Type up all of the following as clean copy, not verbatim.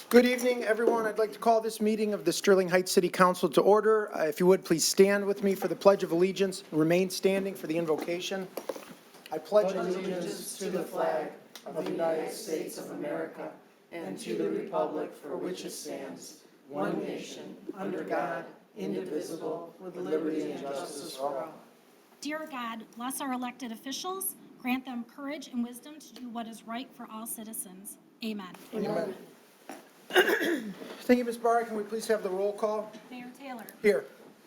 Good evening, everyone. I'd like to call this meeting of the Sterling Heights City Council to order. If you would, please stand with me for the Pledge of Allegiance. Remain standing for the invocation. I pledge allegiance to the flag of the United States of America and to the republic for which it stands, one nation, under God, indivisible, with liberty and justice for all. Dear God, bless our elected officials, grant them courage and wisdom to do what is right for all citizens. Amen. Amen. Thank you, Ms. Barr. Can we please have the roll call? Mayor Taylor. Here.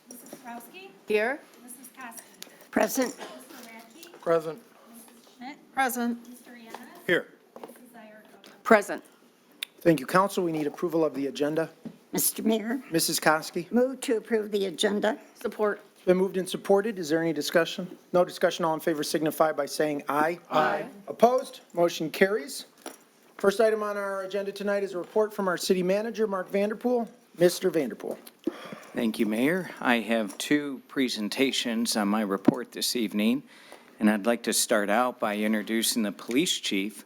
Mrs. Skrowski. Here. Mrs. Koski. Present. Mr. Radke. Present. Mrs. Schmidt. Present. Mr. Yanis. Here. Mrs. Zayarko. Present. Thank you, Council. We need approval of the agenda. Mr. Mayor, Mrs. Koski. move to approve the agenda. Support. It's been moved and supported. Is there any discussion? No discussion. All in favor signify by saying aye. Aye. Opposed? Motion carries. First item on our agenda tonight is a report from our city manager, Mark Vanderpool. Mr. Vanderpool. Thank you, Mayor. I have two presentations on my report this evening, and I'd like to start out by introducing the police chief,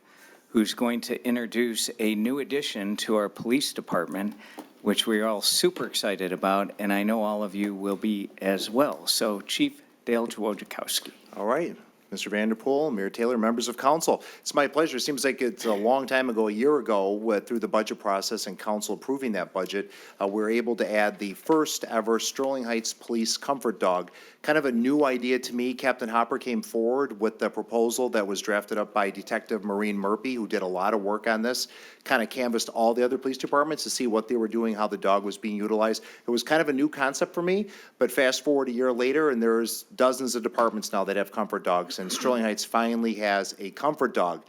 who's going to introduce a new addition to our police department, which we're all super excited about, and I know all of you will be as well. So Chief Dale Wojciechowski. All right. Mr. Vanderpool, Mayor Taylor, members of council. It's my pleasure. It seems like it's a long time ago, a year ago, through the budget process and council approving that budget, we were able to add the first ever Sterling Heights Police Comfort Dog. Kind of a new idea to me. Captain Hopper came forward with the proposal that was drafted up by Detective Maureen Murphy, who did a lot of work on this, kind of canvassed all the other police departments to see what they were doing, how the dog was being utilized. It was kind of a new concept for me, but fast forward a year later, and there's dozens of departments now that have comfort dogs, and Sterling Heights finally has a comfort dog.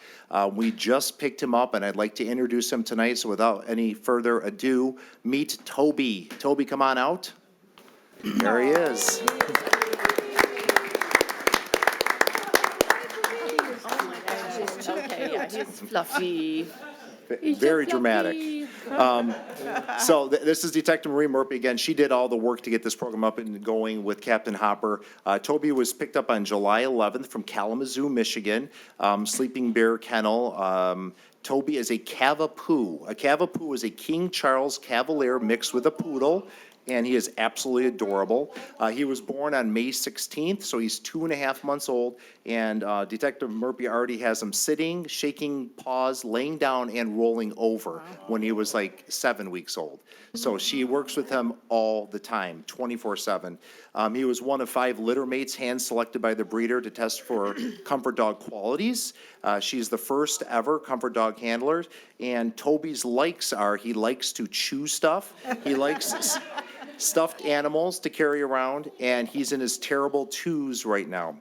We just picked him up, and I'd like to introduce him tonight, so without any further ado, meet Toby. Toby, come on out. There he is. Okay, yeah, he's fluffy. Very dramatic. So this is Detective Marie Murphy again. She did all the work to get this program up and going with Captain Hopper. Toby was picked up on July 11th from Kalamazoo, Michigan, Sleeping Bear Kennel. Toby is a Cavapoo. A Cavapoo is a King Charles Cavalier mixed with a poodle, and he is absolutely adorable. He was born on May 16th, so he's 2.5 months old, and Detective Murphy already has him sitting, shaking paws, laying down, and rolling over when he was like 7 weeks old. So she works with him all the time, 24/7. He was one of 5 litter mates hand-selected by the breeder to test for comfort dog qualities. She's the first ever comfort dog handler, and Toby's likes are he likes to chew stuff, he likes stuffed animals to carry around, and he's in his terrible 2s right now.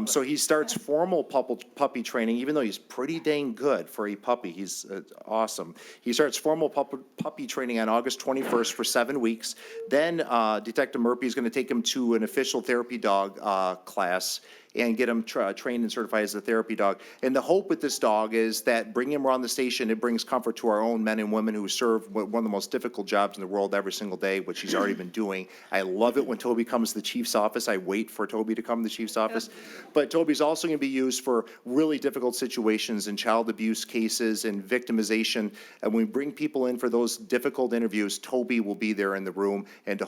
So he starts formal puppy training, even though he's pretty dang good for a puppy. He's awesome. He starts formal puppy training on August 21st for 7 weeks. Then Detective Murphy is going to take him to an official therapy dog class and get him trained and certified as a therapy dog. And the hope with this dog is that bringing him around the station, it brings comfort to our own men and women who serve one of the most difficult jobs in the world every single day, which he's already been doing. I love it when Toby comes to the chief's office. I wait for Toby to come to the chief's office. But Toby's also going to be used for really difficult situations and child abuse cases and victimization. And when we bring people in for those difficult interviews, Toby will be there in the room and to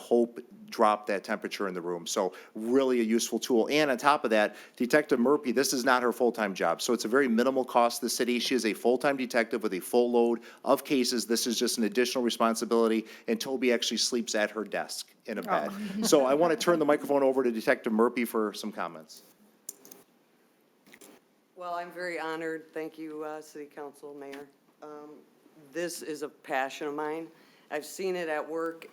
drop that temperature in the room. So really a useful tool. And on top of that, Detective Murphy, this is not her full-time job. So it's a very minimal cost to the city. She is a full-time detective with a full load of cases. This is just an additional responsibility. And Toby actually sleeps at her desk in a bed. So I want to turn the microphone over to Detective Murphy for some comments. Well, I'm very honored. Thank you, City Council, Mayor. This is a passion of mine. I've seen it at work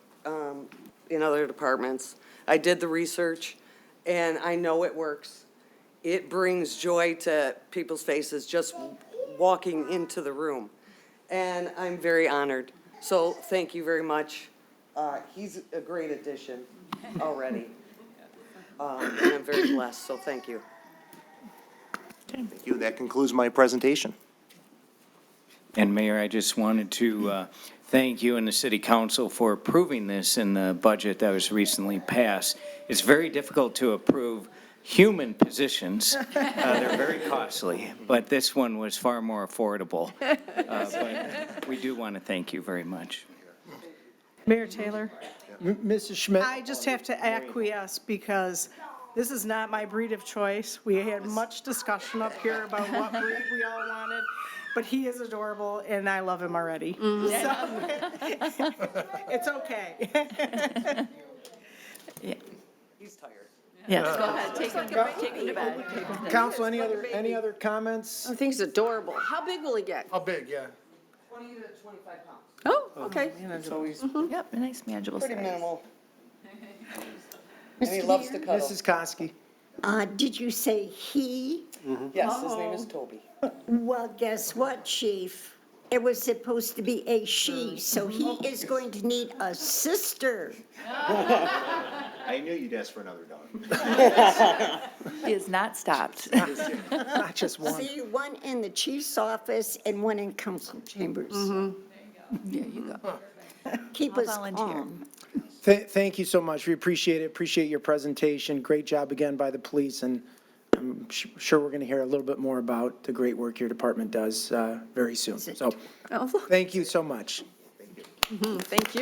in other departments. I did the research, and I know it works. It brings joy to people's faces just walking into the room, and I'm very honored. So thank you very much. He's a great addition already, and I'm very blessed, so thank you. Thank you. That concludes my presentation. And Mayor, I just wanted to thank you and the City Council for approving this in the budget that was recently passed. It's very difficult to approve human positions. They're very costly, but this one was far more affordable. But we do want to thank you very much. Mayor Taylor, Mrs. Schmidt? I just have to acquiesce because this is not my breed of choice. We had much discussion up here about what breed we all wanted, but he is adorable and I love him already. So, it's okay. He's tired. Yes, go ahead, take him to bed. Council, any other comments? I think he's adorable. How big will he get? How big, yeah? 20 to 25 pounds. Oh, okay. Yep, a nice manageable size. Pretty minimal. And he loves to cuddle. Mrs. Koski? Did you say he? Yes, his name is Toby. Well, guess what, chief? It was supposed to be a she, so he is going to need a sister. I knew you'd ask for another dog. He has not stopped. Not just one. See, one in the chief's office and one in council chambers. There you go. Keep I'll us volunteer. calm. Thank you so much. We appreciate it. Appreciate your presentation. Great job again by the police, and I'm sure we're going to hear a little bit more about the great work your department does very soon. So, thank you so much. Thank you.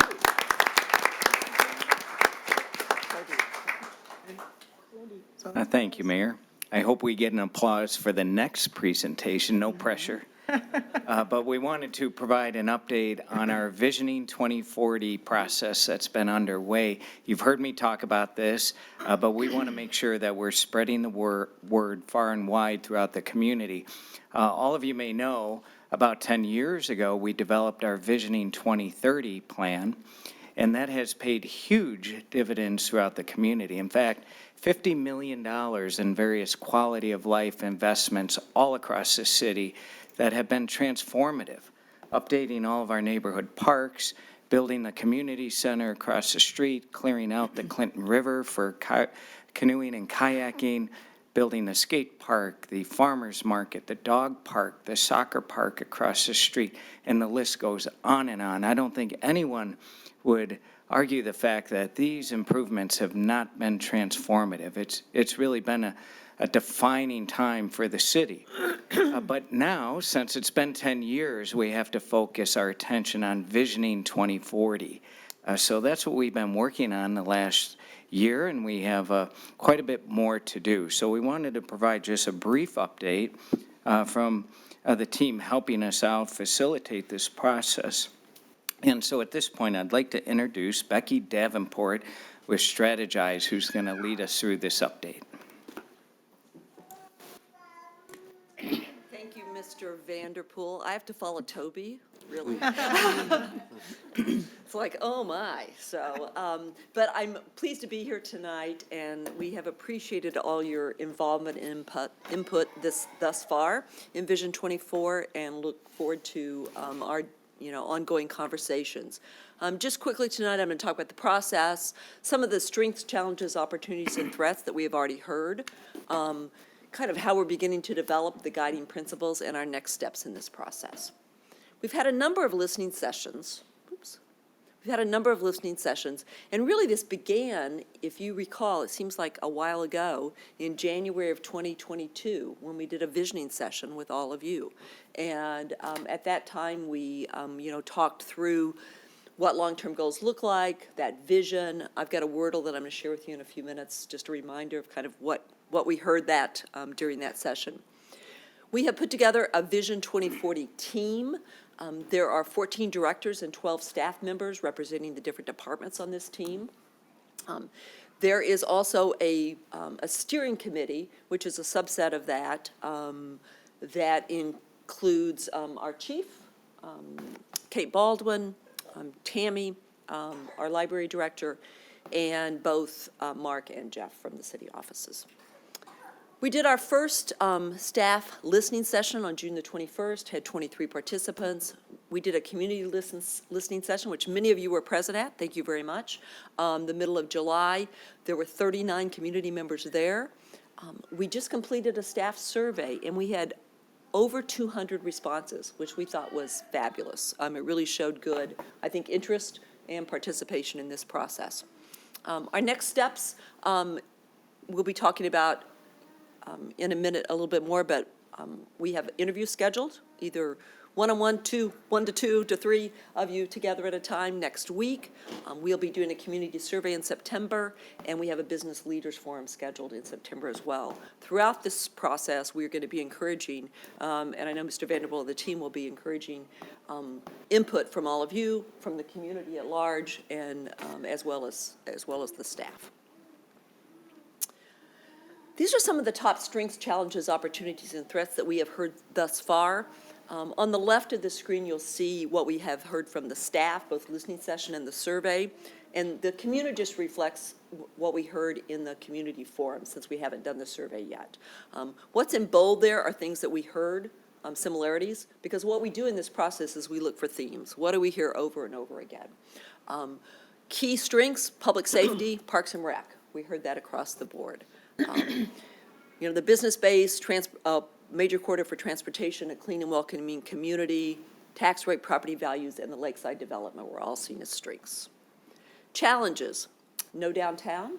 Thank you, Mayor. I hope we get an applause for the next presentation, no pressure. But we wanted to provide an update on our Visioning 2040 process that's been underway. You've heard me talk about this, but we want to make sure that we're spreading the word far and wide throughout the community. All of you may know, about 10 years ago, we developed our Visioning 2030 plan, and that has paid huge dividends throughout the community. In fact, $50 million in various quality of life investments all across the city that have been transformative, updating all of our neighborhood parks, building the community center across the street, clearing out the Clinton River for canoeing and kayaking, building the skate park, the farmers market, the dog park, the soccer park across the street, and the list goes on and on. I don't think anyone would argue the fact that these improvements have not been transformative. It's really been a defining time for the city. But now, since it's been 10 years, we have to focus our attention on Visioning 2040. So that's what we've been working on the last year, and we have quite a bit more to do. So we wanted to provide just a brief update from the team helping us out, facilitate this process. And so at this point, I'd like to introduce Becky Davenport with Strategize, who's going to lead us through this update. Thank you, Mr. Vanderpool. I have to follow Toby, really. It's like, oh my. So, but I'm pleased to be here tonight, and we have appreciated all your involvement and input thus far in Vision 24, and look forward to our ongoing conversations. Just quickly tonight, I'm going to talk about the process, some of the strengths, challenges, opportunities, and threats that we have already heard, kind of how we're beginning to develop the guiding principles and our next steps in this process. We've had a number of listening sessions. We've had a number of listening sessions, and really this began, if you recall, it seems like a while ago, in January of 2022, when we did a visioning session with all of you. And at that time, we, talked through what long-term goals look like, that vision. I've got a Wordle that I'm going to share with you in a few minutes, just a reminder of kind of what we heard that during that session. We have put together a Vision 2040 team. There are 14 directors and 12 staff members representing the different departments on this team. There is also a steering committee, which is a subset of that, that includes our chief, Kate Baldwin, Tammy, our library director, and both Mark and Jeff from the city offices. We did our first staff listening session on June the 21st, had 23 participants. We did a community listening session, which many of you were present at. Thank you very much. The middle of July, there were 39 community members there. We just completed a staff survey, and we had over 200 responses, which we thought was fabulous. It really showed good, I think, interest and participation in this process. Our next steps, we'll be talking about in a minute a little bit more, but we have interviews scheduled, either one-on-one, 1 to 2 to 3 of you together at a time next week. We'll be doing a community survey in September, and we have a business leaders forum scheduled in September as well. Throughout this process, we're going to be encouraging, and I know Mr. Vanderbilt and the team will be encouraging input from all of you, from the community at large, and as well as the staff. These are some of the top strengths, challenges, opportunities, and threats that we have heard thus far. On the left of the screen, you'll see what we have heard from the staff, both listening session and the survey. And the community just reflects what we heard in the community forum, since we haven't done the survey yet. What's in bold there are things that we heard, similarities, because what we do in this process is we look for themes. What do we hear over and over again? Key strengths, public safety, parks and rec. We heard that across the board. The business-based, major corridor for transportation, a clean and welcoming community, tax rate, property values, and the lakeside development were all seen as strengths. Challenges, no downtown,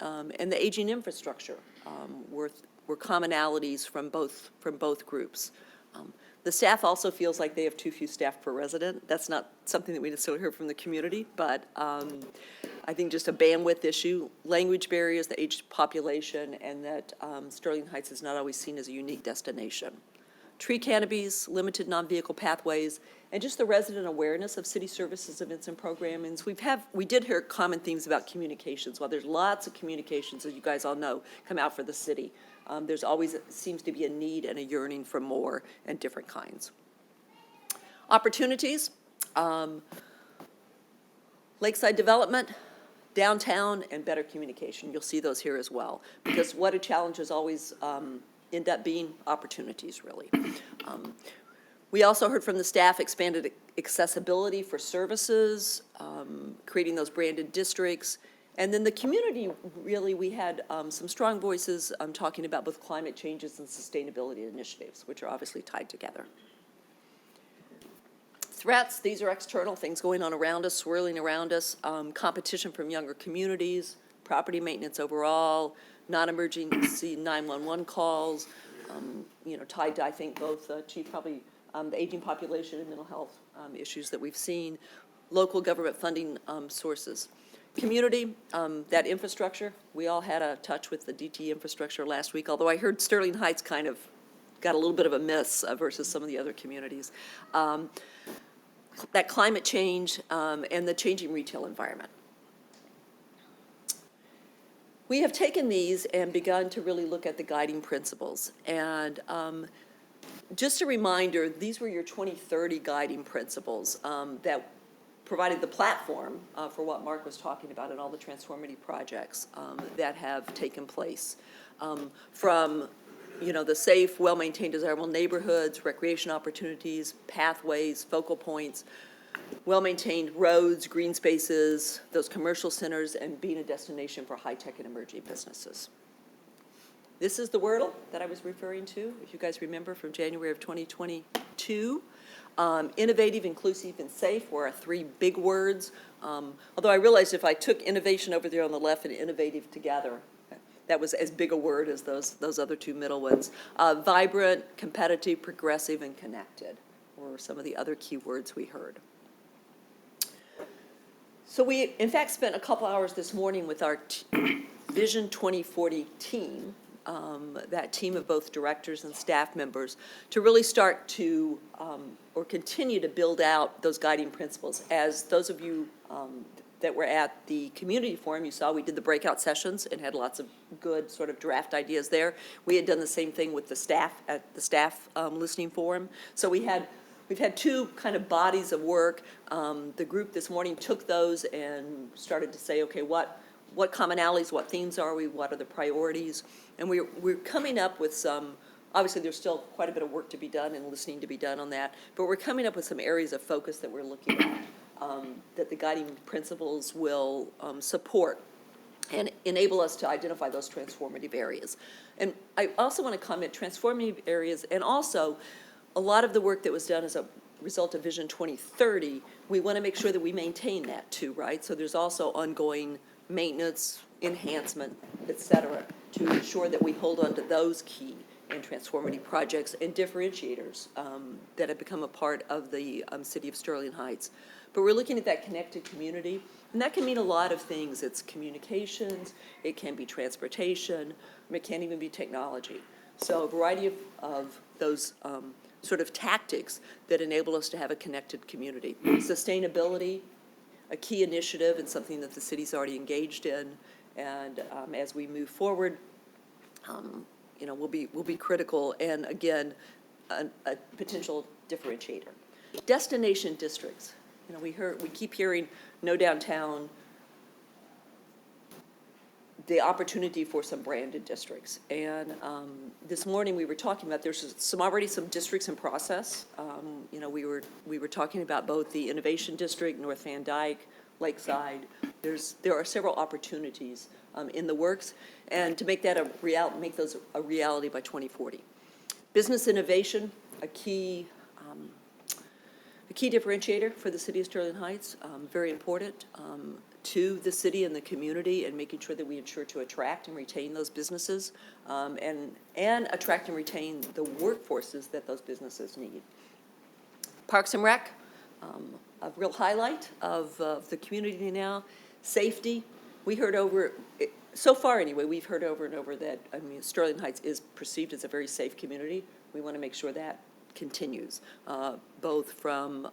and the aging infrastructure were commonalities from both groups. The staff also feels like they have too few staff per resident. That's not something that we necessarily hear from the community, but I think just a bandwidth issue, language barriers, the aged population, and that Sterling Heights is not always seen as a unique destination. Tree canopies, limited non-vehicle pathways, and just the resident awareness of city services, events, and programming. We did hear common themes about communications. While there's lots of communications, as you guys all know, come out for the city, there's always seems to be a need and a yearning for more and different kinds. Opportunities, lakeside development, downtown, and better communication. You'll see those here as well, because what a challenge is always end up being opportunities, really. We also heard from the staff expanded accessibility for services, creating those branded districts. And then the community, really, we had some strong voices talking about both climate changes and sustainability initiatives, which are obviously tied together. Threats, these are external things going on around us, swirling around us, competition from younger communities, property maintenance overall, non-emergency 911 calls, tied to, I think, both, Chief, probably the aging population and mental health issues that we've seen, local government funding sources. Community, that infrastructure, we all had a touch with the DT infrastructure last week, although I heard Sterling Heights kind of got a little bit of a miss versus some of the other communities. That climate change and the changing retail environment. We have taken these and begun to really look at the guiding principles. And just a reminder, these were your 2030 guiding principles that provided the platform for what Mark was talking about and all the transformative projects that have taken place. From the safe, well-maintained, desirable neighborhoods, recreation opportunities, pathways, focal points, well-maintained roads, green spaces, those commercial centers, and being a destination for high-tech and emerging businesses. This is the Wordle that I was referring to, if you guys remember, from January of 2022. Innovative, inclusive, and safe were our three big words. Although I realized if I took innovation over there on the left and innovative together, that was as big a word as those other two middle ones. Vibrant, competitive, progressive, and connected were some of the other key words we heard. So we, in fact, spent a couple hours this morning with our Vision 2040 team, that team of both directors and staff members, to really start to, or continue to build out those guiding principles. As those of you that were at the community forum, you saw we did the breakout sessions and had lots of good sort of draft ideas there. We had done the same thing with the staff at the staff listening forum. So we've had two kind of bodies of work. The group this morning took those and started to say, okay, what commonalities, what themes are we, what are the priorities? And we're coming up with some, obviously there's still quite a bit of work to be done and listening to be done on that, but we're coming up with some areas of focus that we're looking at that the guiding principles will support and enable us to identify those transformative areas. And I also want to comment transformative areas, and also a lot of the work that was done as a result of Vision 2030, we want to make sure that we maintain that too, right? So there's also ongoing maintenance, enhancement, et cetera, to ensure that we hold on to those key and transformative projects and differentiators that have become a part of the city of Sterling Heights. But we're looking at that connected community, and that can mean a lot of things. It's communications, it can be transportation, it can even be technology. So a variety of those sort of tactics that enable us to have a connected community. Sustainability, a key initiative and something that the city's already engaged in, and as we move forward, will be critical, and again, a potential differentiator. Destination districts. We keep hearing no downtown, the opportunity for some branded districts. And this morning we were talking about there's already some districts in process. We were talking about both the Innovation District, North Van Dyke, Lakeside. There are several opportunities in the works, and to make that make those a reality by 2040. Business innovation, a key differentiator for the city of Sterling Heights, very important to the city and the community, and making sure that we ensure to attract and retain those businesses, and attract and retain the workforces that those businesses need. Parks and Rec, a real highlight of the community now. Safety, we heard so far anyway, we've heard over and over that, Sterling Heights is perceived as a very safe community. We want to make sure that continues, both from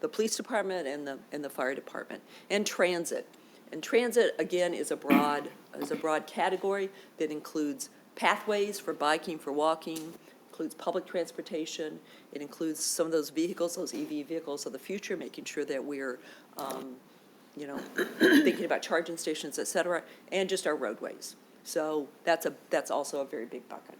the police department and the fire department. And transit. And transit, again, is a broad category that includes pathways for biking, for walking, includes public transportation. It includes some of those vehicles, those EV vehicles of the future, making sure that we're, thinking about charging stations, et cetera, and just our roadways. So that's also a very big bucket.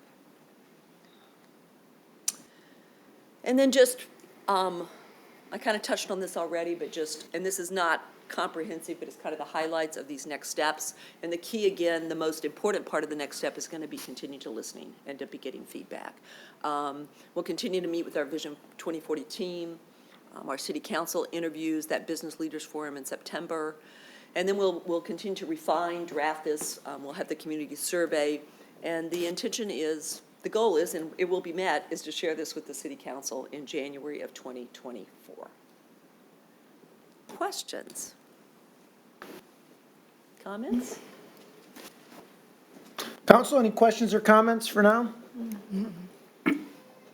And then just, I kind of touched on this already, but and this is not comprehensive, but it's kind of the highlights of these next steps. And the key, again, the most important part of the next step is going to be continuing to listening and to be getting feedback. We'll continue to meet with our Vision 2040 team, our city council interviews, that business leaders forum in September. And then we'll continue to refine, draft this. We'll have the community survey. And the intention is, the goal is, and it will be met, is to share this with the city council in January of 2024. Questions? Comments? Council, any questions or comments for now?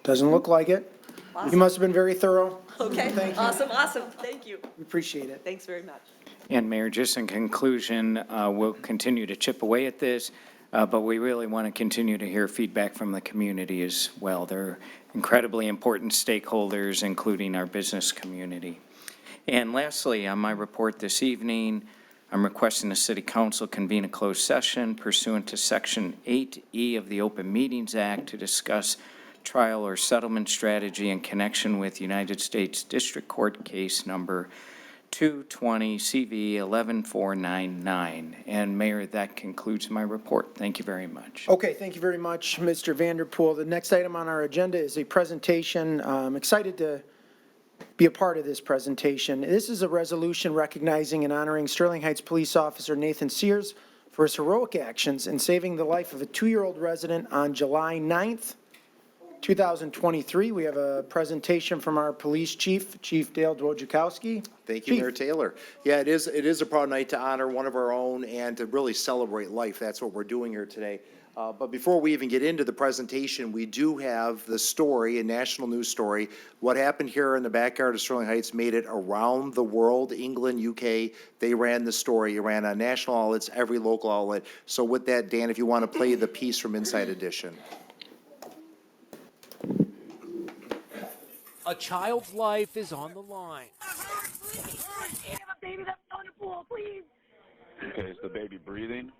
Doesn't look like it. Awesome. You must have been very thorough. Okay, Thank you. awesome, thank you. We appreciate it. Thanks very much. And Mayor, just in conclusion, we'll continue to chip away at this, but we really want to continue to hear feedback from the community as well. They're incredibly important stakeholders, including our business community. And lastly, on my report this evening, I'm requesting the City Council convene a closed session pursuant to Section 8E of the Open Meetings Act to discuss trial or settlement strategy in connection with United States District Court case number 220 CV 11499. And Mayor, that concludes my report. Thank you very much. Okay, thank you very much, Mr. Vanderpool. The next item on our agenda is a presentation. I'm excited to be a part of this presentation. This is a resolution recognizing and honoring Sterling Heights Police Officer Nathan Sears for his heroic actions in saving the life of a 2-year-old resident on July 9th, 2023. We have a presentation from our police chief, Chief Dale Dwojciechowski. Thank you, Chief. Mayor Taylor. Yeah, it is a proud night to honor one of our own and to really celebrate life. That's what we're doing here today. But before we even get into the presentation, we do have the story, a national news story. What happened here in the backyard of Sterling Heights made it around the world, England, UK. They ran the story. It ran on national outlets, every local outlet. So with that, Dan, if you want to play the piece from Inside Edition. A child's life is on the line. I have a baby that's on the pool, please. Okay, is the baby breathing?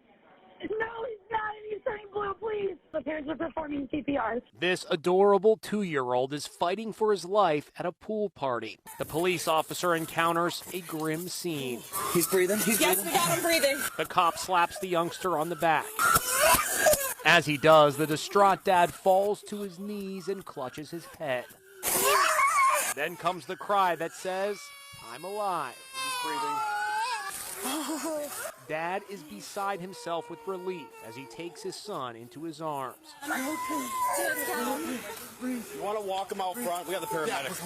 No, he's not, and he's turning blue, please. The parents are performing CPR. This adorable 2-year-old is fighting for his life at a pool party. The police officer encounters a grim scene. He's breathing? Yes, we got him breathing. The cop slaps the youngster on the back. As he does, the distraught dad falls to his knees and clutches his head. Then comes the cry that says, "I'm alive." He's breathing. Dad is beside himself with relief as he takes his son into his arms. You want to walk him out front? We got the paramedics.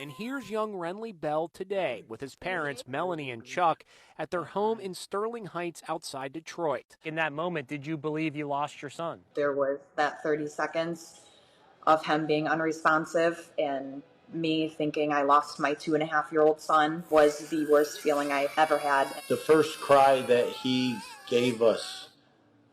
And here's young Renly Bell today with his parents, Melanie and Chuck, at their home in Sterling Heights outside Detroit. In that moment, did you believe you lost your son? There was that 30 seconds of him being unresponsive, and me thinking I lost my 2.5-year-old son was the worst feeling I ever had. The first cry that he gave us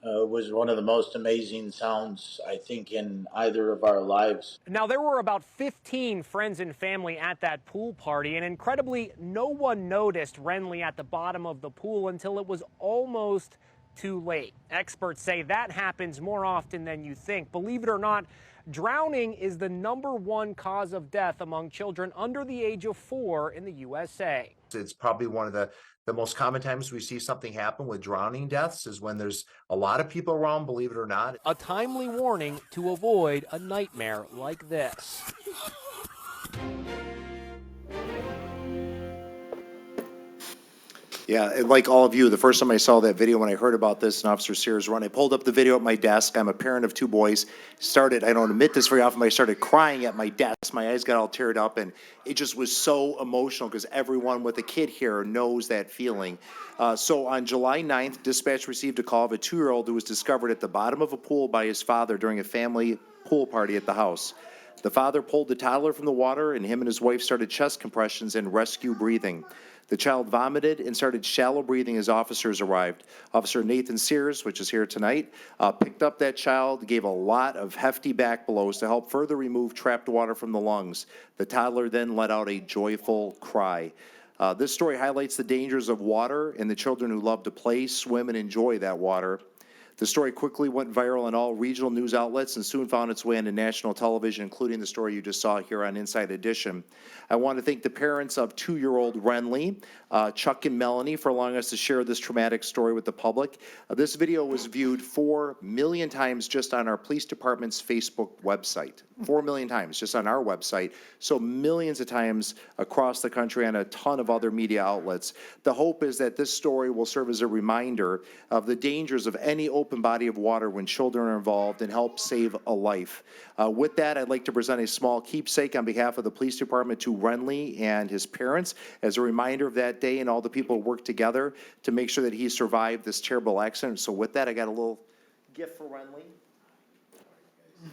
was one of the most amazing sounds, I think, in either of our lives. Now, there were about 15 friends and family at that pool party, and incredibly, no one noticed Renly at the bottom of the pool until it was almost too late. Experts say that happens more often than you think. Believe it or not, drowning is the #1 cause of death among children under the age of 4 in the USA. It's probably one of the most common times we see something happen with drowning deaths is when there's a lot of people around, believe it or not. A timely warning to avoid a nightmare like this. Yeah, and like all of you, the first time I saw that video, when I heard about this and Officer Sears run, I pulled up the video at my desk. I'm a parent of 2 boys. I don't admit this very often, but I started crying at my desk. My eyes got all teared up, and it just was so emotional because everyone with a kid here knows that feeling. So on July 9th, dispatch received a call of a 2-year-old who was discovered at the bottom of a pool by his father during a family pool party at the house. The father pulled the toddler from the water, and him and his wife started chest compressions and rescue breathing. The child vomited and started shallow breathing as officers arrived. Officer Nathan Sears, which is here tonight, picked up that child, gave a lot of hefty back blows to help further remove trapped water from the lungs. The toddler then let out a joyful cry. This story highlights the dangers of water and the children who love to play, swim, and enjoy that water. The story quickly went viral in all regional news outlets and soon found its way into national television, including the story you just saw here on Inside Edition. I want to thank the parents of 2-year-old Renly, Chuck and Melanie, for allowing us to share this traumatic story with the public. This video was viewed 4 million times just on our police department's Facebook website. 4 million times just on our website. So millions of times across the country and a ton of other media outlets. The hope is that this story will serve as a reminder of the dangers of any open body of water when children are involved and help save a life. With that, I'd like to present a small keepsake on behalf of the police department to Renly and his parents as a reminder of that day and all the people who worked together to make sure that he survived this terrible accident. So with that, I got a little gift for Renly.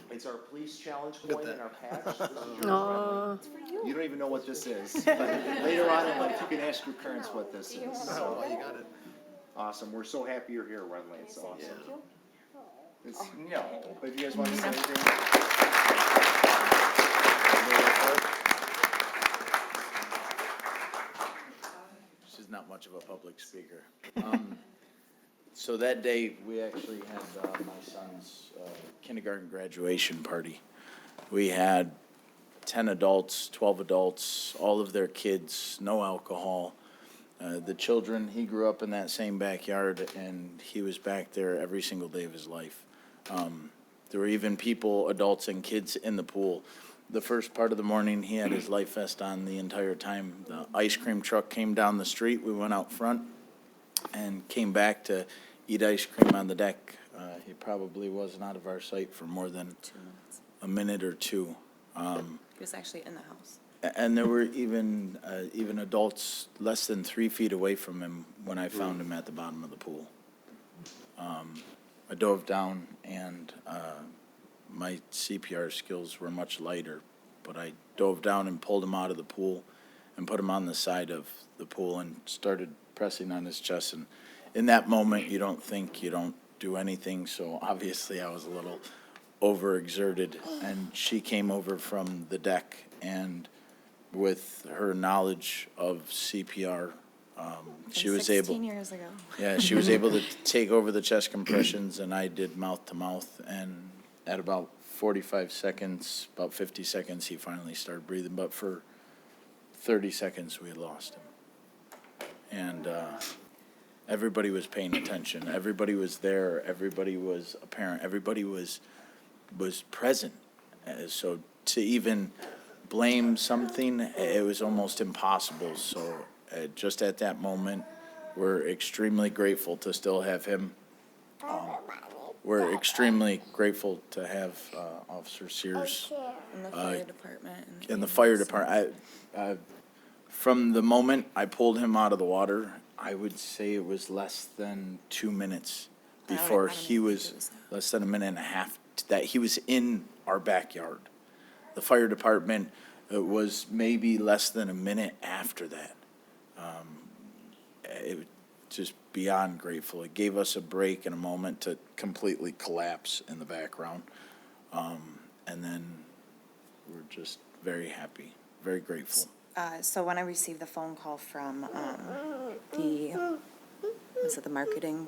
It's our police challenge coin in our patch. This is yours, Renly. You don't even know what this is. But later on in life, you can ask your parents what this is. So you got it. Awesome. We're so happy you're here, Renly. It's awesome. It's, no, but if you guys want to say anything. She's not much of a public speaker. So that day, we actually had my son's kindergarten graduation party. We had 10 adults, 12 adults, all of their kids, no alcohol. The children, he grew up in that same backyard, and he was back there every single day of his life. There were even people, adults and kids, in the pool. The first part of the morning, he had his life vest on the entire time. The ice cream truck came down the street. We went out front and came back to eat ice cream on the deck. He probably wasn't out of our sight for more than 2 minutes. a minute or two. He was actually in the house. And there were even adults less than 3 feet away from him when I found him at the bottom of the pool. I dove down, and my CPR skills were much lighter, but I dove down and pulled him out of the pool and put him on the side of the pool and started pressing on his chest. And in that moment, you don't think, you don't do anything, so obviously I was a little overexerted, and she came over from the deck, and with her knowledge of CPR, she was able. 16 years ago. Yeah, she was able to take over the chest compressions, and I did mouth to mouth. And at about 45 seconds, about 50 seconds, he finally started breathing. But for 30 seconds, we had lost him. And everybody was paying attention. Everybody was there. Everybody was apparent. Everybody was present. So to even blame something, it was almost impossible. So just at that moment, We're extremely grateful to still have him. We're extremely grateful to have Officer Sears In the fire department. in the fire department. From the moment I pulled him out of the water, I would say it was less than 2 minutes before he was, less than a minute and a half, that he was in our backyard. The fire department was maybe less than a minute after that. It was just beyond grateful. It gave us a break and a moment to completely collapse in the background. And then we're just very happy, very grateful. So when I received the phone call from was it the marketing?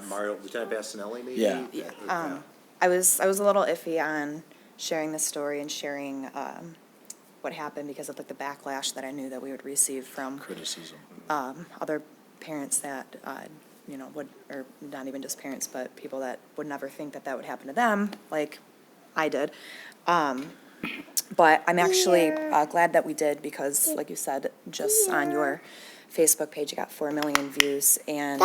Mario, Lieutenant Bastinelli, maybe? Yeah. I was a little iffy on sharing the story and sharing what happened because of like the backlash that I knew that we would receive from Criticism. other parents that, would, or not even just parents, but people that would never think that that would happen to them, like I did. But I'm actually glad that we did because, like you said, just on your Facebook page, you got 4 million views. And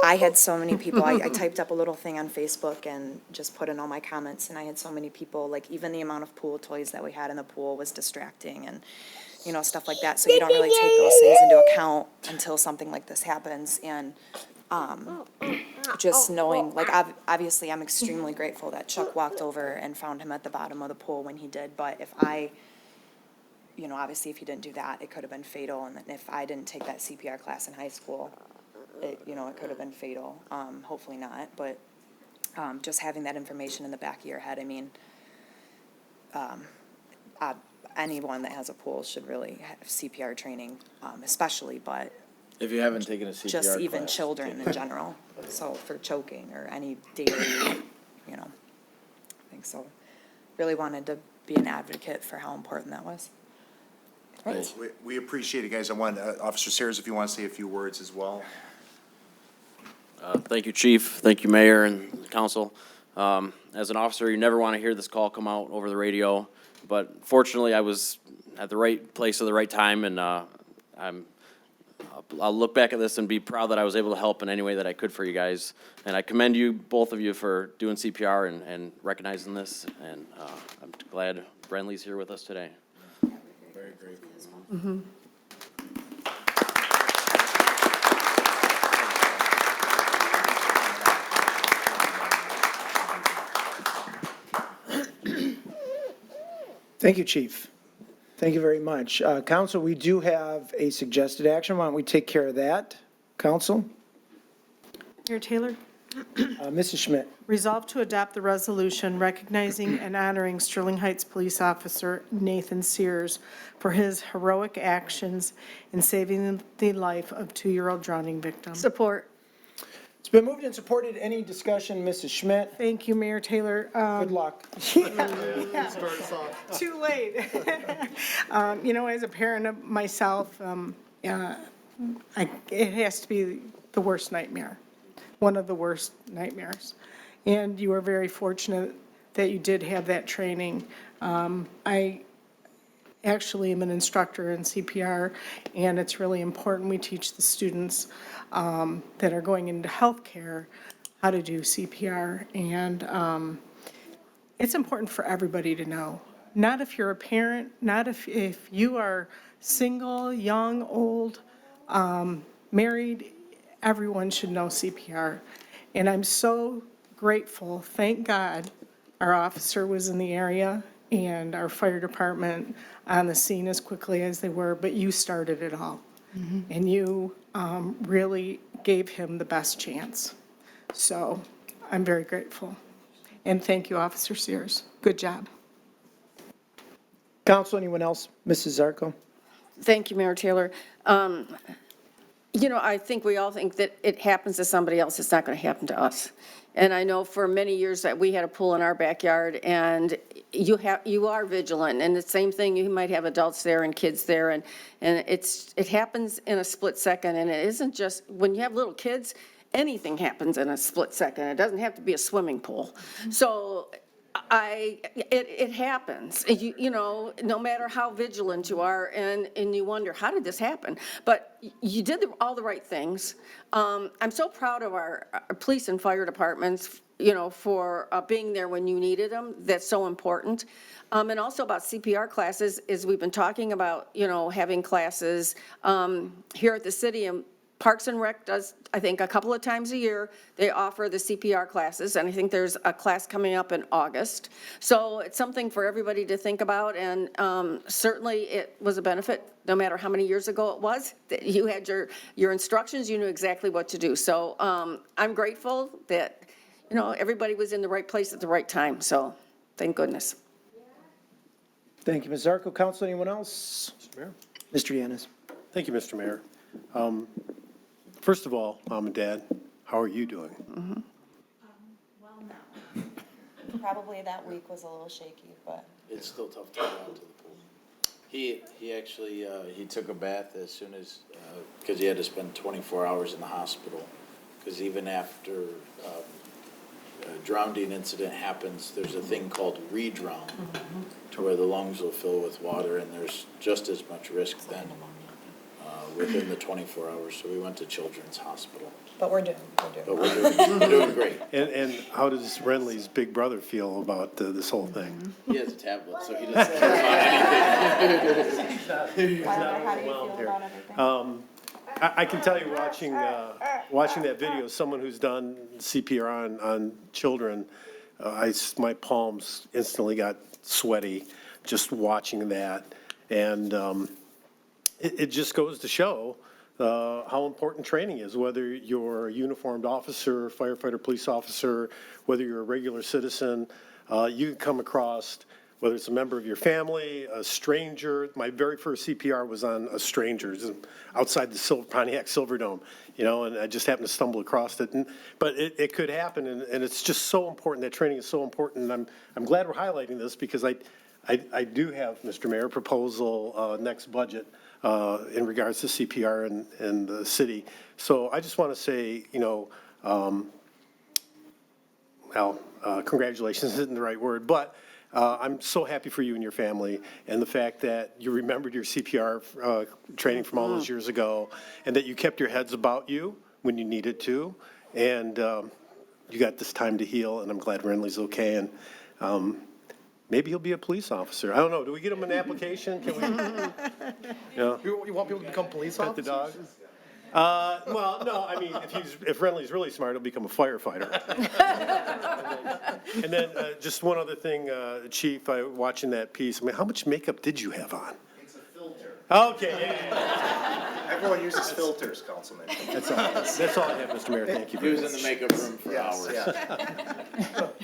I had so many people, I typed up a little thing on Facebook and just put in all my comments. And I had so many people, like even the amount of pool toys that we had in the pool was distracting and, stuff like that. So you don't really take those things into account until something like this happens. And just knowing, like, obviously, I'm extremely grateful that Chuck walked over and found him at the bottom of the pool when he did. But if obviously, if he didn't do that, it could have been fatal. And if I didn't take that CPR class in high school, it could have been fatal. Hopefully not. But just having that information in the back of your head, I mean, anyone that has a pool should really have CPR training, especially, but If you haven't taken a CPR class. just even children in general, so for choking or any daily, I think so. Really wanted to be an advocate for how important that was. Thanks. We appreciate it, guys. I want Officer Sayers, if you want to say a few words as well. Thank you, Chief. Thank you, Mayor and Council. As an officer, you never want to hear this call come out over the radio, but fortunately, I was at the right place at the right time, and I'll look back at this and be proud that I was able to help in any way that I could for you guys. And I commend you, both of you, for doing CPR and recognizing this, and I'm glad Brentley's here with us today. Very grateful. Mm-hmm. Thank you, Chief. Thank you very much. Council, we do have a suggested action. Why don't we take care of that? Council? Mayor Taylor, Mrs. Schmidt. resolve to adopt the resolution recognizing and honoring Sterling Heights Police Officer Nathan Sears for his heroic actions in saving the life of 2-year-old drowning victim. Support. It's been moved and supported. Any discussion, Mrs. Schmidt? Thank you, Mayor Taylor. Good luck. Too late. As a parent of myself, it has to be the worst nightmare, one of the worst nightmares. And you are very fortunate that you did have that training. I actually am an instructor in CPR, and it's really important we teach the students that are going into healthcare how to do CPR. And it's important for everybody to know. Not if you're a parent, not if you are single, young, old, married, everyone should know CPR. And I'm so grateful, thank God, our officer was in the area and our fire department on the scene as quickly as they were, but you started it all. Mm-hmm. And you really gave him the best chance. So I'm very grateful. And thank you, Officer Sears. Good job. Council, anyone else? Mrs. Zarko? Thank you, Mayor Taylor. I think we all think that it happens to somebody else, it's not going to happen to us. And I know for many years that we had a pool in our backyard, and you are vigilant, and the same thing, you might have adults there and kids there, and it happens in a split second, and it isn't just, when you have little kids, anything happens in a split second. It doesn't have to be a swimming pool. So it happens. You know, no matter how vigilant you are, and you wonder, how did this happen? But you did all the right things. I'm so proud of our police and fire departments, you know, for being there when you needed them. That's so important. And also about CPR classes, is we've been talking about, you know, having classes here at the city, and Parks and Rec does, I think, a couple of times a year, they offer the CPR classes, and I think there's a class coming up in August. So it's something for everybody to think about, and certainly it was a benefit, no matter how many years ago it was, that you had your instructions, you knew exactly what to do. So I'm grateful that, you know, everybody was in the right place at the right time, so thank goodness. Thank you, Ms. Zarko. Council, anyone else? Mr. Mayor. Mr. Yanis. Thank you, Mr. Mayor. First of all, Mom and Dad, how are you doing? Well, no. Probably that week was a little shaky, but. It's still tough to get out to the pool. He actually, he took a bath as soon as, because he had to spend 24 hours in the hospital. Because even after a drowning incident happens, there's a thing called redrown, to where the lungs will fill with water, and there's just as much risk then within the 24 hours. So we went to Children's Hospital. But we're doing. But we're doing great. And how does Renly's big brother feel about this whole thing? He has a tablet, so he doesn't care about anything. He's not overwhelmed here. I can tell you, watching that video, someone who's done CPR on children, my palms instantly got sweaty just watching that. And it just goes to show how important training is, whether you're a uniformed officer, firefighter, police officer, whether you're a regular citizen. You can come across, whether it's a member of your family, a stranger. My very first CPR was on a stranger outside the Pontiac Silverdome, you know, and I just happened to stumble across it. But it could happen, and it's just so important. That training is so important, and I'm glad we're highlighting this, because I do have, Mr. Mayor, a proposal next budget in regards to CPR in the city. So I just want to say, you know, congratulations isn't the right word, but I'm so happy for you and your family, and the fact that you remembered your CPR training from all those years ago, and that you kept your heads about you when you needed to, and you got this time to heal, and I'm glad Renly's okay, and maybe he'll be a police officer. I don't know. Do we get him an application? Can we? You want people to become police officers? The dog? Well, no, I mean, if Renly's really smart, he'll become a firefighter. And then just one other thing, Chief, watching that piece, I mean, how much makeup did you have on? It's a filter. Okay. Everyone uses filters, Councilman. That's all I have, Mr. Mayor. Thank you He very was much. in the makeup room for hours.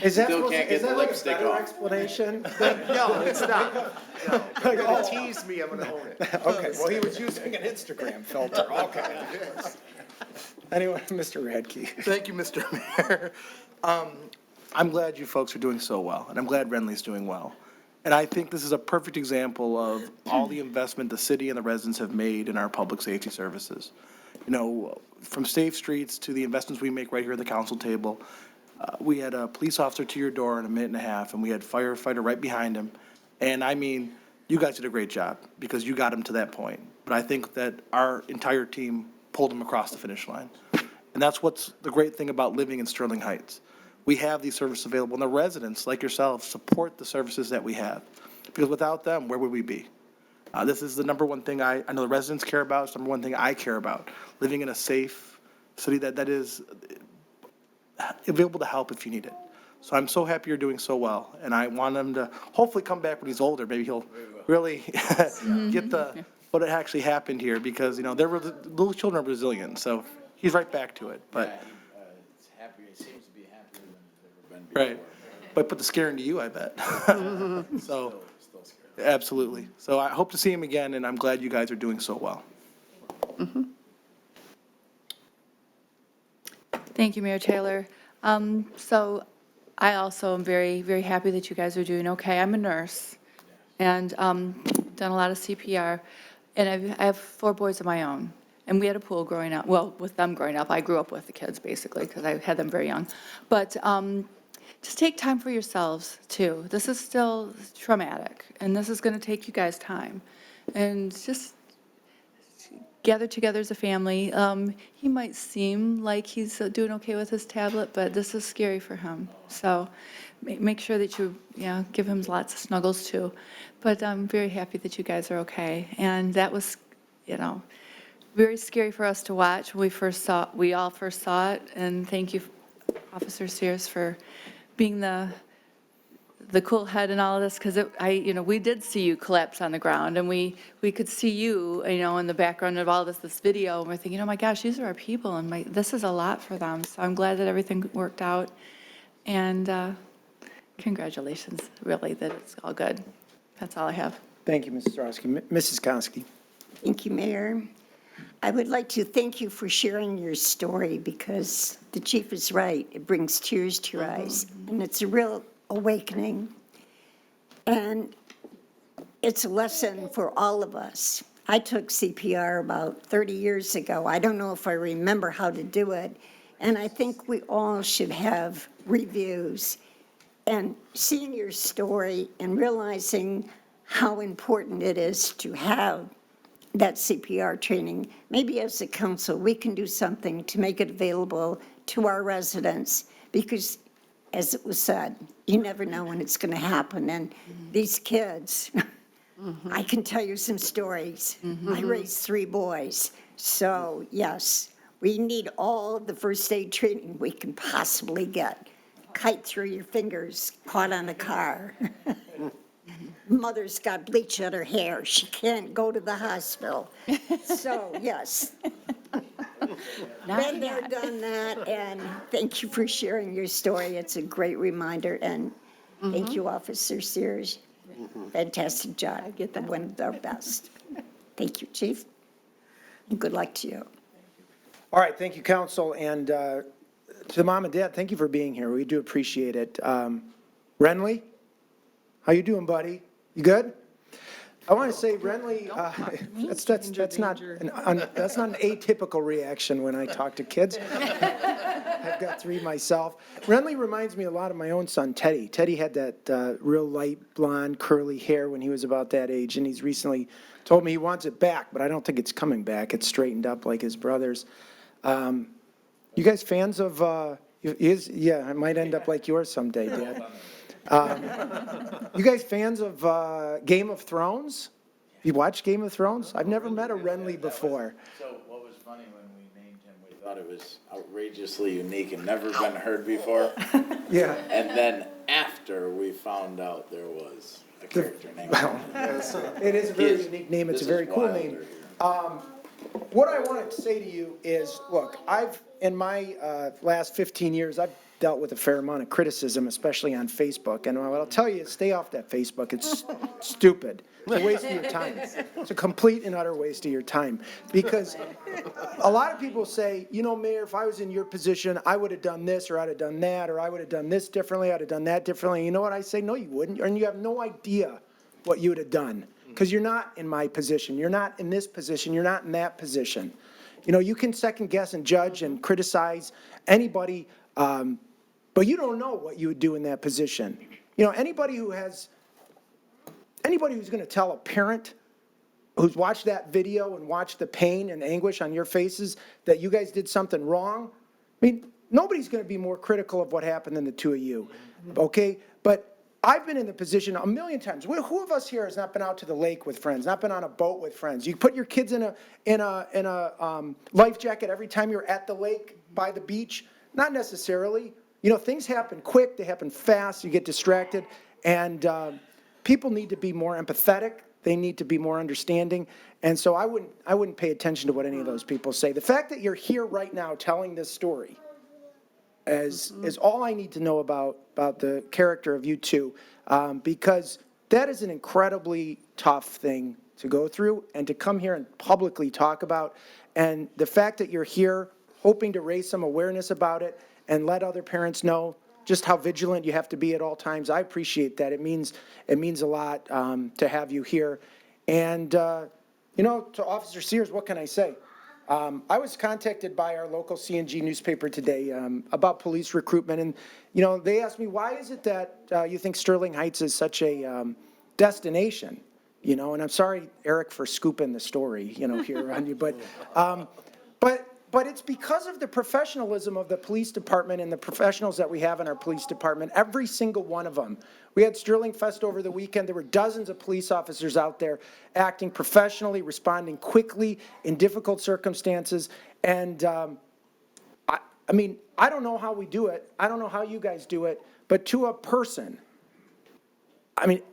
Is that Still can't get the like a lipstick better off. explanation? No, it's not. No, you're gonna tease me, I'm gonna own it. Okay, well, he was using an Instagram filter, okay. Anyway, Mr. Radke. Thank you, Mr. Mayor. I'm glad you folks are doing so well, and I'm glad Renly's doing well. And I think this is a perfect example of all the investment the city and the residents have made in our public safety services. You know, from safe streets to the investments we make right here at the council table. We had a police officer to your door in a minute and a half, and we had firefighter right behind him. And I mean, you guys did a great job, because you got him to that point. But I think that our entire team pulled him across the finish line. And that's what's the great thing about living in Sterling Heights. We have these services available, and the residents, like yourselves, support the services that we have. Because without them, where would we be? This is the number one thing I know the residents care about. It's the number one thing I care about. Living in a safe city that is available to help if you need it. So I'm so happy you're doing so well, and I want him to hopefully come back when he's older. Maybe he'll really get what actually happened here, because, you know, little children are resilient, so he's right back to it. But He seems to be happier than he's ever been before. right, but put the scare into you, I bet. So, absolutely. So I hope to see him again, and I'm glad you guys are doing so well. Thank you, Mayor Taylor. So I also am very, very happy that you guys are doing okay. I'm a nurse and done a lot of CPR, and I have 4 boys of my own. And we had a pool growing up, well, with them growing up. I grew up with the kids, basically, because I had them very young. But just take time for yourselves, too. This is still traumatic, and this is going to take you guys time. And just gather together as a family. He might seem like he's doing okay with his tablet, but this is scary for him. So make sure that you, give him lots of snuggles, too. But I'm very happy that you guys are okay. And that was, very scary for us to watch when we all first saw it. And thank you, Officer Sears, for being the cool head in all of this, because we did see you collapse on the ground, and we could see you, in the background of all this video, and we're thinking, oh my gosh, these are our people, and this is a lot for them. So I'm glad that everything worked out, and congratulations, really, that it's all good. That's all I have. Thank you, Mrs. Roski. Mrs. Konsky. Thank you, Mayor. I would like to thank you for sharing your story, because the chief is right. It brings tears to your eyes, and it's a real awakening. And it's a lesson for all of us. I took CPR about 30 years ago. I don't know if I remember how to do it. And I think we all should have reviews. And seeing your story and realizing how important it is to have that CPR training, maybe as a council, we can do something to make it available to our residents, because as it was said, you never know when it's going to happen. And these kids, I can tell you some stories. I raised 3 boys. So, yes, we need all the first aid training we can possibly get. Kite through your fingers, caught on a car. Mother's got bleach on her hair. She can't go to the hospital. So, yes. Been there, done that, and thank you for sharing your story. It's a great reminder, and thank you, Officer Sears. Fantastic job. I get that. One of our best. Thank you, Chief, and good luck to you. All right, thank you, council, and to Mom and Dad, thank you for being here. We do appreciate it. Renly, how you doing, buddy? You good? I want to say, Renly, that's not an atypical reaction when I talk to kids. I've got 3 myself. Renly reminds me a lot of my own son, Teddy. Teddy had that real light blonde curly hair when he was about that age, and he's recently told me he wants it back, but I don't think it's coming back. It's straightened up like his brother's. You guys fans of yeah, it might end up like yours someday, Dad. You guys fans of Game of Thrones? You watch Game of Thrones? I've never met a Renly before. So what was funny when we named him, we thought it was outrageously unique and never been heard before. Yeah. And then after we found out there was a character named. Well, it is a very unique name. It's a very cool name. What I wanted to say to you is, look, in my last 15 years, I've dealt with a fair amount of criticism, especially on Facebook. And what I'll tell you is stay off that Facebook. It's stupid. It's a waste of your time. It's a complete and utter waste of your time. Because a lot of people say, Mayor, if I was in your position, I would have done this, or I'd have done that, or I would have done this differently, I'd have done that differently. You know what I say? No, you wouldn't. And you have no idea what you would have done. Because you're not in my position. You're not in this position. You're not in that position. You can second guess and judge and criticize anybody, but you don't know what you would do in that position. Anybody who's going to tell a parent who's watched that video and watched the pain and anguish on your faces that you guys did something wrong, nobody's going to be more critical of what happened than the 2 of you, okay? But I've been in the position a million times. Who of us here has not been out to the lake with friends, not been on a boat with friends? You put your kids in a life jacket every time you're at the lake by the beach? Not necessarily. Things happen quick, they happen fast, you get distracted, and people need to be more empathetic. They need to be more understanding. And so I wouldn't pay attention to what any of those people say. The fact that you're here right now telling this story is all I need to know about the character of you two, because that is an incredibly tough thing to go through and to come here and publicly talk about. And the fact that you're here hoping to raise some awareness about it and let other parents know just how vigilant you have to be at all times, I appreciate that. It means a lot to have you here. And, to Officer Sears, what can I say? I was contacted by our local CNG newspaper today about police recruitment, and, they asked me, why is it that you think Sterling Heights is such a destination? And I'm sorry, Eric, for scooping the story, here on you, but it's because of the professionalism of the police department and the professionals that we have in our police department, every single one of them. We had Sterling Fest over the weekend. There were dozens of police officers out there acting professionally, responding quickly in difficult circumstances. And I don't know how we do it. I don't know how you guys do it, but to a person,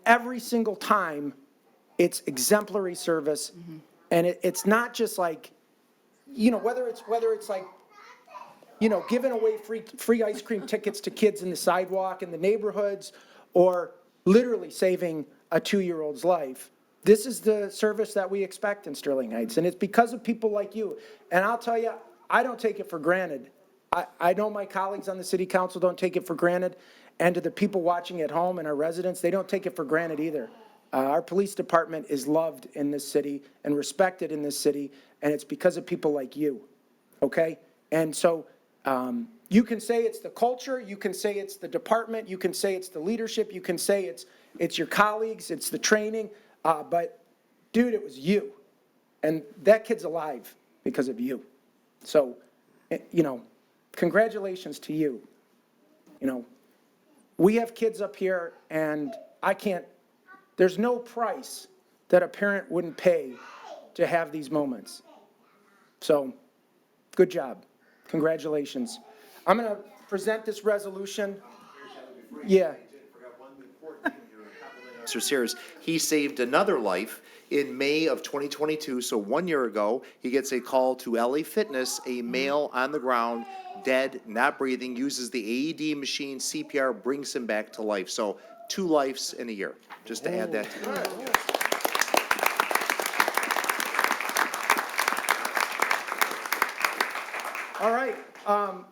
every single time it's exemplary service. And it's not just like, whether it's like, giving away free ice cream tickets to kids in the sidewalk in the neighborhoods, or literally saving a 2-year-old's life. This is the service that we expect in Sterling Heights, and it's because of people like you. And I'll tell you, I don't take it for granted. I know my colleagues on the city council don't take it for granted, and to the people watching at home and our residents, they don't take it for granted either. Our police department is loved in this city and respected in this city, and it's because of people like you, okay? And so you can say it's the culture, you can say it's the department, you can say it's the leadership, you can say it's your colleagues, it's the training, but dude, it was you. And that kid's alive because of you. So, congratulations to you. We have kids up here, and there's no price that a parent wouldn't pay to have these moments. So, good job. Congratulations. I'm going to present this resolution. Yeah. Mr. Sears, he saved another life in May of 2022, so 1 year ago. He gets a call to LA Fitness, a male on the ground, dead, not breathing, uses the AED machine, CPR, brings him back to life. So 2 lives in a year, just to add that to the All right. I'm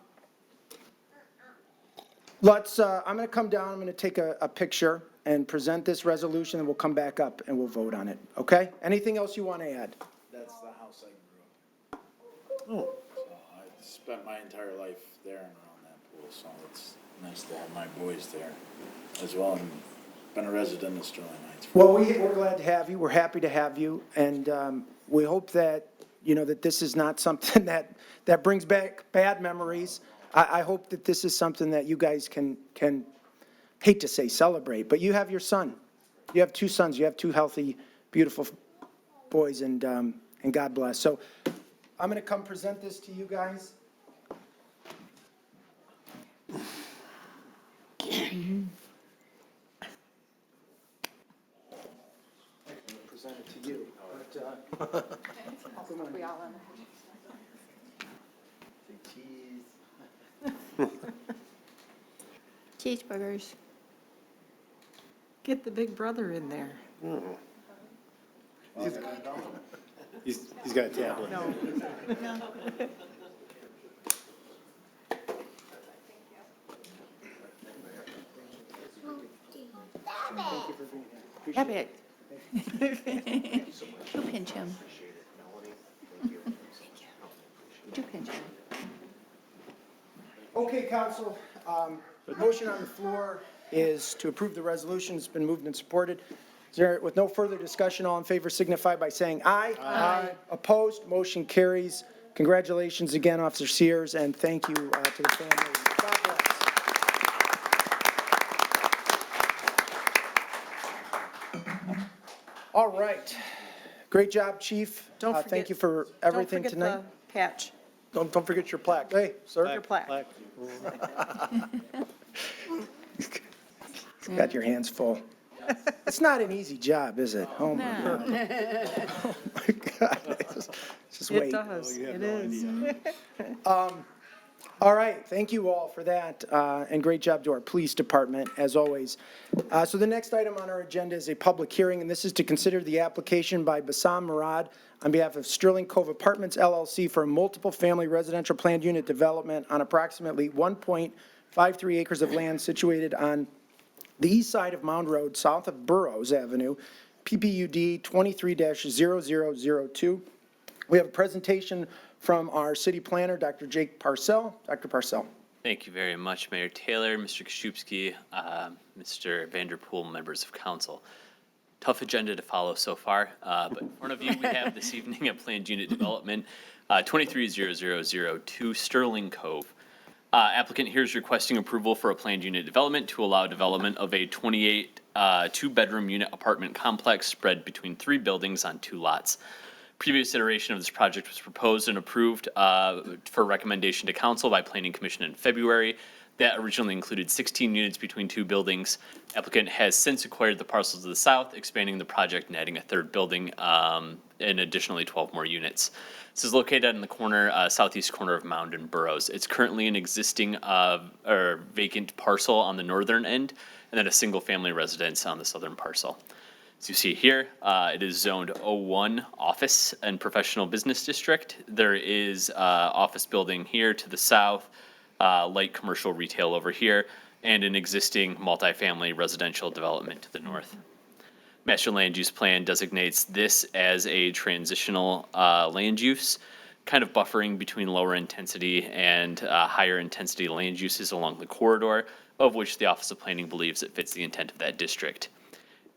going to come down, I'm going to take a picture and present this resolution, and we'll come back up and we'll vote on it, okay? Anything else you want to add? That's the house I grew up in. So I spent my entire life there and around that pool, so it's nice to have my boys there as well, and been a resident of Sterling Heights. Well, we're glad to have you. We're happy to have you, and we hope that, that this is not something that brings back bad memories. I hope that this is something that you guys can, hate to say celebrate, but you have your son. You have 2 sons. You have 2 healthy, beautiful boys, and God bless. So I'm going to come present this to you guys. Present it to you. But, come on. Cheeseburgers. Get the big brother in there. He's got a tablet. No. Have it. You pinch him. You pinch him. Okay, council, the motion on the floor is to approve the resolution. It's been moved and supported. Is there, with no further discussion, all in favor signify by saying aye. Aye. Opposed, motion carries. Congratulations again, Officer Sears, and thank you to the family. God bless. All right. Great job, Chief. Don't forget. Thank you for everything tonight. Don't forget the patch. Don't forget your plaque. Hey, sir. Your plaque. Got your hands full. It's not an easy job, is it? Oh, my God. Oh, my God. Just wait. It does. It is. All right, thank you all for that, and great job to our police department, as always. So the next item on our agenda is a public hearing, and this is to consider the application by Bassam Murad on behalf of Sterling Cove Apartments LLC for a multiple family residential planned unit development on approximately 1.53 acres of land situated on the east side of Mound Road, south of Burroughs Avenue, PPUD 23-0002. We have a presentation from our city planner, Dr. Jake Parcell. Dr. Parcell. Thank you very much, Mayor Taylor, Mr. Kaszubski, Mr. Vanderpool, members of council. Tough agenda to follow so far, but in front of you, we have this evening a planned unit development, 230002 Sterling Cove. Applicant here is requesting approval for a planned unit development to allow development of a 28 two-bedroom unit apartment complex spread between 3 buildings on 2 lots. Previous iteration of this project was proposed and approved for recommendation to council by Planning Commission in February. That originally included 16 units between 2 buildings. Applicant has since acquired the parcels to the south, expanding the project and adding a 3rd building and additionally 12 more units. This is located in the corner, southeast corner of Mound and Burroughs. It's currently an existing or vacant parcel on the northern end, and then a single-family residence on the southern parcel. As you see here, it is zoned O1 Office and Professional Business District. There is office building here to the south, light commercial retail over here, and an existing multifamily residential development to the north. Master Land Use Plan designates this as a transitional land use, kind of buffering between lower intensity and higher intensity land uses along the corridor, of which the Office of Planning believes it fits the intent of that district.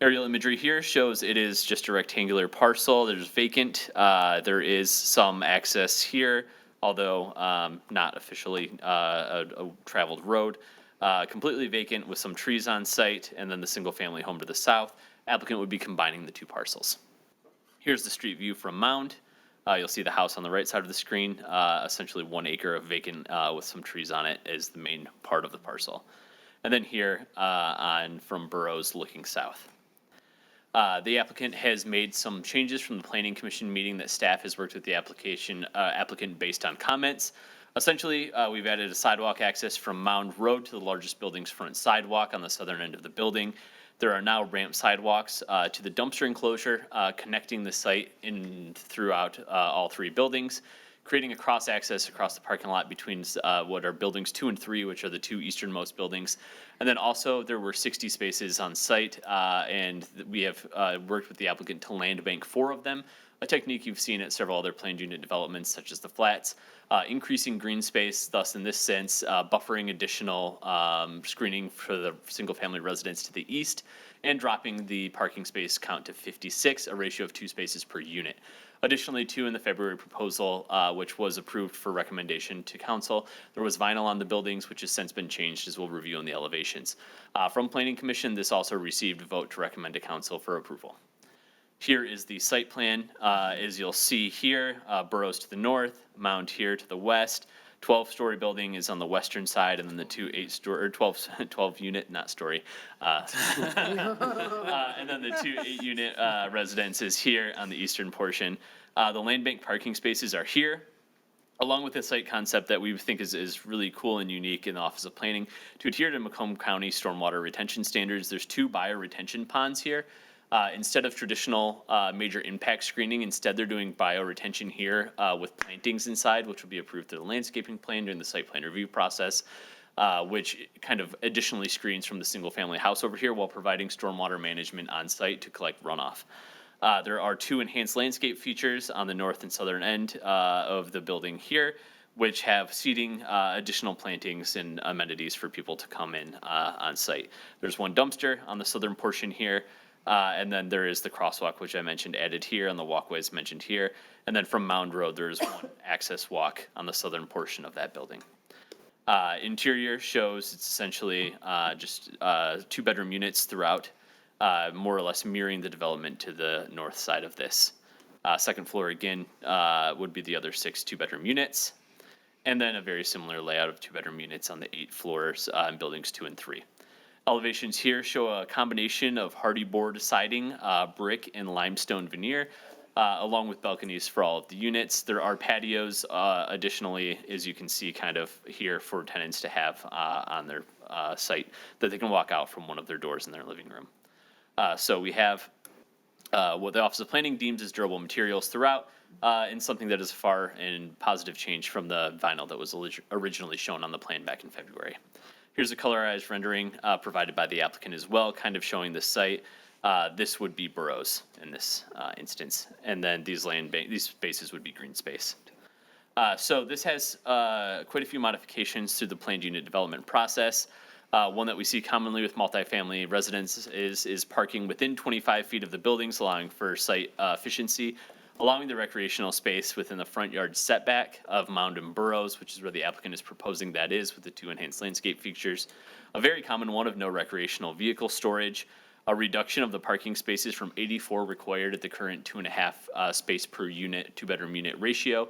Aerial imagery here shows it is just a rectangular parcel. There's vacant. There is some access here, although not officially a traveled road. Completely vacant with some trees on site, and then the single-family home to the south. Applicant would be combining the 2 parcels. Here's the street view from Mound. You'll see the house on the right side of the screen. Essentially 1 acre of vacant with some trees on it is the main part of the parcel. And then here on from Burroughs looking south. The applicant has made some changes from the Planning Commission meeting that staff has worked with the applicant based on comments. Essentially, we've added a sidewalk access from Mound Road to the largest building's front sidewalk on the southern end of the building. There are now ramp sidewalks to the dumpster enclosure, connecting the site in throughout all 3 buildings, creating a cross access across the parking lot between what are buildings 2 and 3, which are the 2 easternmost buildings. And then also there were 60 spaces on site, and we have worked with the applicant to land bank 4 of them, a technique you've seen at several other planned unit developments such as the flats, increasing green space, thus in this sense, buffering additional screening for the single family residents to the east, and dropping the parking space count to 56, a ratio of 2 spaces per unit. Additionally, too, in the February proposal, which was approved for recommendation to council, there was vinyl on the buildings, which has since been changed, as we'll review in the elevations. From Planning Commission, this also received a vote to recommend to council for approval. Here is the site plan. As you'll see here, Burroughs to the north, Mound here to the west. 12-story building is on the western side, and then the 2 8-story, or 12 unit, not story. And then the 2 8-unit residences here on the eastern portion. The land bank parking spaces are here, along with the site concept that we think is really cool and unique in the Office of Planning. To adhere to Macomb County stormwater retention standards, there's 2 bioretention ponds here. Instead of traditional major impact screening, instead they're doing bioretention here with plantings inside, which will be approved through the landscaping plan during the site plan review process, which kind of additionally screens from the single family house over here while providing stormwater management on site to collect runoff. There are 2 enhanced landscape features on the north and southern end of the building here, which have seating, additional plantings and amenities for people to come in on site. There's 1 dumpster on the southern portion here. And then there is the crosswalk, which I mentioned, added here, and the walkways mentioned here. And then from Mound Road, there is 1 access walk on the southern portion of that building. Interior shows it's essentially just 2-bedroom units throughout, more or less mirroring the development to the north side of this. Second floor, again, would be the other 6 2-bedroom units. And then a very similar layout of 2-bedroom units on the 8 floors in buildings 2 and 3. Elevations here show a combination of hardy board siding, brick, and limestone veneer, along with balconies for all of the units. There are patios, additionally, as you can see kind of here, for tenants to have on their site that they can walk out from one of their doors in their living room. So we have what the Office of Planning deems as durable materials throughout, and something that is far and positive change from the vinyl that was originally shown on the plan back in February. Here's a colorized rendering provided by the applicant as well, kind of showing the site. This would be Burroughs in this instance, and then these spaces would be green space. So this has quite a few modifications to the planned unit development process. One that we see commonly with multifamily residents is parking within 25 feet of the buildings, allowing for site efficiency, allowing the recreational space within the front yard setback of mound and burrows, which is where the applicant is proposing that is with the 2 enhanced landscape features. A very common one of no recreational vehicle storage, a reduction of the parking spaces from 84 required at the current 2.5 space per unit, 2-bedroom unit ratio,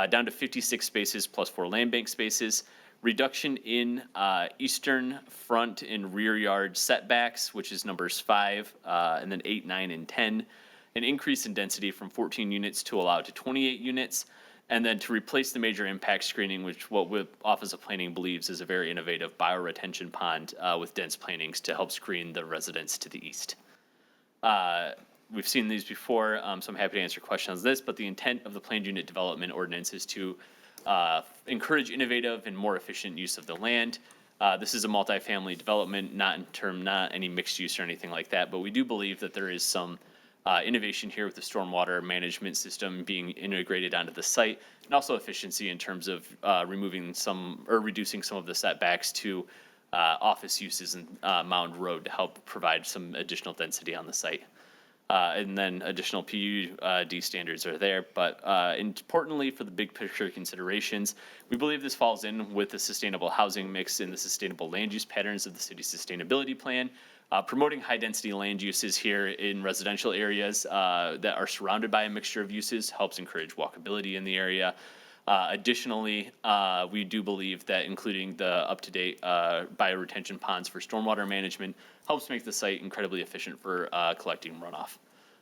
down to 56 spaces plus 4 land bank spaces, reduction in eastern front and rear yard setbacks, which is numbers 5, and then 8, 9, and 10, an increase in density from 14 units to allow to 28 units, and then to replace the major impact screening, which Office of Planning believes is a very innovative bioretention pond with dense plantings to help screen the residents to the east. We've seen these before, so I'm happy to answer questions on this, but the intent of the planned unit development ordinance is to encourage innovative and more efficient use of the land. This is a multifamily development, not any mixed use or anything like that, but we do believe that there is some innovation here with the stormwater management system being integrated onto the site, and also efficiency in terms of removing some or reducing some of the setbacks to office uses and Mound Road to help provide some additional density on the site. And then additional PUD standards are there. But importantly, for the big picture considerations, we believe this falls in with the sustainable housing mix and the sustainable land use patterns of the city's sustainability plan. Promoting high-density land uses here in residential areas that are surrounded by a mixture of uses helps encourage walkability in the area. Additionally, we do believe that including the up-to-date bioretention ponds for stormwater management helps make the site incredibly efficient for collecting runoff.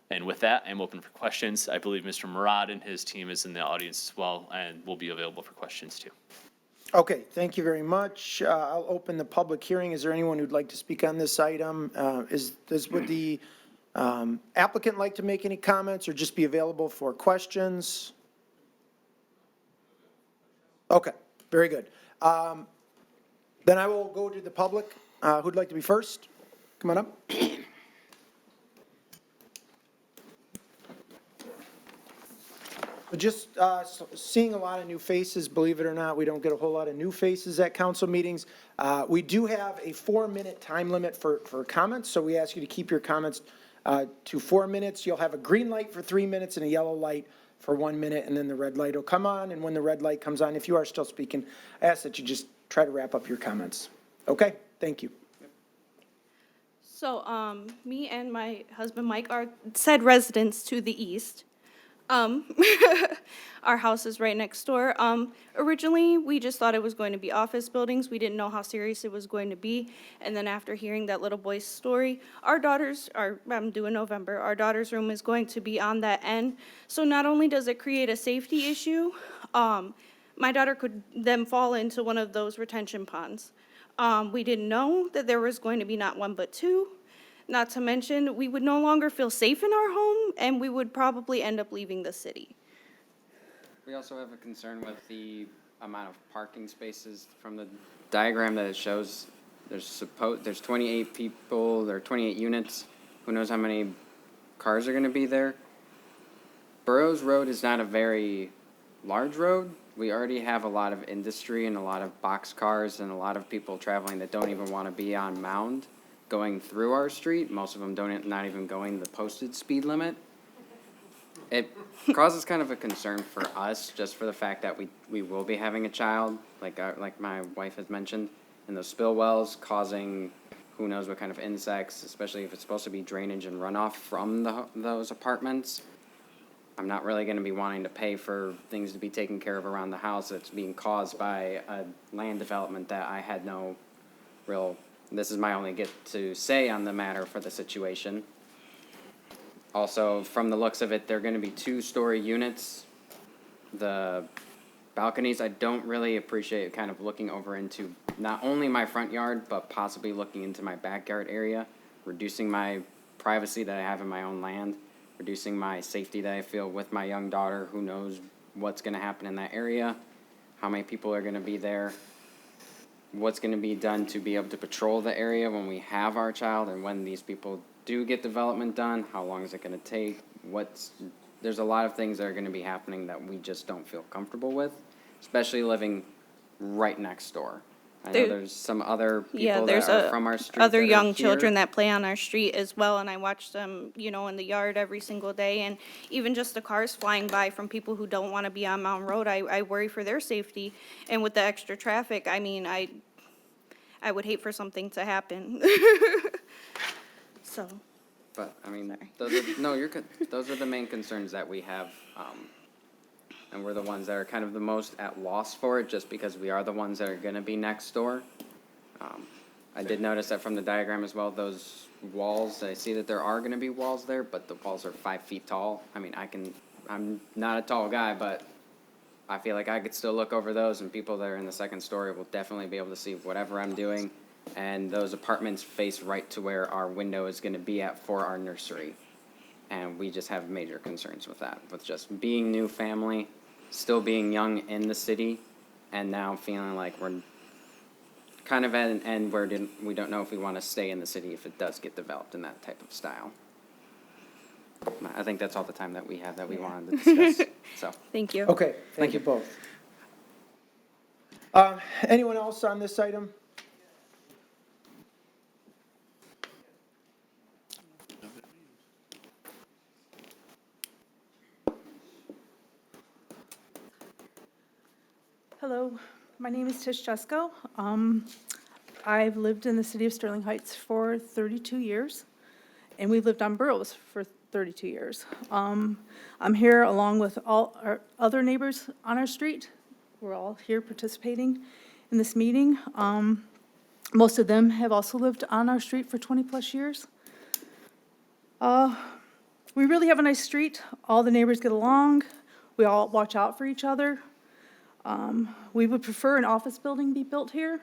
And with that, I'm open for questions. I believe Mr. Murad and his team is in the audience as well and will be available for questions too. Okay, thank you very much. I'll open the public hearing. Is there anyone who'd like to speak on this item? Would the applicant like to make any comments or just be available for questions? Okay, very good. Then I will go to the public. Who'd like to be first? Come on up. Just seeing a lot of new faces, believe it or not, we don't get a whole lot of new faces at council meetings. We do have a 4-minute time limit for comments, so we ask you to keep your comments to 4 minutes. You'll have a green light for 3 minutes and a yellow light for 1 minute, and then the red light will come on, and when the red light comes on, if you are still speaking, I ask that you just try to wrap up your comments. Okay, thank you. So, me and my husband Mike are said residents to the east. Our house is right next door. Originally, we just thought it was going to be office buildings. We didn't know how serious it was going to be. And then after hearing that little boy's story, I'm due in November, our daughter's room is going to be on that end. So not only does it create a safety issue, my daughter could then fall into one of those retention ponds. We didn't know that there was going to be not one but two. Not to mention, we would no longer feel safe in our home, and we would probably end up leaving the city. We also have a concern with the amount of parking spaces. From the diagram that it shows, there's 28 people, there are 28 units. Who knows how many cars are gonna be there? Burroughs Road is not a very large road. We already have a lot of industry and a lot of box cars and a lot of people traveling that don't even wanna be on Mound going through our street. Most of them not even going the posted speed limit. It causes kind of a concern for us, just for the fact that we will be having a child, like my wife has mentioned, and those spill wells causing who knows what kind of insects, especially if it's supposed to be drainage and runoff from those apartments. I'm not really gonna be wanting to pay for things to be taken care of around the house that's being caused by a land development that I had no real. This is my only get to say on the matter for the situation. Also, from the looks of it, they're gonna be 2-story units. The balconies, I don't really appreciate kind of looking over into not only my front yard, but possibly looking into my backyard area, reducing my privacy that I have in my own land, reducing my safety that I feel with my young daughter, who knows what's gonna happen in that area, how many people are gonna be there, what's going to be done to be able to patrol the area when we have our child, and when these people do get development done, how long is it going to take, what's there's a lot of things that are gonna be happening that we just don't feel comfortable with, especially living right next door. I know There- there's some other Yeah, people there's that are from our street other that are young here. children that play on our street as well, and I watch them, you know, in the yard every single day, and even just the cars flying by from people who don't want to be on Mountain Road, I worry for their safety, and with the extra traffic, I mean, I would hate for something to happen. So, But, I mean, those are, no, you're good. Those are the main concerns that we have, and we're the ones that are kind of the most at loss for it, just because we are the ones that are gonna be next door. I did notice that from the diagram as well, those walls, I see that there are gonna be walls there, but the walls are 5 feet tall. I mean, I'm not a tall guy, but I feel like I could still look over those, and people that are in the second story will definitely be able to see whatever I'm doing. And those apartments face right to where our window is gonna be at for our nursery. And we just have major concerns with that, with just being new family, still being young in the city, and now feeling like we're kind of at an end where we don't know if we want to stay in the city if it does get developed in that type of style. I think that's all the time that we have that we wanted to discuss, so. thank you. Okay, thank you both. Anyone else on this item? Hello, my name is Tish Chesko. I've lived in the city of Sterling Heights for 32 years, and we've lived on Burroughs for 32 years. I'm here along with all our other neighbors on our street. We're all here participating in this meeting. Most of them have also lived on our street for 20-plus years. We really have a nice street. All the neighbors get along. We all watch out for each other. We would prefer an office building be built here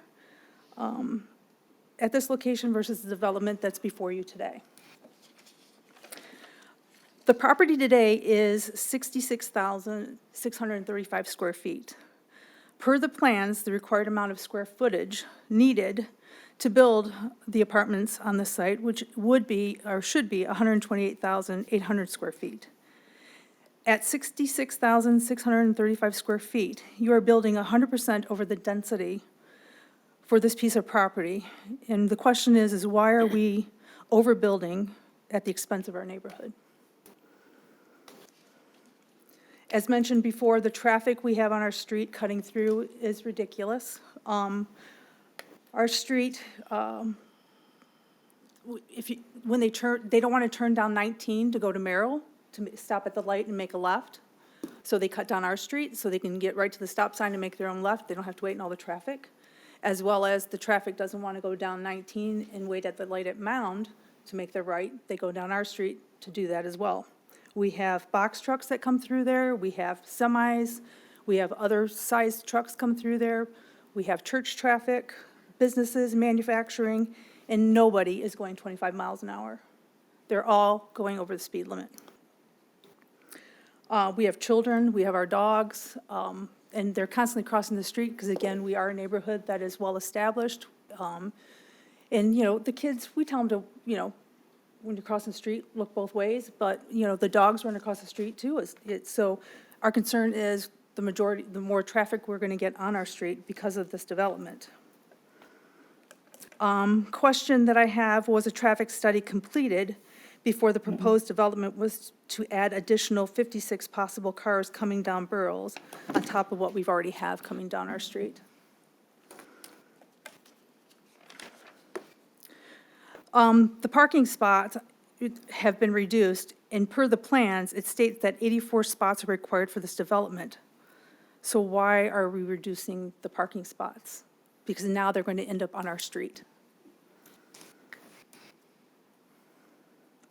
at this location versus the development that's before you today. The property today is 66,635 square feet. Per the plans, the required amount of square footage needed to build the apartments on the site, which would be, or should be, 128,800 square feet. At 66,635 square feet, you are building 100% over the density for this piece of property. And the question is why are we overbuilding at the expense of our neighborhood? As mentioned before, the traffic we have on our street cutting through is ridiculous. Our street, when they don't want to turn down 19 to go to Merrill, to stop at the light and make a left. So they cut down our street so they can get right to the stop sign and make their own left. They don't have to wait in all the traffic. As well as the traffic doesn't want to go down 19 and wait at the light at Mound to make their right. They go down our street to do that as well. We have box trucks that come through there. We have semis. We have other sized trucks come through there. We have church traffic, businesses, manufacturing, and nobody is going 25 miles an hour. They're all going over the speed limit. We have children, we have our dogs, and they're constantly crossing the street because, again, we are a neighborhood that is well-established. And, you know, the kids, we tell them to, you know, when you're crossing the street, look both ways, but, you know, the dogs run across the street too. So our concern is the more traffic we're going to get on our street because of this development. Question that I have, was a traffic study completed before the proposed development was to add additional 56 possible cars coming down Burroughs on top of what we've already have coming down our street? The parking spots have been reduced, and per the plans, it states that 84 spots are required for this development. So why are we reducing the parking spots? Because now they're going to end up on our street.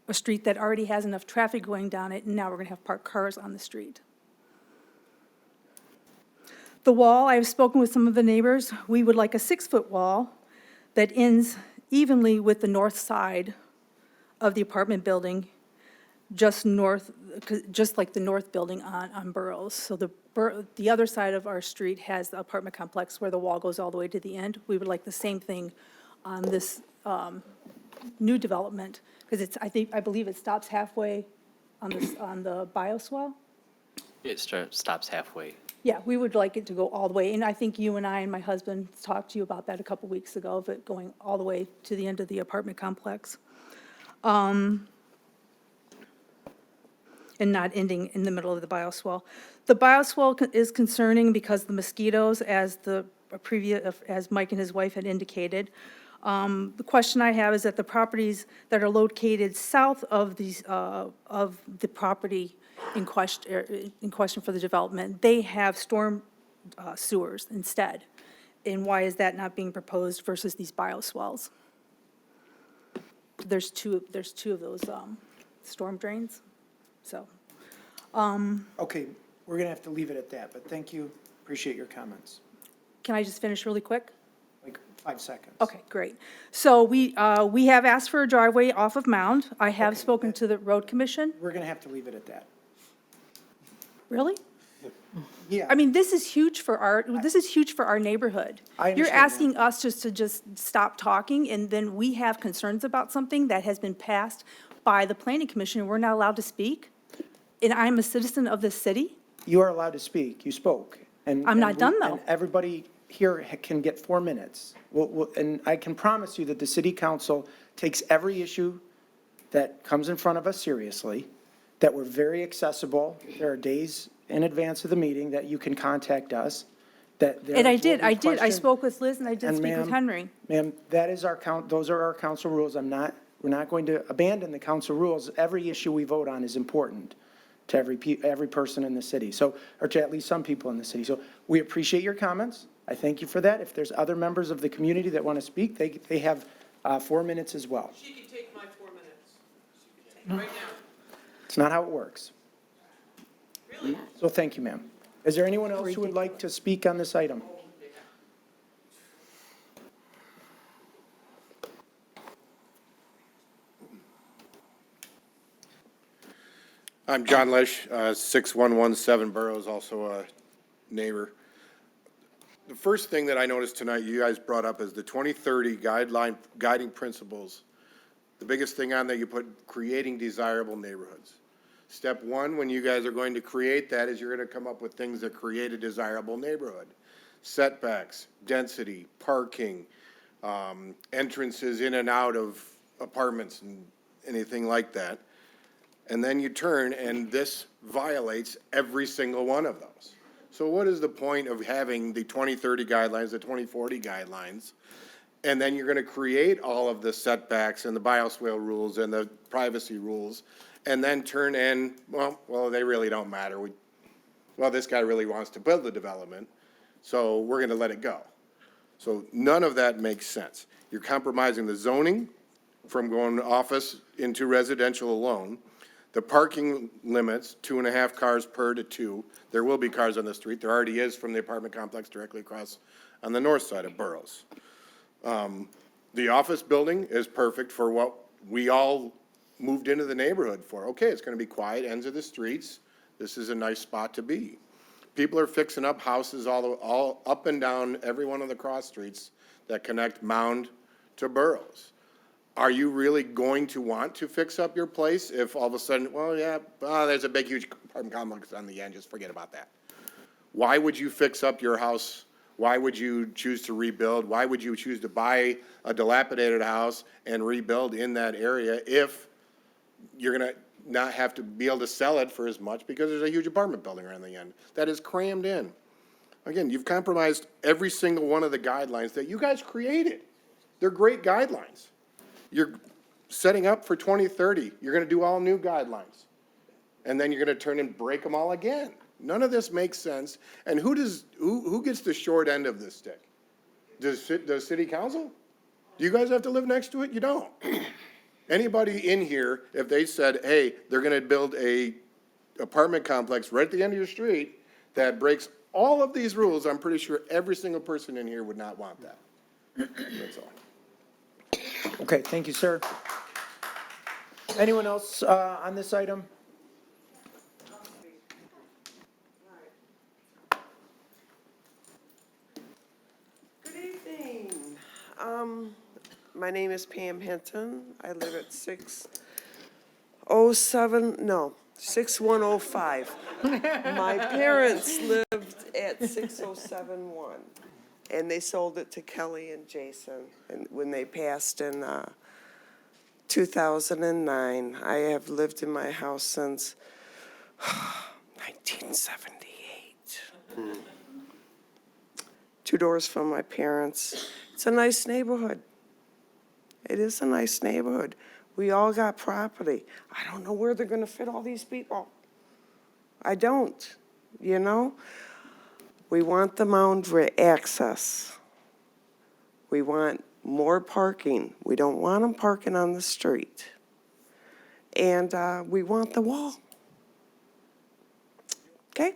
A street that already has enough traffic going down it, and now we're going to have parked cars on the street. The wall, I have spoken with some of the neighbors. We would like a 6-foot wall that ends evenly with the north side of the apartment building, just north, just like the north building on Burroughs. So the other side of our street has the apartment complex where the wall goes all the way to the end. We would like the same thing on this new development, because I believe it stops halfway on the bioswale. It stops halfway. Yeah, we would like it to go all the way, and I think you and I and my husband talked to you about that a couple weeks ago, of it going all the way to the end of the apartment complex. And not ending in the middle of the bioswale. The bioswale is concerning because the mosquitoes, as as Mike and his wife had indicated. The question I have is that the properties that are located south of the property in question for the development, they have storm sewers instead. And why is that not being proposed versus these bioswales? There's two of those storm drains, so. Okay, we're going to have to leave it at that, but thank you. Appreciate your comments. Can I just finish really quick? Like 5 seconds. Okay, great. So we have asked for a driveway off of Mound. I have spoken to the road commission. We're going to have to leave it at that. Really? Yeah. I mean, this is huge for our neighborhood. I You're understand asking us just to stop talking, and then we have concerns about something that has been passed by the planning commission, and we're not allowed to speak? And I'm a citizen of this city? You are allowed to speak. You spoke. And I'm not and done, though. And everybody here can get 4 minutes. And I can promise you that the city council takes every issue that comes in front of us seriously, that we're very accessible. There are days in advance of the meeting that you can contact us, that there And I will did. be I questions. spoke with Liz, and I did And speak with ma'am, Henry. Ma'am, that is those are our council rules. We're not going to abandon the council rules. Every issue we vote on is important to every person in the city, so, or to at least some people in the city. So we appreciate your comments. I thank you for that. If there's other members of the community that want to speak, they have 4 minutes as well. She can take my 4 minutes. She can take right now. It's not how it works. Really? So thank you, ma'am. Is there anyone else who would like to speak on this item? I'm John Lesh, 6117 Burroughs, also a neighbor. The first thing that I noticed tonight, you guys brought up is the 2030 guiding principles. The biggest thing on there, you put creating desirable neighborhoods. Step one, when you guys are going to create that, is you're going to come up with things that create a desirable neighborhood. Setbacks, density, parking, entrances in and out of apartments and anything like that. And then you turn, and this violates every single one of those. So what is the point of having the 2030 guidelines, the 2040 guidelines, and then you're going to create all of the setbacks and the bioswale rules and the privacy rules, and then turn in, well, they really don't matter. Well, this guy really wants to build the development, so we're going to let it go. So none of that makes sense. You're compromising the zoning from going office into residential alone. The parking limits, 2.5 cars per to 2. There will be cars on the street. There already is from the apartment complex directly across on the north side of Burroughs. The office building is perfect for what we all moved into the neighborhood for. Okay, it's going to be quiet, ends of the streets. This is a nice spot to be. People are fixing up houses all up and down every one of the cross streets that connect Mound to Burroughs. Are you really going to want to fix up your place if all of a sudden, well, yeah, there's a big, huge apartment complex on the end, just forget about that? Why would you fix up your house? Why would you choose to rebuild? Why would you choose to buy a dilapidated house and rebuild in that area if you're going to not have to be able to sell it for as much because there's a huge apartment building around the end that is crammed in? Again, you've compromised every single one of the guidelines that you guys created. They're great guidelines. You're setting up for 2030. You're going to do all new guidelines. And then you're going to turn and break them all again. None of this makes sense. And who gets the short end of this stick? Does city council? Do you guys have to live next to it? You don't. Anybody in here, if they said, hey, they're going to build a apartment complex right at the end of your street that breaks all of these rules, I'm pretty sure every single person in here would not want that. That's all. Okay, thank you, sir. Anyone else on this item? Good evening. My name is Pam Hinton. I live at 607 6105. My parents lived at 6071, and they sold it to Kelly and Jason, and when they passed in 2009. I have lived in my house since 1978. 2 doors from my parents. It's a nice neighborhood. It is a nice neighborhood. We all got property. I don't know where they're gonna fit all these people. I don't, you know? We want the mound access. We want more parking. We don't want them parking on the street. And we want the wall. Okay?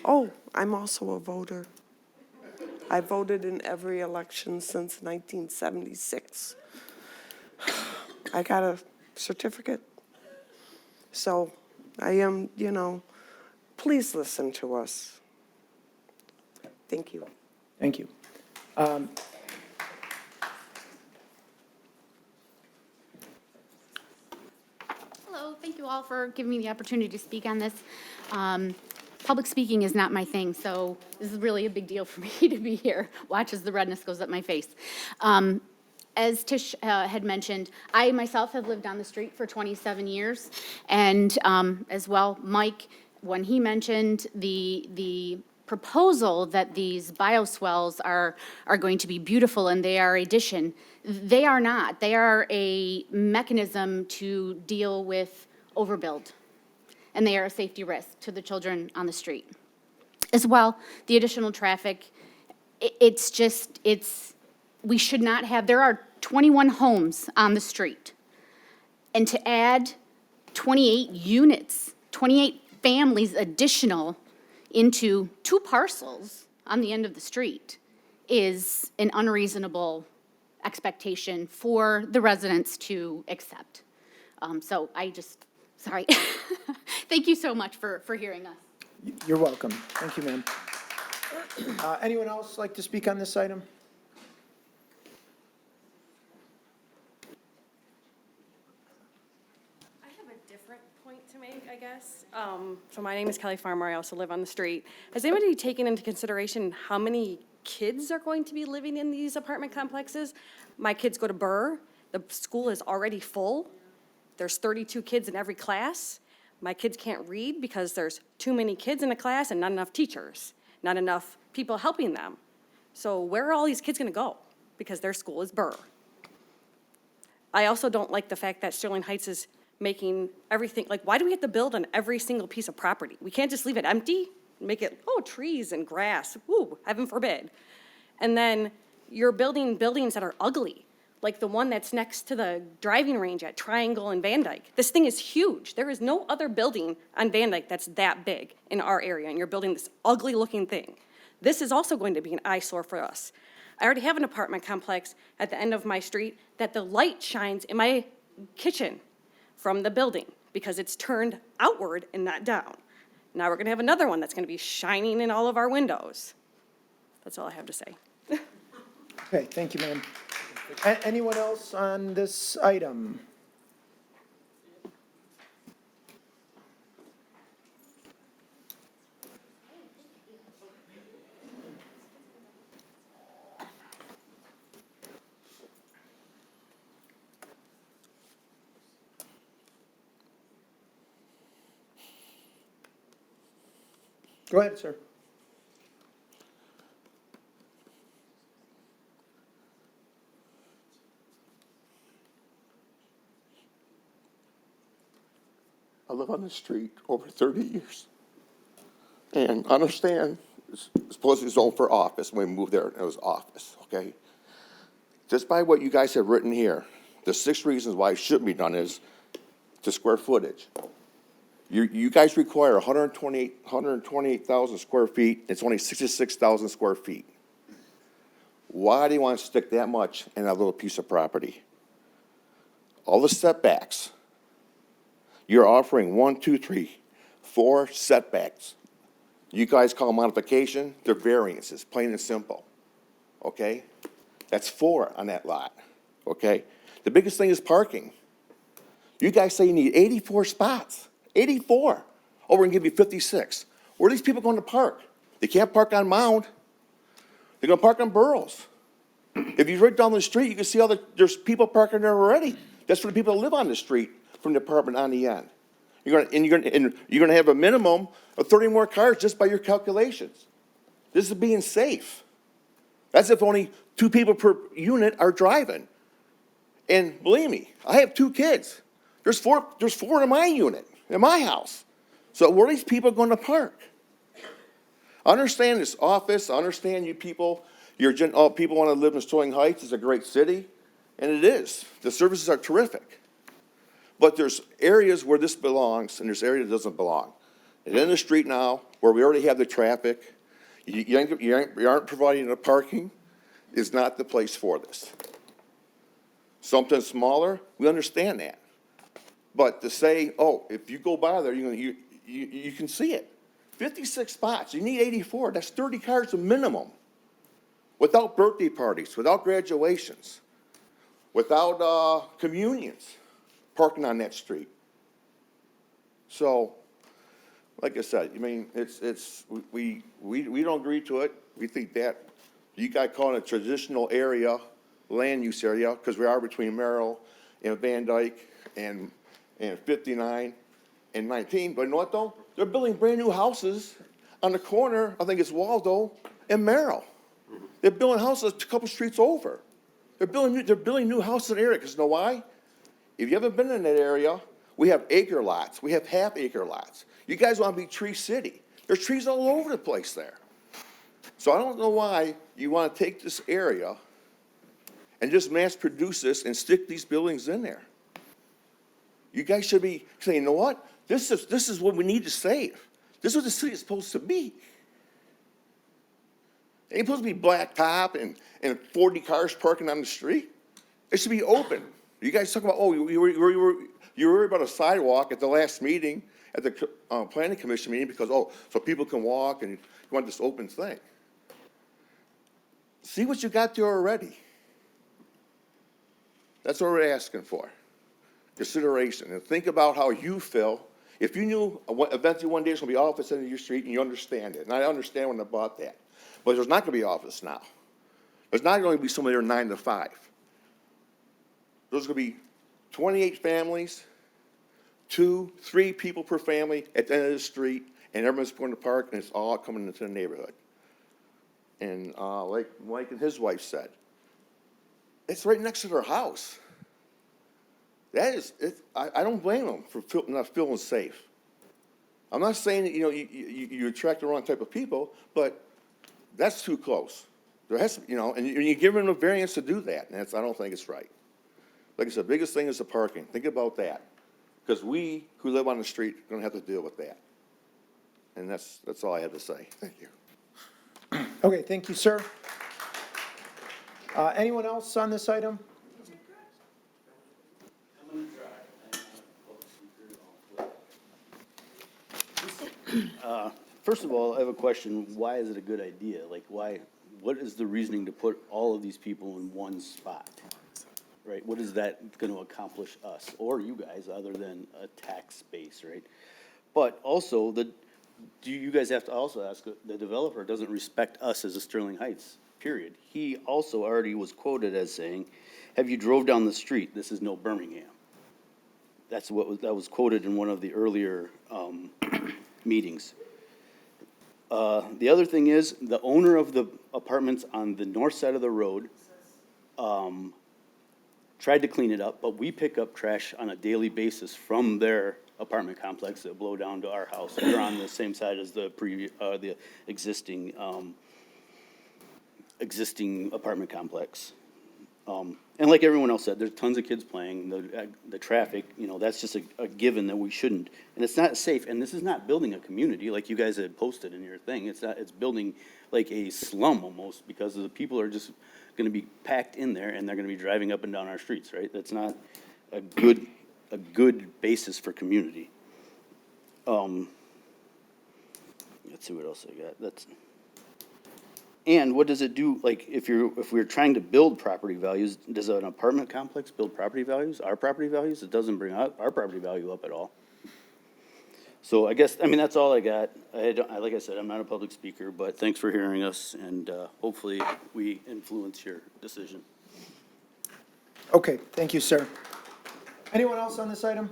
Oh, I'm also a voter. I voted in every election since 1976. I got a certificate. So I am, you know, please listen to us. Thank you. Thank you. Hello, thank you all for giving me the opportunity to speak on this. Public speaking is not my thing, so this is really a big deal for me to be here. Watch as the redness goes up my face. As Tish had mentioned, I myself have lived on the street for 27 years, and as well, Mike, when he mentioned the proposal that these bioswales are going to be beautiful and they are addition, they are not. They are a mechanism to deal with overbuild, and they are a safety risk to the children on the street. As well, the additional traffic, we should not have, there are 21 homes on the street. And to add 28 units, 28 families additional into 2 parcels on the end of the street is an unreasonable expectation for the residents to accept. So sorry. Thank you so much for hearing us. You're welcome. Thank you, ma'am. Anyone else like to speak on this item? I have a different point to make, I guess. So my name is Kelly Farmer. I also live on the street. Has anybody taken into consideration how many kids are going to be living in these apartment complexes? My kids go to Burr. The school is already full. There's 32 kids in every class. My kids can't read because there's too many kids in a class and not enough teachers, not enough people helping them. So where are all these kids going to go? Because their school is Burr. I also don't like the fact that Sterling Heights is making everything, like, why do we have to build on every single piece of property? We can't just leave it empty, make it, trees and grass, woo, heaven forbid. And then you're building buildings that are ugly, like the one that's next to the driving range at Triangle and Van Dyke. This thing is huge. There is no other building on Van Dyke that's that big in our area, and you're building this ugly-looking thing. This is also going to be an eyesore for us. I already have an apartment complex at the end of my street that the light shines in my kitchen from the building because it's turned outward and not down. Now we're going to have another one that's going to be shining in all of our windows. That's all I have to say. Okay, thank you, ma'am. Anyone else on this item? Go ahead, sir. I live on the street over 30 years. And understand, it's supposedly zoned for office. When we moved there, it was office, okay? Just by what you guys have written here, the 6 reasons why it shouldn't be done is the square footage. You guys require 128,000 square feet. It's only 66,000 square feet. Why do you want to stick that much in that little piece of property? All the setbacks. You're offering 1, 2, 3, 4 setbacks. You guys call them modification, they're variances, plain and simple, okay? That's 4 on that lot, okay? The biggest thing is parking. You guys say you need 84 spots, 84. Oh, we're gonna give you 56. Where are these people going to park? They can't park on Mound. They're gonna park on Burroughs. If you right down the street, you can see there's people parking there already. That's for the people that live on the street from the apartment on the end. You're gonna have a minimum of 30 more cars just by your calculations. This is being safe. That's if only 2 people per unit are driving. And believe me, I have 2 kids. There's four in my unit, in my house. So where are these people going to park? I understand this office, I understand you people, people want to live in Sterling Heights. It's a great city, and it is. The services are terrific. But there's areas where this belongs, and there's areas that doesn't belong. And in the street now, where we already have the traffic, you aren't providing the parking, is not the place for this. Something smaller, we understand that. But to say, oh, if you go by there, you can see it. 56 spots, you need 84, that's 30 cars a minimum. Without birthday parties, without graduations, without communions, parking on that street. So, like I said, I mean, we don't agree to it. We think that you got called a traditional area, land use area, because we are between Merrill and Van Dyke and 59 and 19. But you know what though? They're building brand new houses on the corner, I think it's Waldo and Merrill. They're building houses a couple streets over. They're building new houses in the area, because you know why? If you haven't been in that area, we have acre lots, we have half-acre lots. You guys want to be tree city. There's trees all over the place there. So I don't know why you want to take this area and just mass produce this and stick these buildings in there. You guys should be saying, you know what? This is what we need to save. This is what the city is supposed to be. It ain't supposed to be blacktop and 40 cars parking on the street. It should be open. You guys talk about, oh, you were worried about a sidewalk at the last meeting, at the planning commission meeting, because, oh, so people can walk and you want this open thing. See what you got there already. That's what we're asking for. Consideration. And think about how you feel. If you knew eventually one day it's going to be office in your street and you understand it, and I understand when I bought that, but there's not going to be office now. There's not going to be somebody there 9 to 5. There's going to be 28 families, 2, 3 people per family at the end of the street, and everyone's going to park, and it's all coming into the neighborhood. And like Mike and his wife said, it's right next to their house. I don't blame them for not feeling safe. I'm not saying that, you attract the wrong type of people, but that's too close. There has to, and you give them a variance to do that, and I don't think it's right. Like I said, the biggest thing is the parking. Think about that. Because we who live on the street are going to have to deal with that. And that's all I have to say. Thank you. Okay, thank you, sir. Anyone else on this item? First of all, I have a question. Why is it a good idea? Like, what is the reasoning to put all of these people in one spot? Right? What is that going to accomplish us or you guys other than a tax base, right? But also, do you guys have to also ask, the developer doesn't respect us as a Sterling Heights, period. He also already was quoted as saying, have you drove down the street? This is no Birmingham. That was quoted in one of the earlier meetings. The other thing is, the owner of the apartments on the north side of the road tried to clean it up, but we pick up trash on a daily basis from their apartment complex that blow down to our house. We're on the same side as the existing apartment complex. And like everyone else said, there's tons of kids playing, the traffic, that's just a given that we shouldn't. And it's not safe, and this is not building a community like you guys had posted in your thing. It's building like a slum almost, because the people are just gonna be packed in there and they're gonna be driving up and down our streets, right? That's not a good basis for community. Let's see what else I got. And what does it do, like, if we're trying to build property values, does an apartment complex build property values, our property values? It doesn't bring our property value up at all. So I guess, I mean, that's all I got. Like I said, I'm not a public speaker, but thanks for hearing us, and hopefully we influence your decision. Okay, thank you, sir. Anyone else on this item?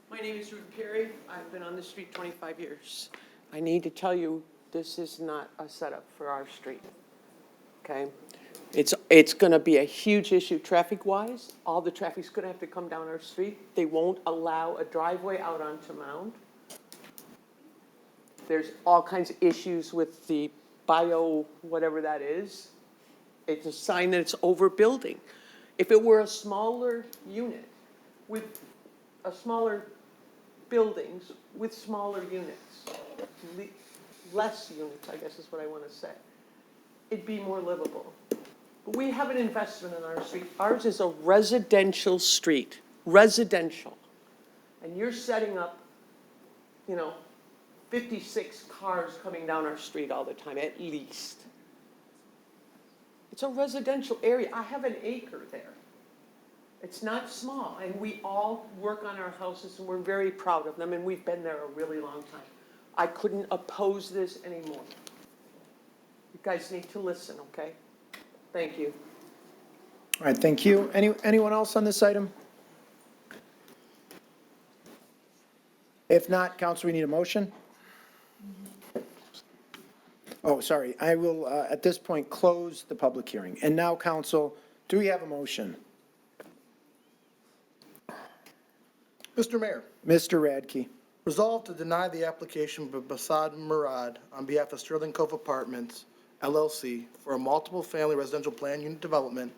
My name is Ruth Perry. I've been on the street 25 years. I need to tell you, this is not a setup for our street, okay? It's going to be a huge issue traffic-wise. All the traffic's going to have to come down our street. They won't allow a driveway out onto Mound. There's all kinds of issues with the whatever that is. It's a sign that it's overbuilding. If it were a smaller unit with a smaller buildings with smaller units, less units, I guess is what I want to say, it'd be more livable. But we have an investment in our street. Ours is a residential street, residential. And you're setting up, 56 cars coming down our street all the time, at least. It's a residential area. I have an acre there. It's not small, and we all work on our houses, and we're very proud of them, and we've been there a really long time. I couldn't oppose this anymore. You guys need to listen, okay? Thank you. All right, thank you. Anyone else on this item? If not, council, we need a motion. Oh, sorry. I will, at this point, close the public hearing. And now, council, do we have a motion? Mr. Mayor, Mr. Radke. resolve to deny the application by Basad Murad on behalf of Sterling Cove Apartments, LLC, for a multiple-family residential plan unit development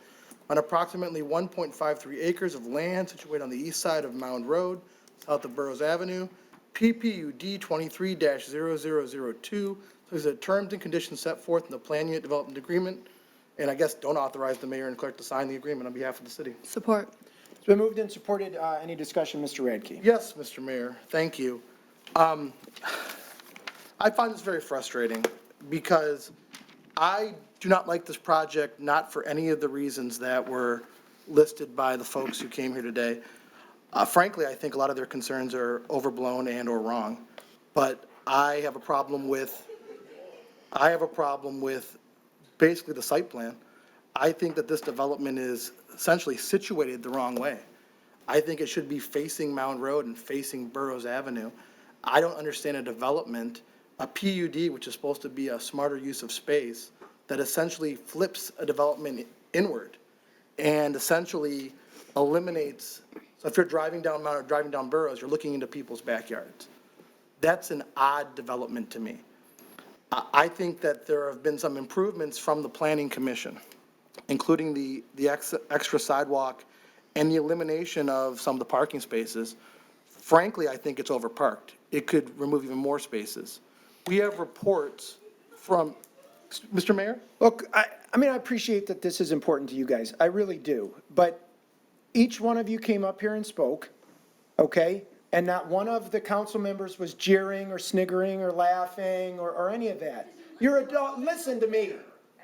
on approximately 1.53 acres of land situated on the east side of Mound Road, south of Burroughs Avenue, PPUD 23-0002. These are the terms and conditions set forth in the plan unit development agreement, and I guess don't authorize the mayor and clerk to sign the agreement on behalf of the city. Support. It's been moved and supported. Any discussion, Mr. Radke? Yes, Mr. Mayor, thank you. I find this very frustrating because I do not like this project, not for any of the reasons that were listed by the folks who came here today. Frankly, I think a lot of their concerns are overblown and or wrong, but I have a problem with basically the site plan. I think that this development is essentially situated the wrong way. I think it should be facing Mound Road and facing Burroughs Avenue. I don't understand a development, a PUD, which is supposed to be a smarter use of space, that essentially flips a development inward and essentially eliminates, so if you're driving down Mound or driving down Burroughs, you're looking into people's backyards. That's an odd development to me. I think that there have been some improvements from the Planning Commission, including the extra sidewalk and the elimination of some of the parking spaces. Frankly, I think it's overparked. It could remove even more spaces. We have reports from, Mr. Mayor? Look, I mean, I appreciate that this is important to you guys. I really do. But each one of you came up here and spoke, okay? And not one of the council members was jeering or sniggering or laughing or any of that. You're adult. Listen to me.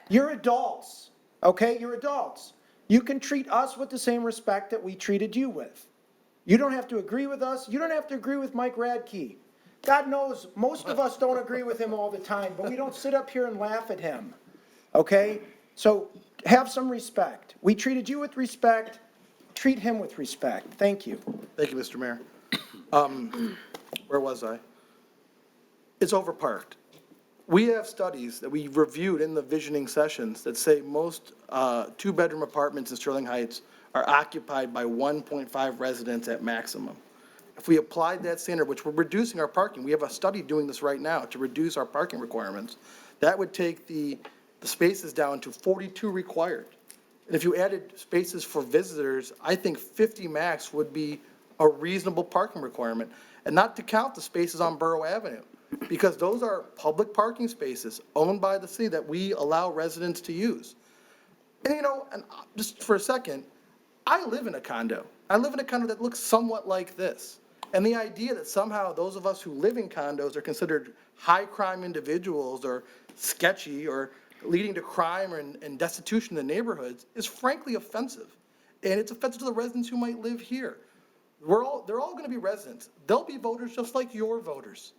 You're adults, okay? You're adults. You can treat us with the same respect that we treated you with. You don't have to agree with us. You don't have to agree with Mike Radke. God knows, most of us don't agree with him all the time, but we don't sit up here and laugh at him, okay? So have some respect. We treated you with respect. Treat him with respect. Thank you. Thank you, Mr. Mayor. Where was I? It's overparked. We have studies that we reviewed in the visioning sessions that say most two-bedroom apartments in Sterling Heights are occupied by 1.5 residents at maximum. If we applied that standard, which we're reducing our parking, we have a study doing this right now to reduce our parking requirements, that would take the spaces down to 42 required. And if you added spaces for visitors, I think 50 max would be a reasonable parking requirement, and not to count the spaces on Borough Avenue, because those are public parking spaces owned by the city that we allow residents to use. And and just for a second, I live in a condo. I live in a condo that looks somewhat like this. And the idea that somehow those of us who live in condos are considered high-crime individuals or sketchy or leading to crime and destitution in the neighborhoods is frankly offensive. And it's offensive to the residents who might live here. They're all gonna be residents. They'll be voters just like your voters.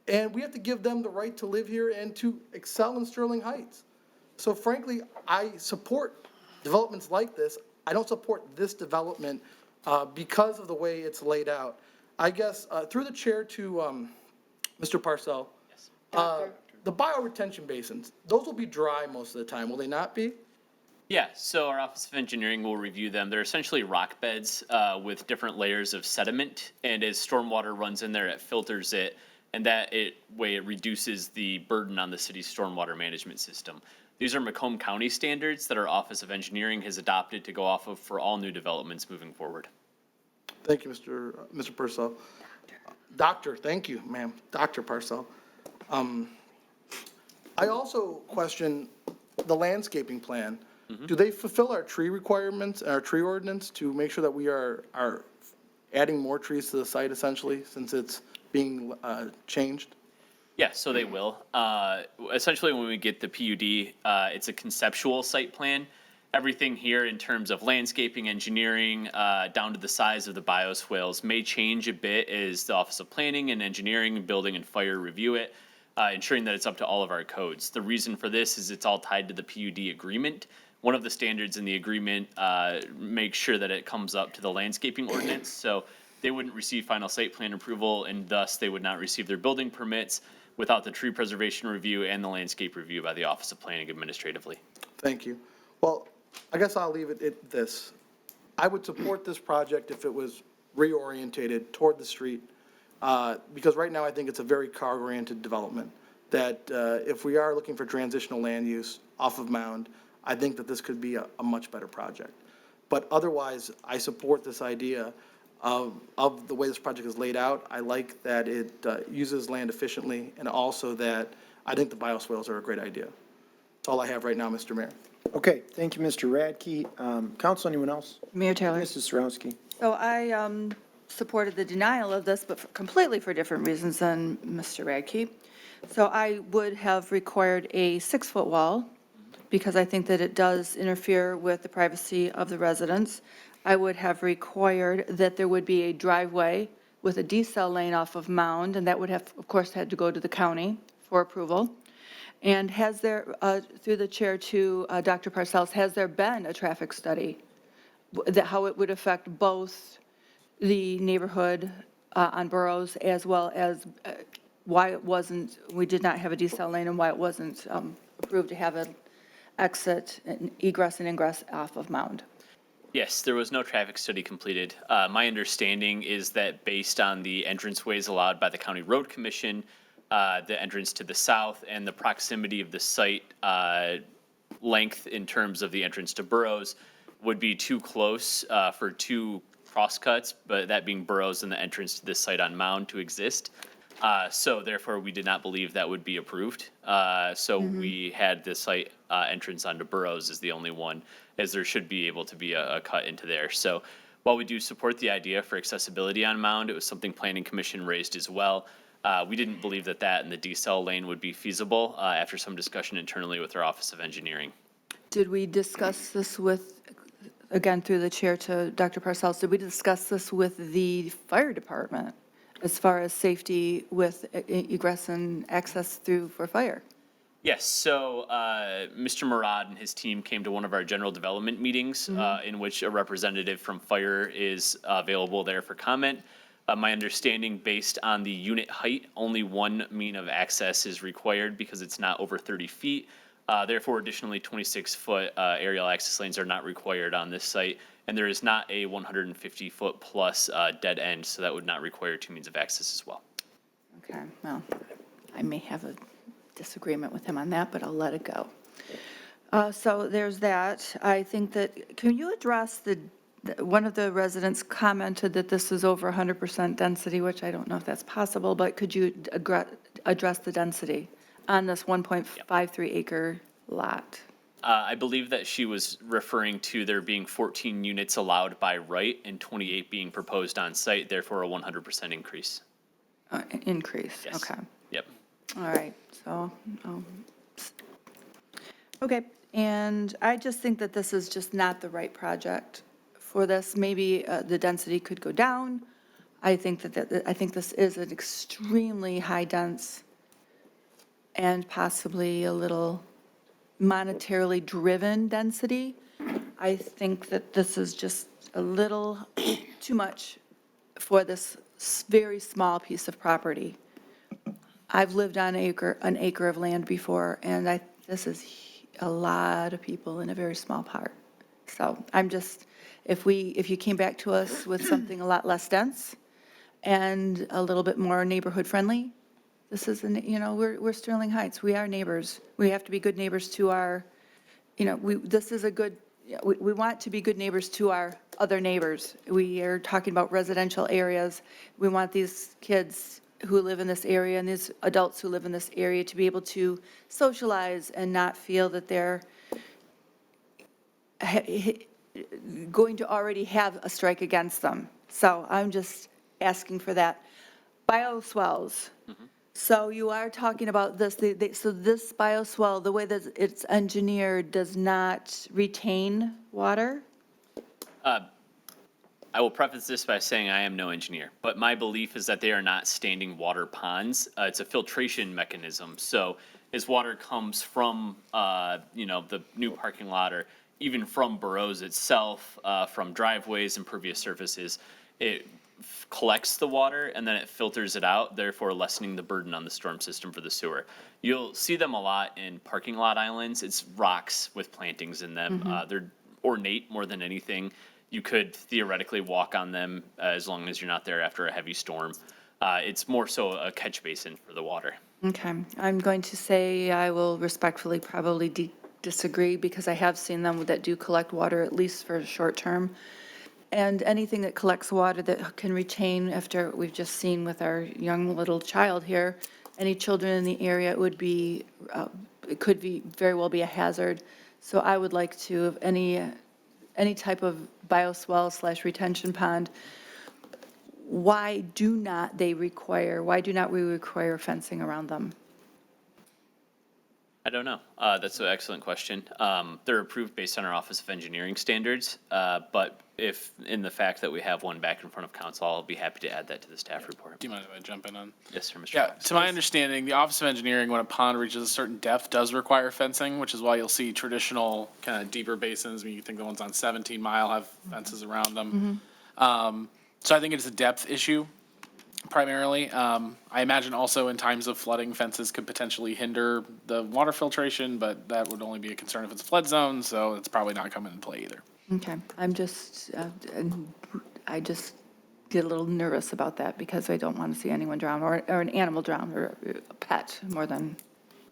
And we have to give them the right to live here and to excel in Sterling Heights. So frankly, I support developments like this. I don't support this development because of the way it's laid out. I guess, through the chair to Mr. Parcell, the bioretention basins, those will be dry most of the time, will they not be? Yeah, so our Office of Engineering will review them. They're essentially rock beds with different layers of sediment, and as stormwater runs in there, it filters it, and way it reduces the burden on the city's stormwater management system. These are Macomb County standards that our Office of Engineering has adopted to go off of for all new developments moving forward. Thank you, Mr. Purcell. Doctor, thank you, ma'am, Dr. Parcell. I also question the landscaping plan. Do they fulfill our tree requirements, our tree ordinance, to make sure that we are adding more trees to the site essentially, since it's being changed? Yeah, so they will. Essentially, when we get the PUD, it's a conceptual site plan. Everything here in terms of landscaping, engineering, down to the size of the bioswales may change a bit as the Office of Planning and Engineering, Building and Fire review it, ensuring that it's up to all of our codes. The reason for this is it's all tied to the PUD agreement. One of the standards in the agreement makes sure that it comes up to the landscaping ordinance, so they wouldn't receive final site plan approval, and thus they would not receive their building permits without the tree preservation review and the landscape review by the Office of Planning administratively. Thank you. Well, I guess I'll leave it at this. I would support this project if it was reorientated toward the street, because right now I think it's a very car-oriented development, that if we are looking for transitional land use off of Mound, I think that this could be a much better project. But otherwise, I support this idea of the way this project is laid out. I like that it uses land efficiently, and also that I think the bioswales are a great idea. That's all I have right now, Mr. Mayor. Okay, thank you, Mr. Radke. Council, anyone else? Mayor Taylor. Mrs. Sarowski. So I supported the denial of this, but completely for different reasons than Mr. Radke. So I would have required a 6-foot wall because I think that it does interfere with the privacy of the residents. I would have required that there would be a driveway with a decel lane off of Mound, and that would have, of course, had to go to the county for approval. And has there, through the chair to Dr. Parcells, has there been a traffic study that how it would affect both the neighborhood on Burroughs as well as why it wasn't, we did not have a decel lane and why it wasn't approved to have an exit, and egress and ingress off of Mound? Yes, there was no traffic study completed. My understanding is that based on the entranceways allowed by the County Road Commission, the entrance to the south and the proximity of the site length in terms of the entrance to Burroughs would be too close for two crosscuts, but that being Burroughs and the entrance to this site on Mound to exist. So therefore, we did not believe that would be approved. So we had the site entrance onto Burroughs as the only one, as there should be able to be a cut into there. So while we do support the idea for accessibility on Mound, it was something Planning Commission raised as well. We didn't believe that and the decel lane would be feasible after some discussion internally with our Office of Engineering. Did we discuss this with, again, through the chair to Dr. Parcells, did we discuss this with the fire department as far as safety with egress and access through for fire? Yes, so Mr. Murad and his team came to one of our general development meetings in which a representative from fire is available there for comment. My understanding, based on the unit height, only one mean of access is required because it's not over 30 feet. Therefore, additionally, 26-foot aerial access lanes are not required on this site, and there is not a 150-foot plus dead end, so that would not require two means of access as well. Okay, well, I may have a disagreement with him on that, but I'll let it go. So there's that. I think that, can you address one of the residents commented that this is over 100% density, which I don't know if that's possible, but could you address the density on this 1.53 acre lot? I believe that she was referring to there being 14 units allowed by right and 28 being proposed on site, therefore a 100% increase. Increase, Yes. okay. Yep. All right, so, okay, and I just think that this is just not the right project for this. Maybe the density could go down. I think I think this is an extremely high-dense and possibly a little monetarily driven density. I think that this is just a little too much for this very small piece of property. I've lived on an acre of land before, and this is a lot of people in a very small part. So I'm just, if you came back to us with something a lot less dense and a little bit more neighborhood friendly, this is, we're Sterling Heights, we are neighbors. We have to be good neighbors to our, this is a good, we want to be good neighbors to our other neighbors. We are talking about residential areas. We want these kids who live in this area and these adults who live in this area to be able to socialize and not feel that they're going to already have a strike against them. So I'm just asking for that. Bioswales. So you are talking about this, so this bioswale, the way that it's engineered, does not retain water? I will preface this by saying I am no engineer, but my belief is that they are not standing water ponds. It's a filtration mechanism. So as water comes from, the new parking lot or even from Burroughs itself, from driveways, impervious surfaces, it collects the water and then it filters it out, therefore lessening the burden on the storm system for the sewer. You'll see them a lot in parking lot islands. It's rocks with plantings in them. They're ornate more than anything. You could theoretically walk on them as long as you're not there after a heavy storm. It's more so a catch basin for the water. Okay, I'm going to say I will respectfully probably disagree because I have seen them that do collect water, at least for a short term. And anything that collects water that can retain, after we've just seen with our young little child here, any children in the area, it could be, very well be a hazard. So I would like to, if any type of bioswale / retention pond, why do not we require fencing around them? I don't know. That's an excellent question. They're approved based on our Office of Engineering standards, but if in the fact that we have one back in front of council, I'll be happy to add that to the staff report. Do you mind if I jump in on? Yes, sir, Mr. Yeah, Fox. to my understanding, the Office of Engineering, when a pond reaches a certain depth, does require fencing, which is why you'll see traditional kind of deeper basins. I mean, you think the ones on 17 Mile have fences around them. So I think it's a depth issue primarily. I imagine also in times of flooding, fences could potentially hinder the water filtration, but that would only be a concern if it's a flood zone, so it's probably not coming into play either. Okay, I just get a little nervous about that because I don't want to see anyone drown or an animal drown or a pet more than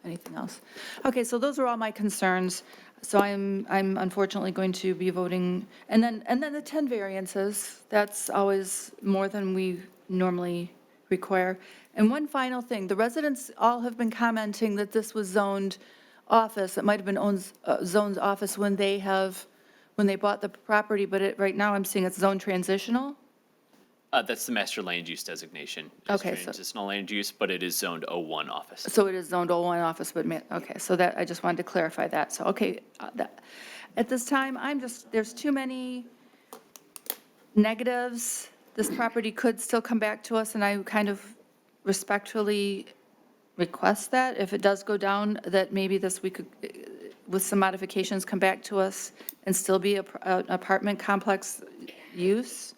anything else. Okay, so those are all my concerns. So I'm unfortunately going to be voting, and then the 10 variances, that's always more than we normally require. And one final thing, the residents all have been commenting that this was zoned office. It might have been zoned office when they bought the property, but right now I'm seeing it's zone transitional. That's the master land use designation. It's Okay, so- transitional land use, but it is zoned O1 office. So it is zoned O1 office, but, okay, so that, I just wanted to clarify that. So, okay, at this time, there's too many negatives. This property could still come back to us, and I kind of respectfully request that if it does go down, that maybe we could, with some modifications, come back to us and still be an apartment complex use.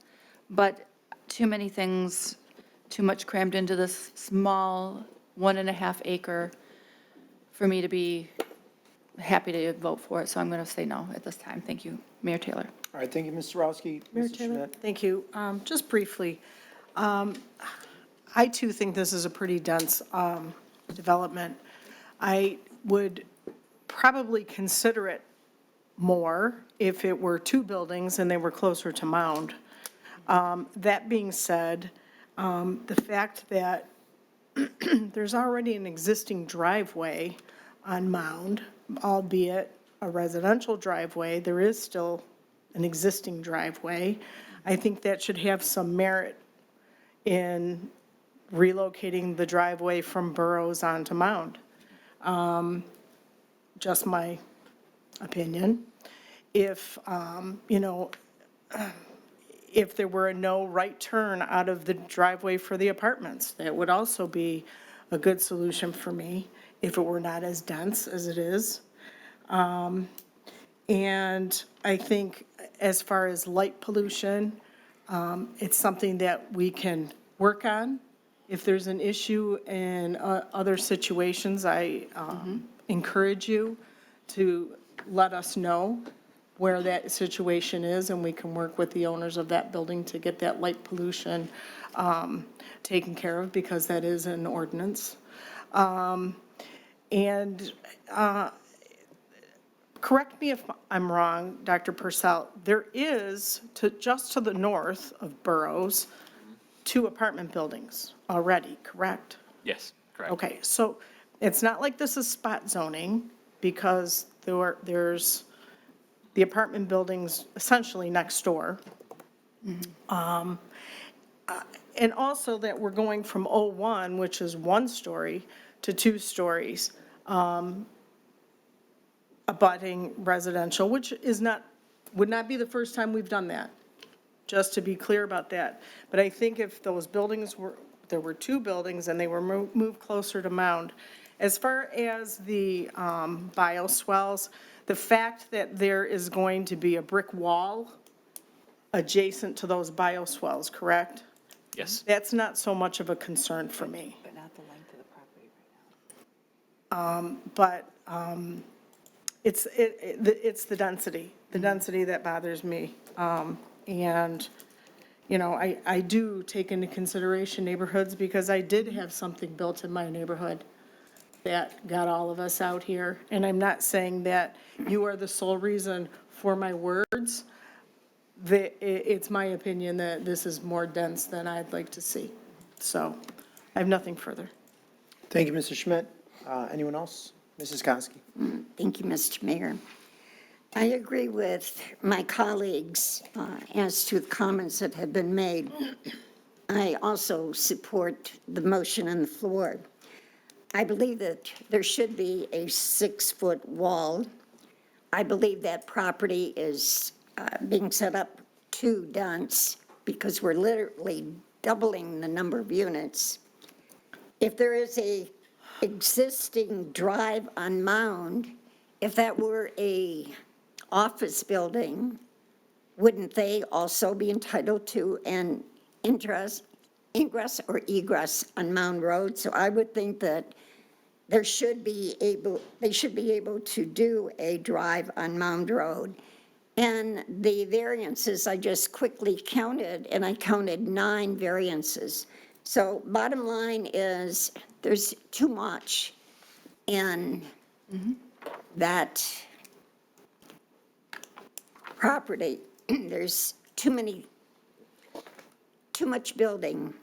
But too many things, too much crammed into this small 1.5 acre for me to be happy to vote for it. So I'm going to say no at this time. Thank you, Mayor Taylor. All right, thank you, Mr. Sarowski. Mayor Mrs. Taylor, Schmidt. thank you. Just briefly, I too think this is a pretty dense development. I would probably consider it more if it were 2 buildings and they were closer to Mound. That being said, the fact that there's already an existing driveway on Mound, albeit a residential driveway, there is still an existing driveway. I think that should have some merit in relocating the driveway from Burroughs onto Mound. Just my opinion. If, if there were a no right turn out of the driveway for the apartments, that would also be a good solution for me if it were not as dense as it is. And I think as far as light pollution, it's something that we can work on. If there's an issue in other situations, I encourage you to let us know where that situation is, and we can work with the owners of that building to get that light pollution taken care of, because that is an ordinance. Correct me if I'm wrong, Dr. Purcell, there is, just to the north of Burroughs, 2 apartment buildings already, correct? Yes, correct. Okay, so it's not like this is spot zoning, because there's the apartment buildings essentially next door. And also that we're going from 01, which is 1 story, to 2 stories, abutting residential, which would not be the first time we've done that, just to be clear about that. But I think if those buildings there were 2 buildings and they were moved closer to Mound. As far as the bioswales, the fact that there is going to be a brick wall adjacent to those bioswales, correct? Yes. That's not so much of a concern for me. But not the length of the property right now. It's the density that bothers me. And, I do take into consideration neighborhoods, because I did have something built in my neighborhood that got all of us out here. And I'm not saying that you are the sole reason for my words. It's my opinion that this is more dense than I'd like to see. So I have nothing further. Thank you, Mrs. Schmidt. Anyone else? Mrs. Koski. Thank you, Mr. Mayor. I agree with my colleagues as to the comments that have been made. I also support the motion on the floor. I believe that there should be a 6-foot wall. I believe that property is being set up too dense, because we're literally doubling the number of units. If there is a existing drive on Mound, if that were a office building, wouldn't they also be entitled to an ingress or egress on Mound Road? So I would think that they should be able to do a drive on Mound Road. And the variances, I just quickly counted, and I counted 9 variances. So bottom line is, there's too much in that property. There's too much building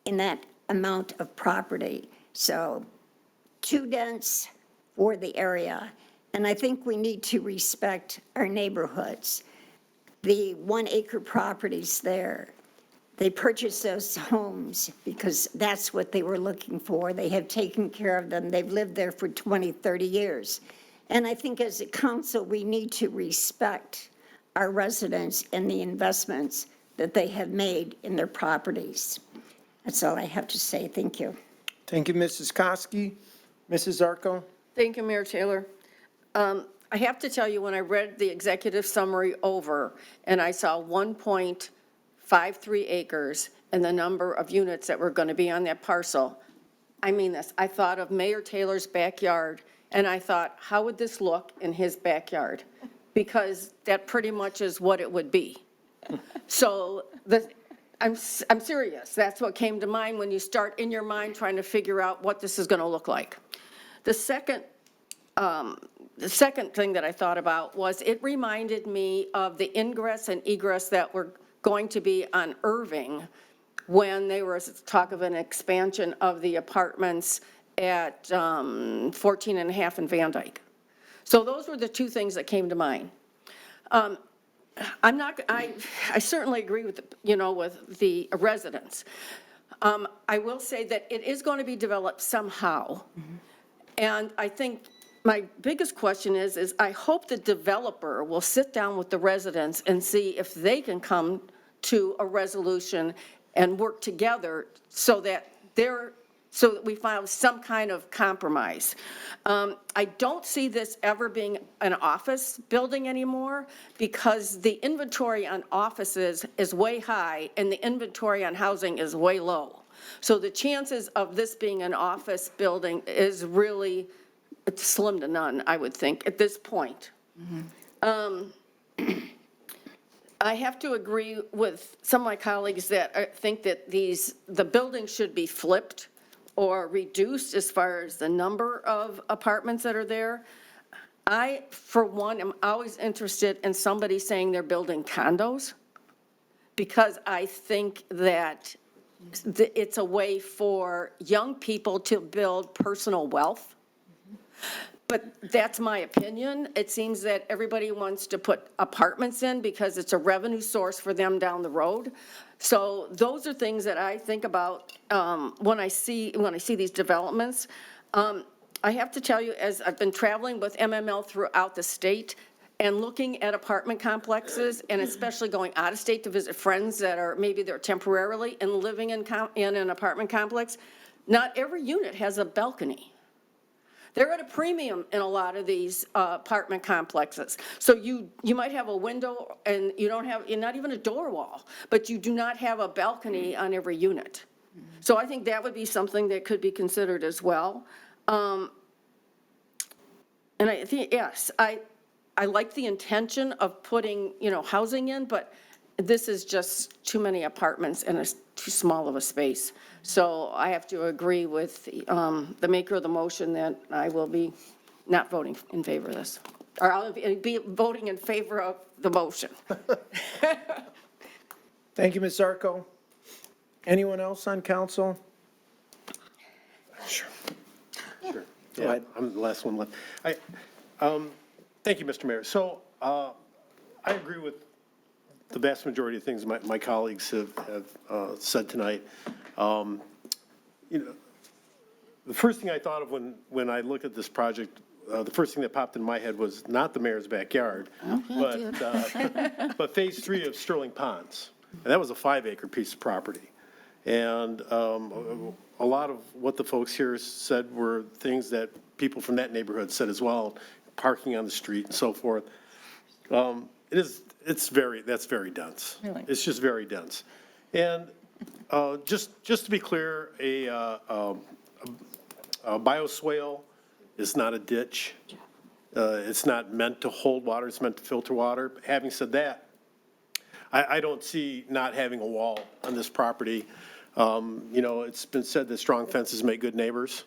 in that amount of property. So too dense for the area. And I think we need to respect our neighborhoods. The 1-acre properties there, they purchased those homes because that's what they were looking for. They have taken care of them. They've lived there for 20, 30 years. And I think as a council, we need to respect our residents and the investments that they have made in their properties. That's all I have to say. Thank you. Thank you, Mrs. Koski. Mrs. Zarko. Thank you, Mayor Taylor. I have to tell you, when I read the executive summary over and I saw 1.53 acres and the number of units that were going to be on that parcel, I mean this, I thought of Mayor Taylor's backyard, and I thought, how would this look in his backyard? Because that pretty much is what it would be. So I'm serious. That's what came to mind when you start in your mind trying to figure out what this is going to look like. The second thing that I thought about was it reminded me of the ingress and egress that were going to be on Irving when they were talk of an expansion of the apartments at 14 and a half in Van Dyke. So those were the two things that came to mind. I certainly agree with, with the residents. I will say that it is going to be developed somehow. And I think my biggest question is I hope the developer will sit down with the residents and see if they can come to a resolution and work together so that we find some kind of compromise. I don't see this ever being an office building anymore because the inventory on offices is way high and the inventory on housing is way low. So the chances of this being an office building is really slim to none, I would think, at this point. I have to agree with some of my colleagues that think that the buildings should be flipped or reduced as far as the number of apartments that are there. I, for one, am always interested in somebody saying they're building condos because I think that it's a way for young people to build personal wealth. But that's my opinion. It seems that everybody wants to put apartments in because it's a revenue source for them down the road. So those are things that I think about when I see these developments. I have to tell you, as I've been traveling with MML throughout the state and looking at apartment complexes, and especially going out of state to visit friends that are maybe they're temporarily and living in an apartment complex, not every unit has a balcony. They're at a premium in a lot of these apartment complexes. So you might have a window and you're not even a door wall, but you do not have a balcony on every unit. So I think that would be something that could be considered as well. And I think, yes, I like the intention of putting, housing in, but this is just too many apartments in too small of a space. So I have to agree with the maker of the motion that I will be not voting in favor of this. Or I'll be voting in favor of the motion. Thank you, Ms. Zarko. Anyone else on council? Sure. Go Yeah, ahead. I'm the last one left. Thank you, Mr. Mayor. So I agree with the vast majority of things my colleagues have said tonight. The first thing I thought of when I looked at this project, the first thing that popped in my head was not the mayor's backyard, but Phase 3 of Sterling Ponds. And that was a 5-acre piece of property. And a lot of what the folks here said were things that people from that neighborhood said as well, parking on the street and so forth. That's very dense. Really? It's just very dense. And just to be clear, a bioswale is not a ditch. It's not meant to hold water, it's meant to filter water. Having said that, I don't see not having a wall on this property. It's been said that strong fences make good neighbors.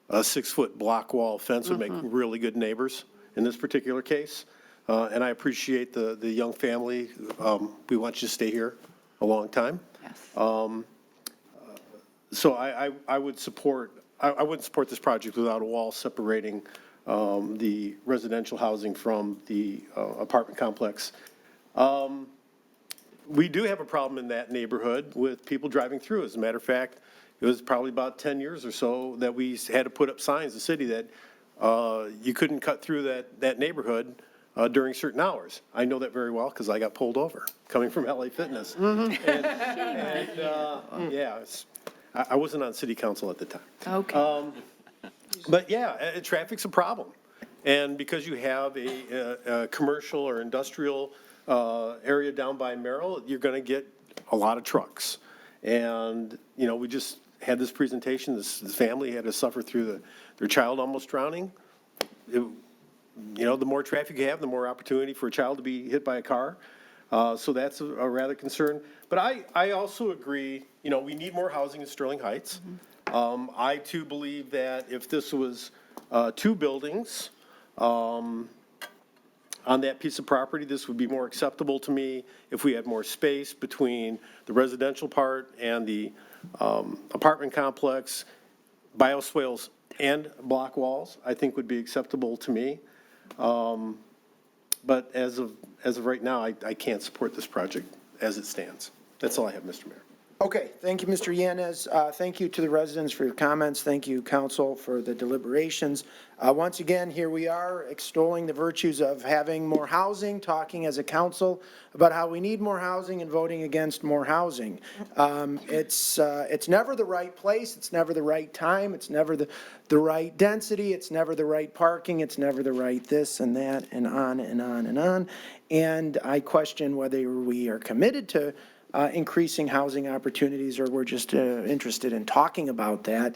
A 6-foot block wall fence would make really good neighbors in this particular case. And I appreciate the young family. We want you to stay here a long time. Yes. So I would support, I wouldn't support this project without a wall separating the residential housing from the apartment complex. We do have a problem in that neighborhood with people driving through. As a matter of fact, it was probably about 10 years or so that we had to put up signs in the city that you couldn't cut through that neighborhood during certain hours. I know that very well because I got pulled over coming from LA Fitness. I wasn't on city council at the time. Okay. But yeah, traffic's a problem. And because you have a commercial or industrial area down by Merrill, you're going to get a lot of trucks. And, we just had this presentation, this family had to suffer through their child almost drowning. The more traffic you have, the more opportunity for a child to be hit by a car. So that's a rather concern. But I also agree, we need more housing in Sterling Heights. I too believe that if this was 2 buildings on that piece of property, this would be more acceptable to me. If we had more space between the residential part and the apartment complex, bioswales and block walls, I think would be acceptable to me. But as of right now, I can't support this project as it stands. That's all I have, Mr. Mayor. Okay, thank you, Mr. Yanez. Thank you to the residents for your comments. Thank you, council, for the deliberations. Once again, here we are extolling the virtues of having more housing, talking as a council about how we need more housing and voting against more housing. It's never the right place. It's never the right time. It's never the right density. It's never the right parking. It's never the right this and that and on and on and on. And I question whether we are committed to increasing housing opportunities, or we're just interested in talking about that.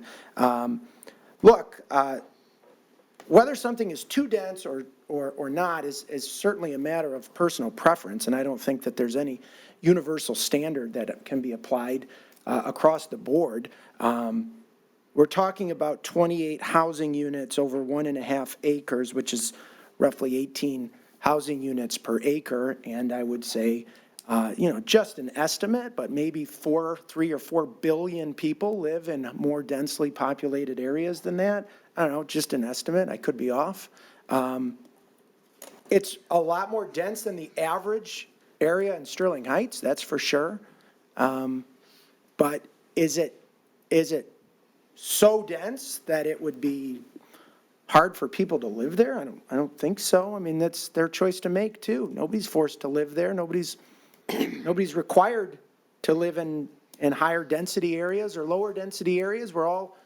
Look, whether something is too dense or not is certainly a matter of personal preference, and I don't think that there's any universal standard that can be applied across the board. We're talking about 28 housing units over 1.5 acres, which is roughly 18 housing units per acre, and I would say just an estimate, but maybe 3 or 4 billion people live in more densely populated areas than that. I don't know, just an estimate. I could be off. It's a lot more dense than the average area in Sterling Heights, that's for sure. But is it so dense that it would be hard for people to live there? I don't think so. I mean, that's their choice to make too. Nobody's forced to live there. Nobody's required to live in higher density areas or lower density areas. We're all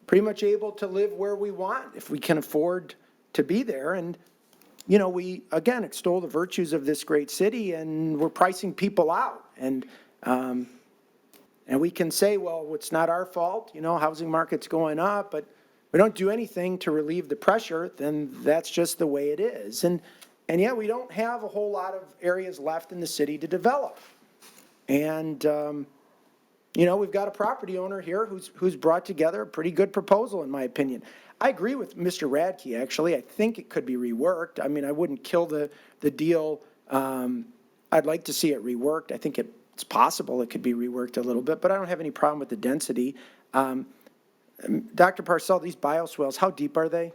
pretty much able to live where we want if we can afford to be there. And, we, again, extol the virtues of this great city, and we're pricing people out. And we can say, well, it's not our fault, housing market's going up, but we don't do anything to relieve the pressure, then that's just the way it is. And yet we don't have a whole lot of areas left in the city to develop. And, we've got a property owner here who's brought together a pretty good proposal, in my opinion. I agree with Mr. Radke, actually. I think it could be reworked. I mean, I wouldn't kill the deal. I'd like to see it reworked. I think it's possible it could be reworked a little bit, but I don't have any problem with the density. Dr. Parcell, these bioswales, how deep are they?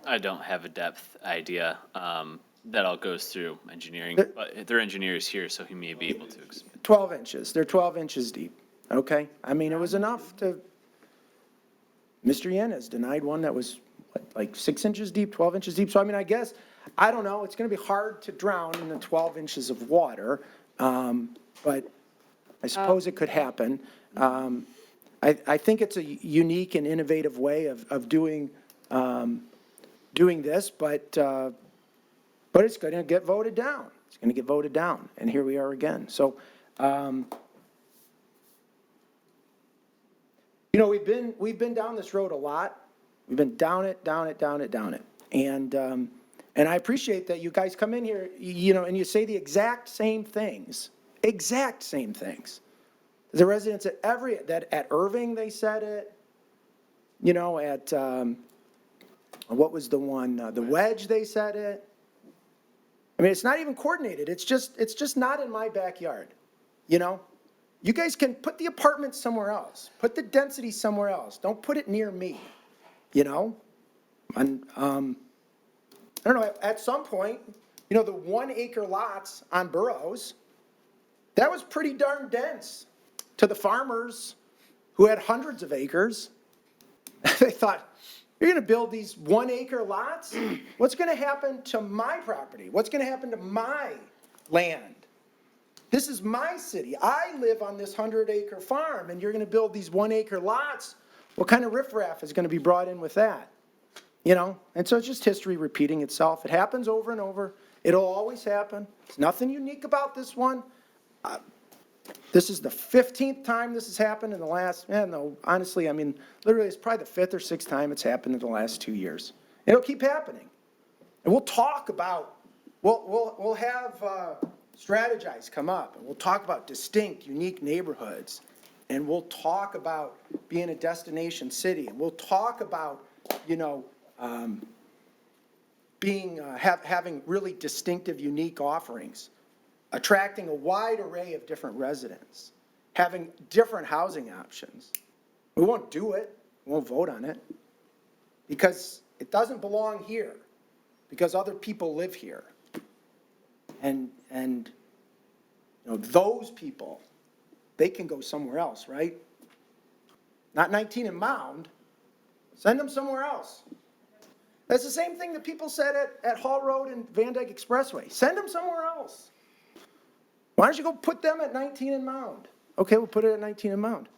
I don't have a depth idea. That all goes through engineering, but their engineer is here, so he may be able to explain. 12 inches. They're 12 inches deep. Okay? I mean, it was enough to, Mr. Yanez denied one that was like 6 inches deep, 12 inches deep. So, I mean, I guess, I don't know. It's going to be hard to drown in the 12 inches of water, but I suppose it could happen. I think it's a unique and innovative way of doing this, but it's going to get voted down. It's going to get voted down, and here we are again. So, we've been down this road a lot. We've been down it, and I appreciate that you guys come in here, and you say the exact same things. The residents at Irving, they said it. At what was the one? The Wedge, they said it. I mean, it's not even coordinated. It's just not in my backyard. You guys can put the apartment somewhere else. Put the density somewhere else. Don't put it near me. And I don't know. At some point, the 1 acre lots on Burroughs, that was pretty darn dense to the farmers who had hundreds of acres. They thought, you're going to build these 1 acre lots? What's going to happen to my property? What's going to happen to my land? This is my city. I live on this 100-acre farm, and you're going to build these 1 acre lots. What kind of riffraff is going to be brought in with that? And so it's just history repeating itself. It happens over and over. It'll always happen. There's nothing unique about this one. This is the 15th time this has happened in the last, honestly, I mean, literally it's probably the 5th or 6th time it's happened in the last 2 years. It'll keep happening. And we'll talk about, we'll have Strategize come up, and we'll talk about distinct, unique neighborhoods. And we'll talk about being a destination city. And we'll talk about, having really distinctive, unique offerings. Attracting a wide array of different residents, having different housing options. We won't do it, we won't vote on it, because it doesn't belong here. because other people live here. And, you know, those people, they can go somewhere else, right? Not 19 and Mound. Send them somewhere else. That's the same thing that people said at Hall Road and Van Dyke Expressway. Send them somewhere else. Why don't you go put them at 19 and Mound? Okay, we'll put it at 19 and Mound.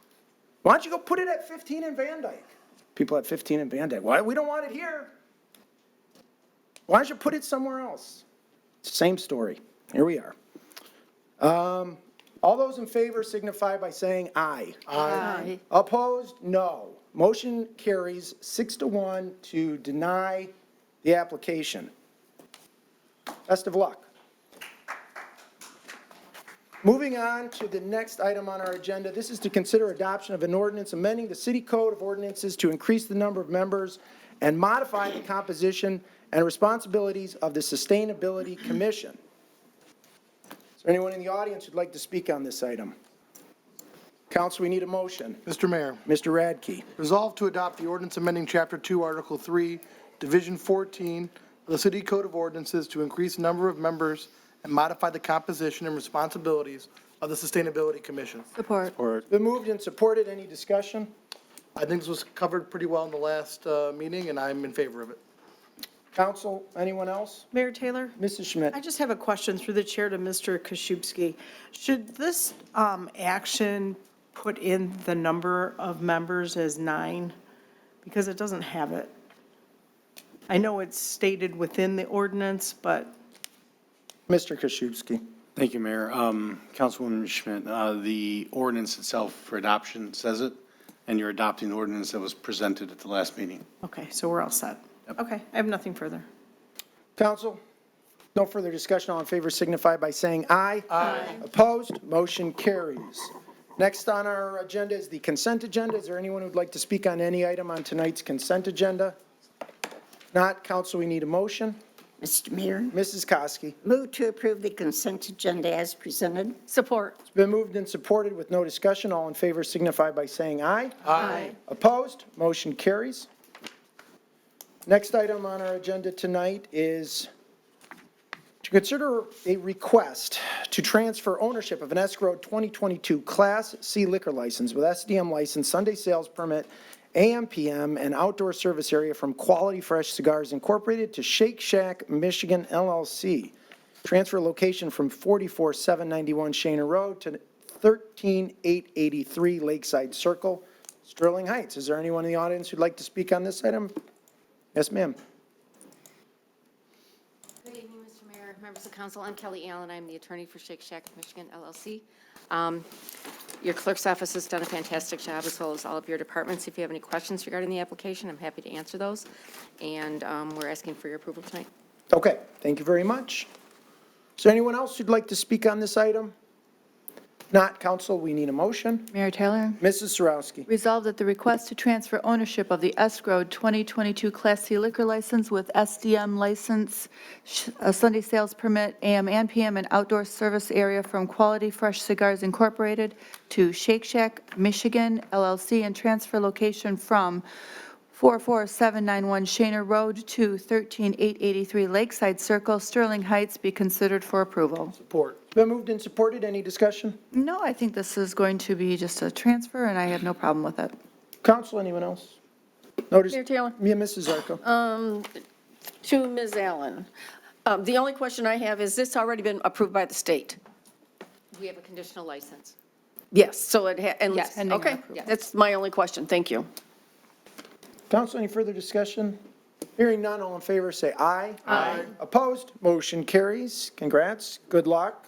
Why don't you go put it at 15 in Van Dyke? People at 15 in Van Dyke. Why? We don't want it here. Why don't you put it somewhere else? Same story. Here we are. All those in favor signify by saying aye. Aye. Opposed? No. Motion carries 6-1 to deny the application. Best of luck. Moving on to the next item on our agenda, this is to consider adoption of an ordinance amending the City Code of Ordinances to increase the number of members and modify the composition and responsibilities of the Sustainability Commission. Is there anyone in the audience who'd like to speak on this item? Council, we need a motion. Mr. Mayor, Mr. Radke. resolve to adopt the ordinance amending Chapter 2, Article 3, Division 14 of the City Code of Ordinances to increase the number of members and modify the composition and responsibilities of the Sustainability Commission. Support. It's been moved and supported. Any discussion? I think this was covered pretty well in the last meeting, and I'm in favor of it. Council, anyone else? Mayor Taylor? Mrs. Schmidt. I just have a question through the chair to Mr. Koszybski. Should this action put in the number of members as 9? Because it doesn't have it. I know it's stated within the ordinance, but. Mr. Koszybski. Thank you, Mayor. Councilwoman Schmidt, the ordinance itself for adoption says it, and you're adopting the ordinance that was presented at the last meeting. Okay, so we're all set. Okay, I have nothing further. Council, no further discussion. All in favor signify by saying aye. Aye. Opposed? Motion carries. Next on our agenda is the consent agenda. Is there anyone who'd like to speak on any item on tonight's consent agenda? Not, Council, we need a motion. Mr. Mayor, Mrs. Koski. move to approve the consent agenda as presented. Support. It's been moved and supported with no discussion. All in favor signify by saying aye. Aye. Opposed? Motion carries. Next item on our agenda tonight is to consider a request to transfer ownership of an escrowed 2022 Class C liquor license with SDM license, Sunday sales permit, AM/PM, and outdoor service area from Quality Fresh Cigars Incorporated to Shake Shack, Michigan LLC. Transfer location from 44791 Shaner Road to 13883 Lakeside Circle, Sterling Heights. Is there anyone in the audience who'd like to speak on this item? Yes, ma'am. Good evening, Mr. Mayor, members of council. I'm Kelly Allen. I'm the attorney for Shake Shack, Michigan LLC. Your clerk's office has done a fantastic job, as well as all of your departments. If you have any questions regarding the application, I'm happy to answer those. And we're asking for your approval tonight. Okay, thank you very much. Is there anyone else who'd like to speak on this item? Not, council, we need a motion. Mayor Taylor? Mrs. Sarowski. Resolved that the request to transfer ownership of the escrowed 2022 Class C liquor license with SDM license, a Sunday sales permit, AM and PM, and outdoor service area from Quality Fresh Cigars Incorporated to Shake Shack, Michigan LLC, and transfer location from 44791 Shaner Road to 13883 Lakeside Circle, Sterling Heights, be considered for approval. Support. Been moved and supported. Any discussion? No, I think this is going to be just a transfer, and I have no problem with it. Council, anyone else? Notice. Mayor Taylor? Yeah, Mrs. Zarko. To Ms. Allen, the only question I have is this already been approved by the state? We have a conditional license. Yes, so it and Yes. okay, Pending approval. that's my only question. Thank you. Council, any further discussion? Hearing none, all in favor say aye. Aye. Opposed? Motion carries. Congrats. Good luck.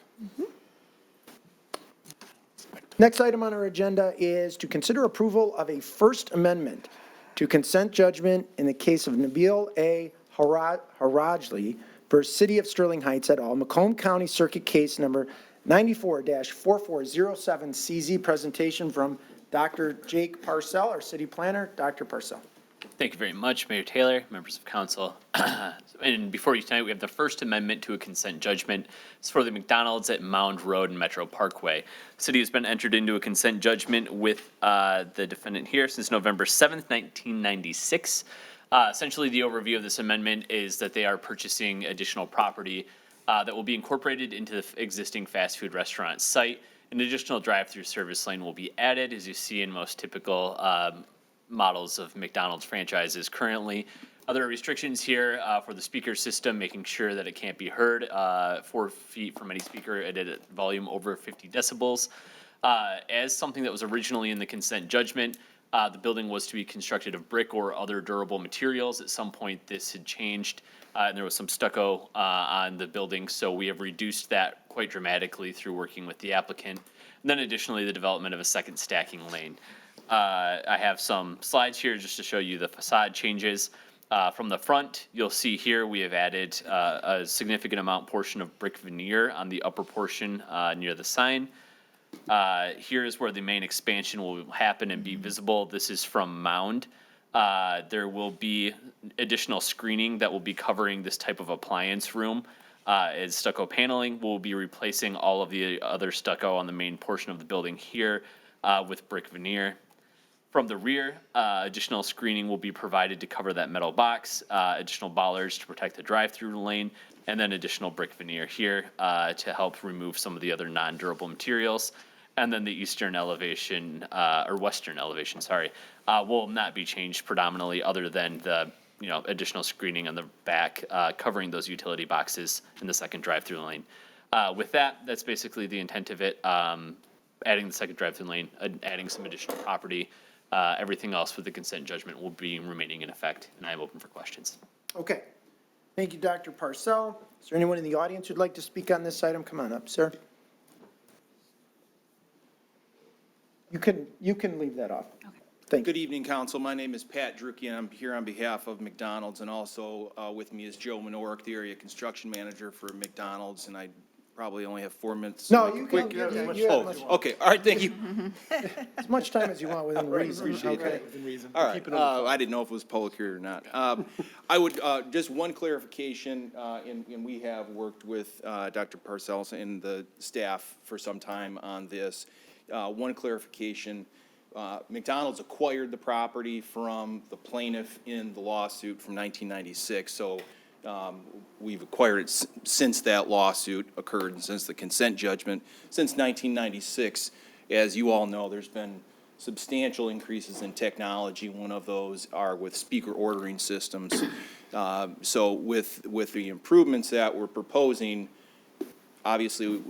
Next item on our agenda is to consider approval of a First Amendment to consent judgment in the case of Nabil A. Harajli versus City of Sterling Heights et al., Macomb County Circuit Case Number 94-4407 CZ. Presentation from Dr. Jake Parcell, our city planner. Dr. Parcell. Thank you very much, Mayor Taylor, members of council. And before you tonight, we have the First Amendment to a consent judgment. It's for the McDonald's at Mound Road and Metro Parkway. The city has been entered into a consent judgment with the defendant here since November 7th, 1996. Essentially, the overview of this amendment is that they are purchasing additional property that will be incorporated into the existing fast food restaurant site. An additional drive-through service lane will be added, as you see in most typical models of McDonald's franchises currently. Other restrictions here for the speaker system, making sure that it can't be heard 4 feet from any speaker at a volume over 50 decibels. As something that was originally in the consent judgment, the building was to be constructed of brick or other durable materials. At some point, this had changed, and there was some stucco on the building, so we have reduced that quite dramatically through working with the applicant. And then additionally, the development of a second stacking lane. I have some slides here just to show you the facade changes. From the front, you'll see here we have added a significant portion of brick veneer on the upper portion near the sign. Here is where the main expansion will happen and be visible. This is from Mound. There will be additional screening that will be covering this type of appliance room. As stucco paneling, we'll be replacing all of the other stucco on the main portion of the building here with brick veneer. From the rear, additional screening will be provided to cover that metal box, additional bollards to protect the drive-through lane, and then additional brick veneer here to help remove some of the other non-durable materials. And then the eastern elevation, or western elevation, sorry, will not be changed predominantly other than the additional screening on the back covering those utility boxes in the second drive-through lane. With that, that's basically the intent of it. Adding the second drive-through lane, adding some additional property. Everything else with the consent judgment will be remaining in effect, and I am open for questions. Okay. Thank you, Dr. Parcell. Is there anyone in the audience who'd like to speak on this item? Come on up, sir. You can leave that off. Okay. Thank you. Good evening, council. My name is Pat Druckian. I'm here on behalf of McDonald's, and also with me is Joe Minorik, the area construction manager for McDonald's, and I probably only have 4 minutes. No, to you make can. a quick- You have much- Okay, all right, thank you. As much time as you want within reason. Appreciate Okay. that. All right, I didn't know if it was public here or not. I would, just one clarification, and we have worked with Dr. Parcells and the staff for some time on this. One clarification, McDonald's acquired the property from the plaintiff in the lawsuit from 1996, so we've acquired it since that lawsuit occurred and since the consent judgment. Since 1996, as you all know, there's been substantial increases in technology. One of those are with speaker ordering systems. So with the improvements that we're proposing, obviously,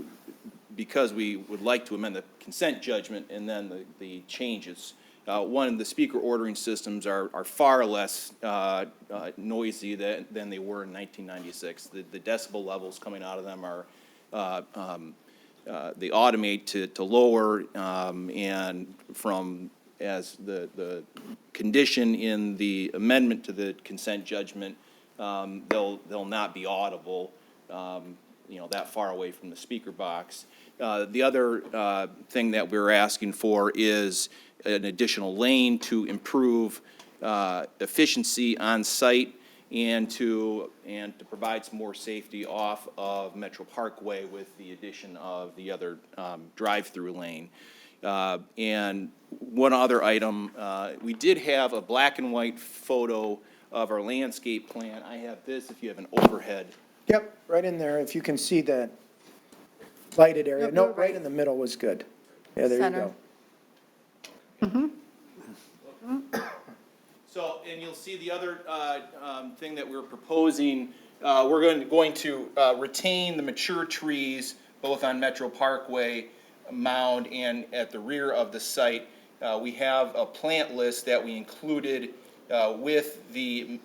because we would like to amend the consent judgment and then the changes. One, the speaker ordering systems are far less noisy than they were in 1996. The decibel levels coming out of them are, they automate to lower, and from, as the condition in the amendment to the consent judgment, they'll not be audible, that far away from the speaker box. The other thing that we're asking for is an additional lane to improve efficiency on site and to provide some more safety off of Metro Parkway with the addition of the other drive-through lane. And one other item, we did have a black and white photo of our landscape plan. I have this if you have an overhead. Yep, right in there, if you can see that lighted area. Yep, No, you're right right. in the middle was good. Yeah, there you Center. go. So, and you'll see the other thing that we're proposing, we're going to retain the mature trees both on Metro Parkway, Mound, and at the rear of the site. We have a plant list that we included with the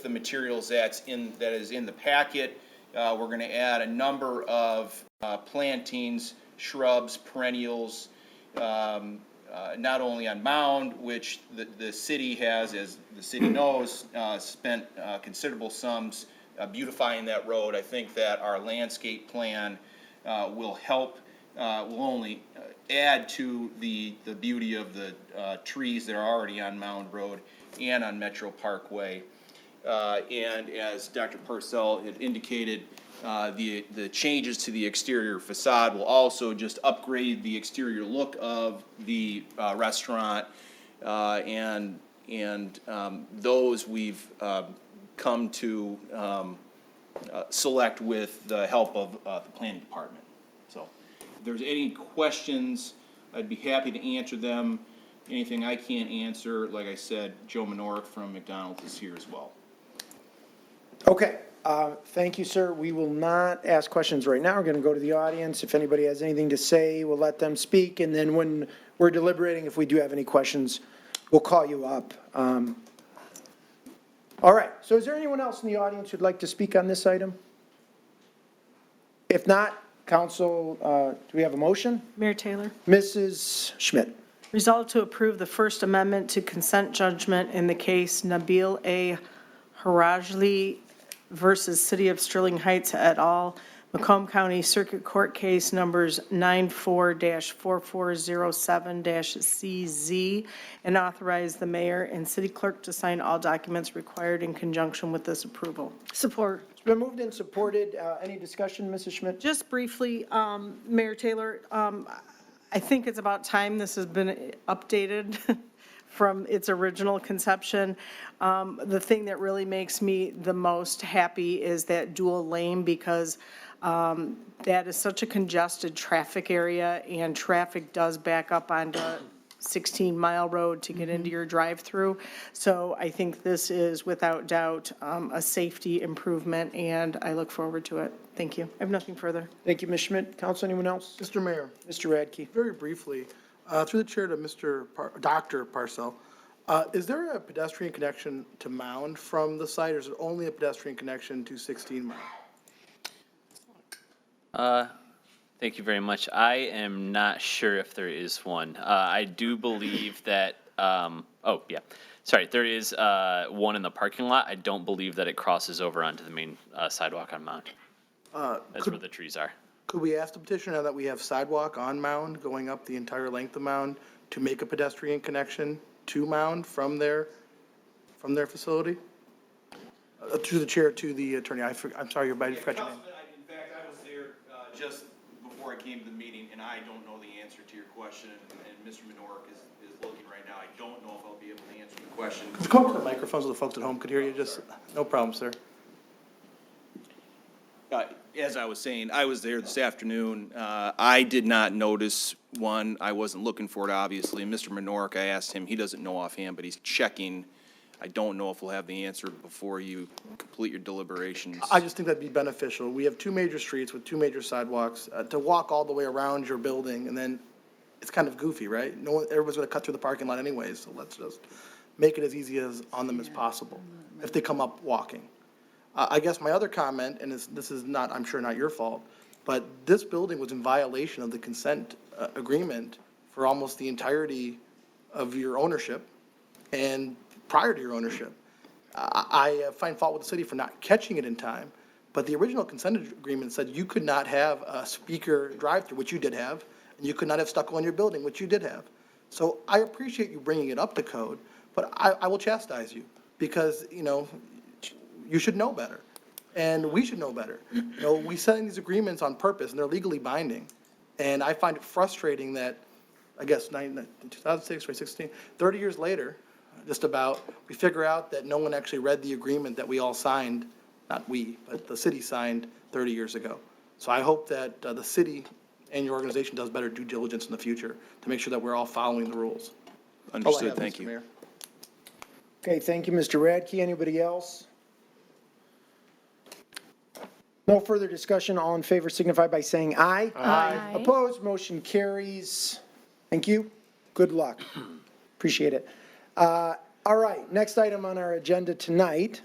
materials that is in the packet. We're going to add a number of plantings, shrubs, perennials, not only on Mound, which the city has, as the city knows, spent considerable sums beautifying that road. I think that our landscape plan will help, will only add to the beauty of the trees that are already on Mound Road and on Metro Parkway. And as Dr. Purcell had indicated, the changes to the exterior facade will also just upgrade the exterior look of the restaurant and And those we've come to select with the help of the planning department. So if there's any questions, I'd be happy to answer them. Anything I can't answer, like I said, Joe Menork from McDonald's is here as well. Okay, thank you, sir. We will not ask questions right now. We're going to go to the audience. If anybody has anything to say, we'll let them speak. And then when we're deliberating, if we do have any questions, we'll call you up. All right, so is there anyone else in the audience who'd like to speak on this item? If not, council, do we have a motion? Mayor Taylor, Mrs. Schmidt. resolved to approve the First Amendment to consent judgment in the case Nabil A. Harajli versus City of Sterling Heights et al., Macomb County Circuit Court Case numbers 94-4407-CZ, and authorize the mayor and city clerk to sign all documents required in conjunction with this approval. Support. It's been moved and supported. Any discussion, Mrs. Schmidt? Just briefly, Mayor Taylor, I think it's about time this has been updated from its original conception. The thing that really makes me the most happy is that dual lane, because that is such a congested traffic area, and traffic does back up onto 16 Mile Road to get into your drive-through. So I think this is without doubt a safety improvement, and I look forward to it. Thank you. I have nothing further. Thank you, Ms. Schmidt. Council, anyone else? Mr. Mayor, Mr. Radke. very briefly, through the chair to Dr. Parcell, is there a pedestrian connection to Mound from the site, or is it only a pedestrian connection to 16 Mile? Thank you very much. I am not sure if there is one. I do believe that, there is one in the parking lot. I don't believe that it crosses over onto the main sidewalk on Mound. That's where the trees are. Could we ask the petitioner, now that we have sidewalk on Mound going up the entire length of Mound, to make a pedestrian connection to Mound from their facility? Through the chair to the attorney. I'm sorry, I forgot your name. In fact, I was there just before I came to the meeting, and I don't know the answer to your question, and Mr. Menork is looking right now. I don't know if I'll be able to answer the question. Could you come up to the microphone so the folks at home could hear you? Just, no problem, sir. As I was saying, I was there this afternoon. I did not notice one. I wasn't looking for it, obviously. Mr. Menork, I asked him, he doesn't know offhand, but he's checking. I don't know if we'll have the answer before you complete your deliberations. I just think that'd be beneficial. We have two major streets with two major sidewalks. To walk all the way around your building, and then it's kind of goofy, right? Everyone's gonna cut through the parking lot anyways, so let's just make it as easy on them as possible if they come up walking. I guess my other comment, and this is not, I'm sure not your fault, but this building was in violation of the consent agreement for almost the entirety of your ownership and prior to your ownership. I find fault with the city for not catching it in time, but the original consent agreement said you could not have a speaker drive-through, which you did have, and you could not have stucco on your building, which you did have. So I appreciate you bringing it up to code, but I will chastise you because, you should know better, and we should know better. We sign these agreements on purpose, and they're legally binding. And I find it frustrating that, I guess, 2006, 2016, 30 years later, just about, we figure out that no one actually read the agreement that we all signed, not we, but the city signed 30 years ago. So I hope that the city and your organization does better due diligence in the future to make sure that we're all following the rules. Understood, thank you. Mayor. Okay, thank you, Mr. Radke. Anybody else? No further discussion. All in favor signify by saying aye. Aye. Opposed, motion carries. Thank you. Good luck. Appreciate it. All right, next item on our agenda tonight.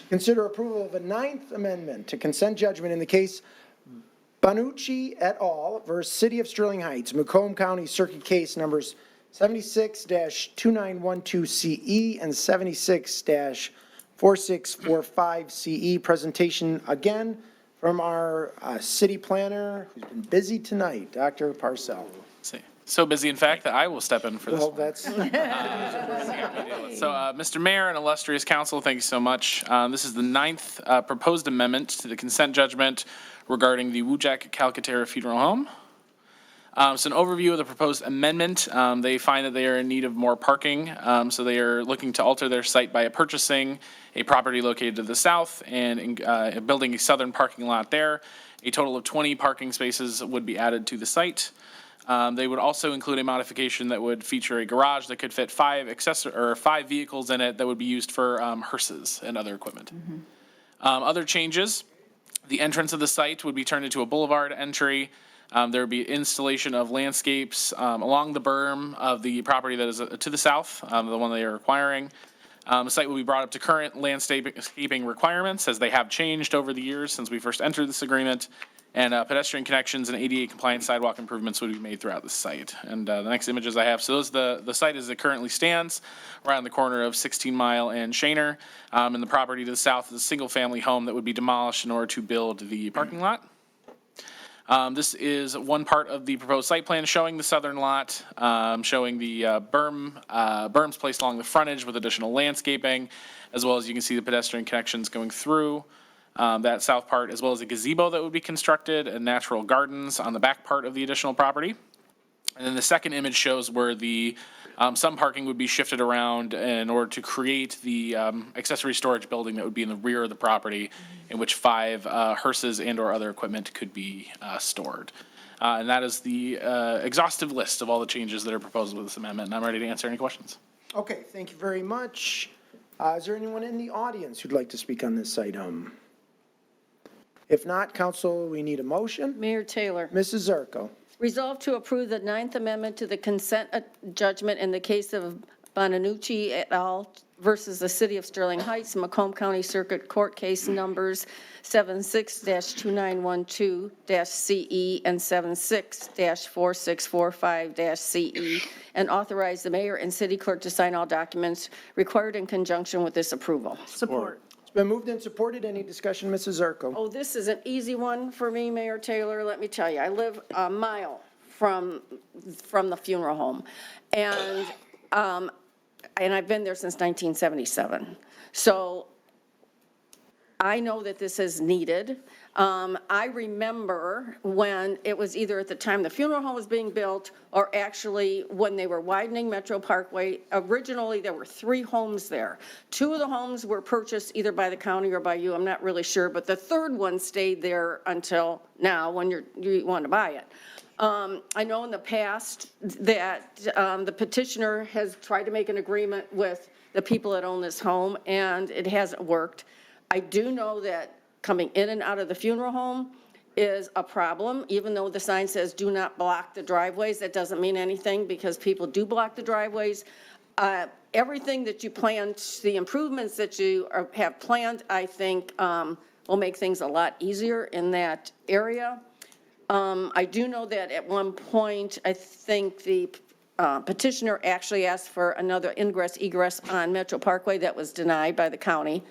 Consider approval of a Ninth Amendment to consent judgment in the case Banucci et al. Versus City of Sterling Heights, Macomb County Circuit Case numbers 76-2912CE and 76-4645CE. Presentation again from our city planner, who's been busy tonight, Dr. Parcell. So busy, in fact, that I will step in for this Well, one. that's. So, Mr. Mayor and illustrious council, thank you so much. This is the ninth proposed amendment to the consent judgment regarding the Wujek Calcaterra Funeral Home. So an overview of the proposed amendment, they find that they are in need of more parking. So they are looking to alter their site by purchasing a property located to the south and building a southern parking lot there. A total of 20 parking spaces would be added to the site. They would also include a modification that would feature a garage that could fit 5 vehicles in it that would be used for hearses and other equipment. Other changes, the entrance of the site would be turned into a boulevard entry. There would be installation of landscapes along the berm of the property that is to the south, the one they are acquiring. The site will be brought up to current landscaping requirements as they have changed over the years since we first entered this agreement. And pedestrian connections and ADA compliant sidewalk improvements would be made throughout the site. And the next images I have, so those the site as it currently stands, around the corner of 16 Mile and Shaner. And the property to the south is a single family home that would be demolished in order to build the parking lot. This is one part of the proposed site plan showing the southern lot, showing the berms placed along the frontage with additional landscaping, as well as you can see the pedestrian connections going through that south part, as well as a gazebo that would be constructed and natural gardens on the back part of the additional property. And then the second image shows where the some parking would be shifted around in order to create the accessory storage building that would be in the rear of the property, in which 5 hearses and or other equipment could be stored. And that is the exhaustive list of all the changes that are proposed with this amendment, and I'm ready to answer any questions. Okay, thank you very much. Is there anyone in the audience who'd like to speak on this item? If not, council, we need a motion. Mayor Taylor. Mrs. Zarko. Resolve to approve the 9th Amendment to the consent judgment in the case of Bonanucci et al. Versus the City of Sterling Heights, Macomb County Circuit Court Case Numbers 76-2912-CE and 76-4645-CE, and authorize the mayor and city clerk to sign all documents required in conjunction with this approval. Support. It's been moved and supported. Any discussion, Mrs. Zarko? Oh, this is an easy one for me, Mayor Taylor. Let me tell you, I live a mile from the funeral home. And I've been there since 1977. So I know that this is needed. I remember when it was either at the time the funeral home was being built or actually when they were widening Metro Parkway. Originally, there were 3 homes there. 2 of the homes were purchased either by the county or by you, I'm not really sure, but the 3rd one stayed there until now when you want to buy it. I know in the past that the petitioner has tried to make an agreement with the people that own this home, and it hasn't worked. I do know that coming in and out of the funeral home is a problem, even though the sign says do not block the driveways. That doesn't mean anything because people do block the driveways. Everything that you planned, the improvements that you have planned, I think will make things a lot easier in that area. I do know that at one point, I think the petitioner actually asked for another ingress egress on Metro Parkway that was denied by the county.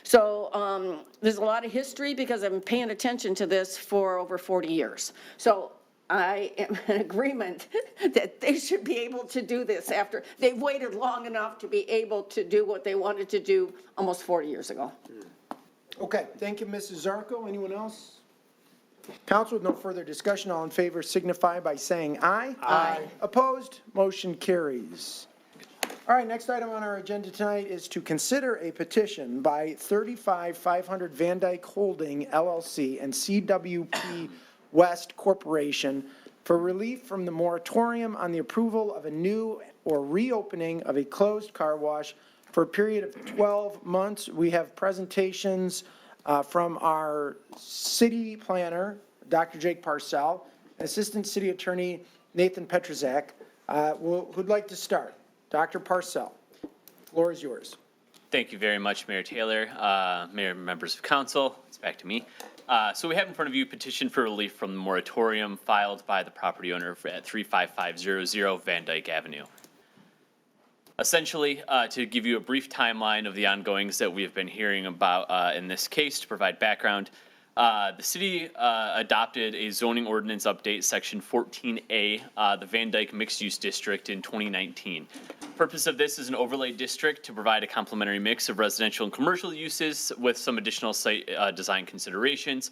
So there's a lot of history because I've been paying attention to this for over 40 years. So I am in agreement that they should be able to do this after they've waited long enough to be able to do what they wanted to do almost 40 years ago. Okay, thank you, Mrs. Zarko. Anyone else? Council, with no further discussion, all in favor signify by saying aye. Aye. Opposed? Motion carries. All right, next item on our agenda tonight is to consider a petition by 35500 Van Dyke Holding LLC and CWP West Corporation for relief from the moratorium on the approval of a new or reopening of a closed car wash for a period of 12 months. We have presentations from our city planner, Dr. Jake Parcell, Assistant City Attorney Nathan Petrzak. Who'd like to start? Dr. Parcell, floor is yours. Thank you very much, Mayor Taylor, Mayor and members of council. It's back to me. So we have in front of you a petition for relief from the moratorium filed by the property owner at 35500 Van Dyke Avenue. Essentially, to give you a brief timeline of the ongoings that we have been hearing about in this case, to provide background, the city adopted a zoning ordinance update, section 14A, the Van Dyke Mixed Use District in 2019. Purpose of this is an overlay district to provide a complementary mix of residential and commercial uses with some additional site design considerations.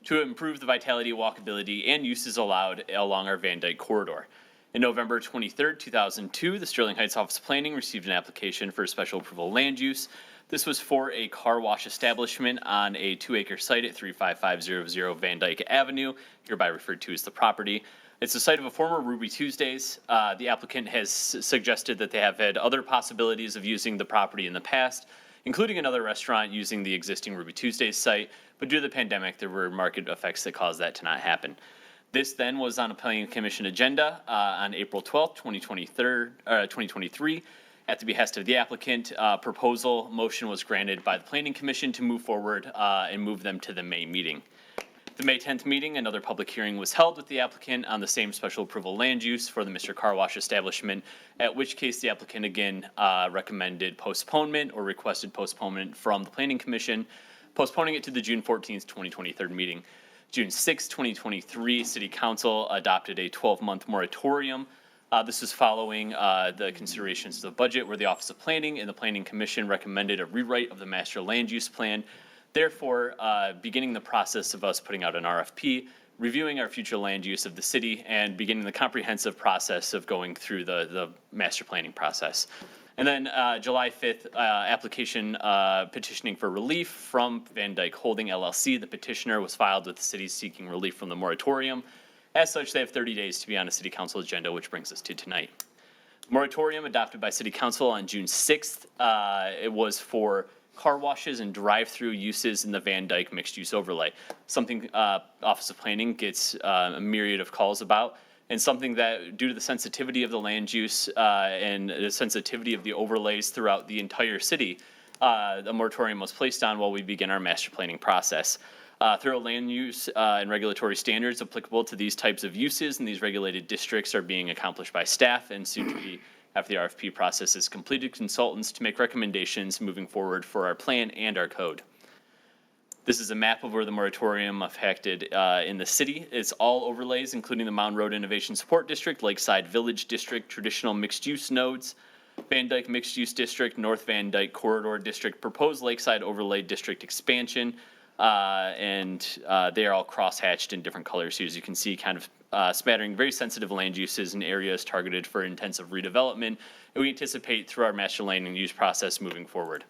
to improve the vitality, walkability, and uses allowed along our Van Dyke corridor. In November 23rd, 2002, the Sterling Heights Office of Planning received an application for special approval land use. This was for a car wash establishment on a 2-acre site at 35500 Van Dyke Avenue, hereby referred to as the property. It's the site of a former Ruby Tuesdays. The applicant has suggested that they have had other possibilities of using the property in the past, including another restaurant using the existing Ruby Tuesdays site, but due to the pandemic, there were market effects that caused that to not happen. This then was on a Planning Commission agenda on April 12th, 2023. At the behest of the applicant, proposal motion was granted by the Planning Commission to move forward and move them to the May meeting. The May 10th meeting, another public hearing was held with the applicant on the same special approval land use for the Mr. Car Wash establishment, at which case the applicant again recommended postponement or requested postponement from the Planning Commission, postponing it to the June 14th, 2023 meeting. June 6, 2023, City Council adopted a 12-month moratorium. This is following the considerations of the budget, where the Office of Planning and the Planning Commission recommended a rewrite of the Master Land Use Plan. Therefore, beginning the process of us putting out an RFP, reviewing our future land use of the city, and beginning the comprehensive process of going through the master planning process. And then July 5th, application petitioning for relief from Van Dyke Holding LLC. The petitioner was filed with the city seeking relief from the moratorium. As such, they have 30 days to be on a city council agenda, which brings us to tonight. Moratorium adopted by city council on June 6th. It was for car washes and drive-through uses in the Van Dyke mixed-use overlay. Something Office of Planning gets a myriad of calls about, and something that, due to the sensitivity of the land use and the sensitivity of the overlays throughout the entire city, a moratorium was placed on while we begin our master planning process. Thorough land use and regulatory standards applicable to these types of uses in these regulated districts are being accomplished by staff and soon to be, after the RFP process is completed, consultants to make recommendations moving forward for our plan and our code. This is a map of where the moratorium affected in the city. It's all overlays, including the Mound Road Innovation Support District, Lakeside Village District, traditional mixed-use nodes, Van Dyke Mixed-Use District, North Van Dyke Corridor District, proposed Lakeside Overlay District expansion, and they are all cross-hatched in different colors here, as you can see, kind of smattering very sensitive land uses in areas targeted for intensive redevelopment, and we anticipate through our master land and use process moving forward.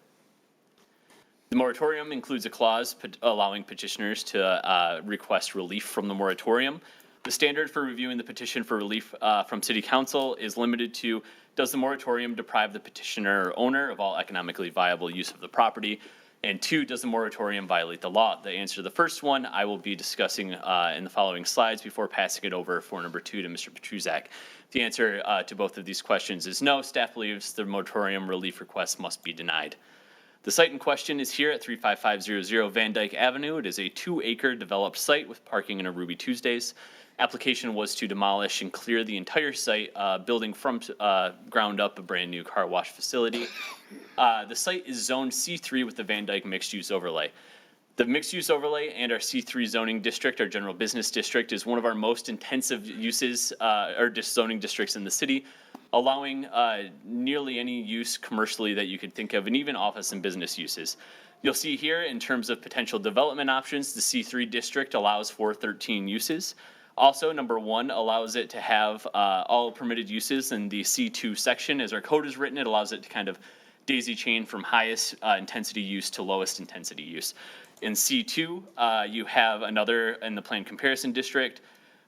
The moratorium includes a clause allowing petitioners to request relief from the moratorium. The standard for reviewing the petition for relief from City Council is limited to, does the moratorium deprive the petitioner or owner of all economically viable use of the property? And 2, does the moratorium violate the law? The answer to the first one I will be discussing in the following slides before passing it over for number 2 to Mr. Petruzak. The answer to both of these questions is no. Staff believes the moratorium relief request must be denied. The site in question is here at 35500 Van Dyke Avenue. It is a 2-acre developed site with parking and a Ruby Tuesdays. Application was to demolish and clear the entire site, building from ground up a brand new car wash facility. The site is zoned C3 with the Van Dyke mixed-use overlay. The mixed-use overlay and our C3 zoning district, our general business district, is one of our most intensive uses or zoning districts in the city, allowing nearly any use commercially that you could think of, and even office and business uses. You'll see here, in terms of potential development options, the C3 district allows for 13 uses. Also, number 1 allows it to have all permitted uses in the C2 section. As our code is written, it allows it to kind of daisy chain from highest intensity use to lowest intensity use. In C2, you have another in the planned comparison district,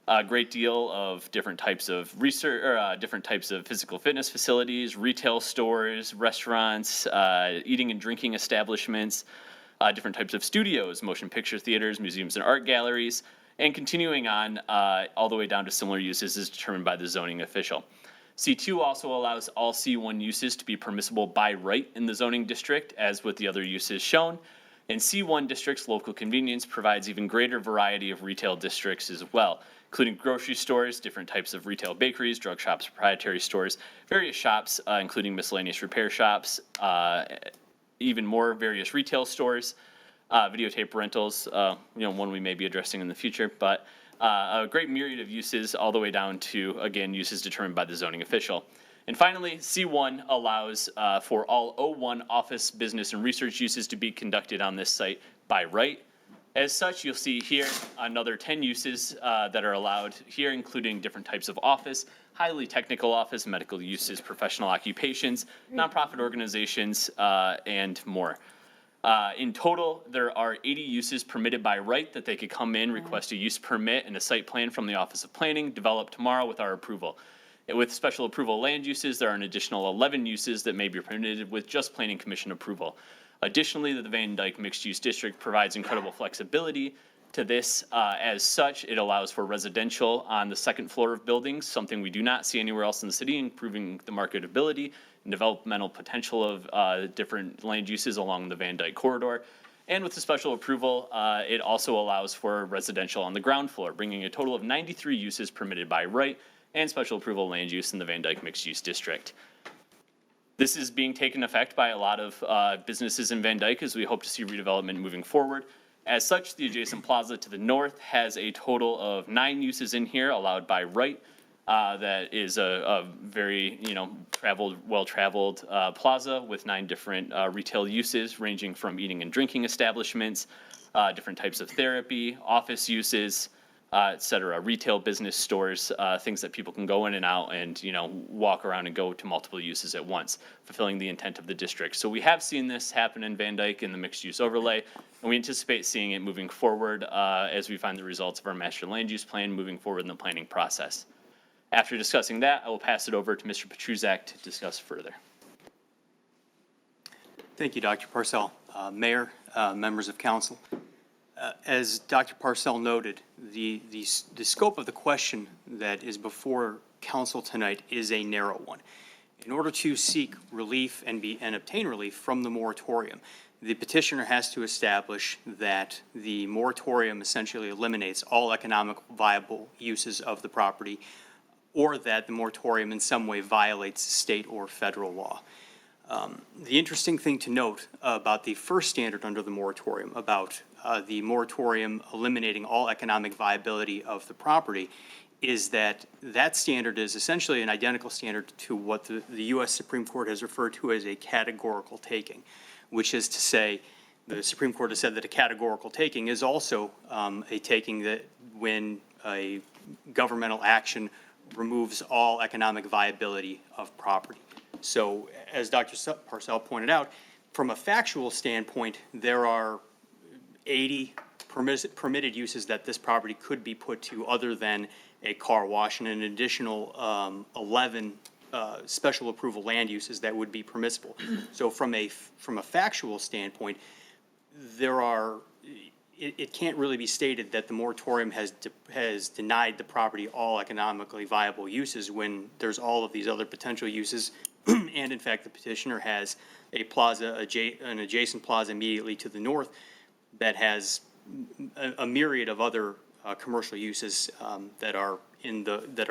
a great deal of different types of research, or different types of physical fitness facilities, retail stores, restaurants, eating and drinking establishments, different types of studios, motion picture theaters, museums and art galleries, and continuing on all the way down to similar uses as determined by the zoning official. C2 also allows all C1 uses to be permissible by right in the zoning district, as with the other uses shown. In C1 districts, local convenience provides even greater variety of retail districts as well, including grocery stores, different types of retail bakeries, drug shops, proprietary stores, various shops, including miscellaneous repair shops, even more various retail stores, videotape rentals, one we may be addressing in the future, but a great myriad of uses all the way down to, again, uses determined by the zoning official. And finally, C1 allows for all O1 office, business, and research uses to be conducted on this site by right. As such, you'll see here another 10 uses that are allowed here, including different types of office, highly technical office, medical uses, professional occupations, nonprofit organizations, and more. In total, there are 80 uses permitted by right that they could come in, request a use permit and a site plan from the Office of Planning, develop tomorrow with our approval. And with special approval land uses, there are an additional 11 uses that may be permitted with just Planning Commission approval. Additionally, the Van Dyke Mixed Use District provides incredible flexibility to this. As such, it allows for residential on the second floor of buildings, something we do not see anywhere else in the city, improving the marketability and developmental potential of different land uses along the Van Dyke corridor. And with the special approval, it also allows for residential on the ground floor, bringing a total of 93 uses permitted by right and special approval land use in the Van Dyke Mixed Use District. This is being taken effect by a lot of businesses in Van Dyke as we hope to see redevelopment moving forward. As such, the adjacent plaza to the north has a total of 9 uses in here allowed by right. That is a very, well-traveled plaza with 9 different retail uses ranging from eating and drinking establishments, different types of therapy, office uses, et cetera, retail business stores, things that people can go in and out and, walk around and go to multiple uses at once, fulfilling the intent of the district. So we have seen this happen in Van Dyke in the mixed use overlay, and we anticipate seeing it moving forward as we find the results of our master land use plan moving forward in the planning process. After discussing that, I will pass it over to Mr. Petruzak to discuss further. Thank you, Dr. Parcell. Mayor, members of council. As Dr. Parcell noted, the scope of the question that is before council tonight is a narrow one. In order to seek relief and obtain relief from the moratorium, the petitioner has to establish that the moratorium essentially eliminates all economic viable uses of the property, or that the moratorium in some way violates state or federal law. The interesting thing to note about the first standard under the moratorium, about the moratorium eliminating all economic viability of the property, is that that standard is essentially an identical standard to what the U.S. Supreme Court has referred to as a categorical taking, which is to say, the Supreme Court has said that a categorical taking is also a taking that when a governmental action removes all economic viability of property. So as Dr. Parcell pointed out, from a factual standpoint, there are 80 permitted uses that this property could be put to other than a car wash, and an additional 11 special approval land uses that would be permissible. So from a factual standpoint, it can't really be stated that the moratorium has denied the property all economically viable uses when there's all of these other potential uses. And in fact, the petitioner has a plaza, an adjacent plaza immediately to the north that has a myriad of other commercial uses that are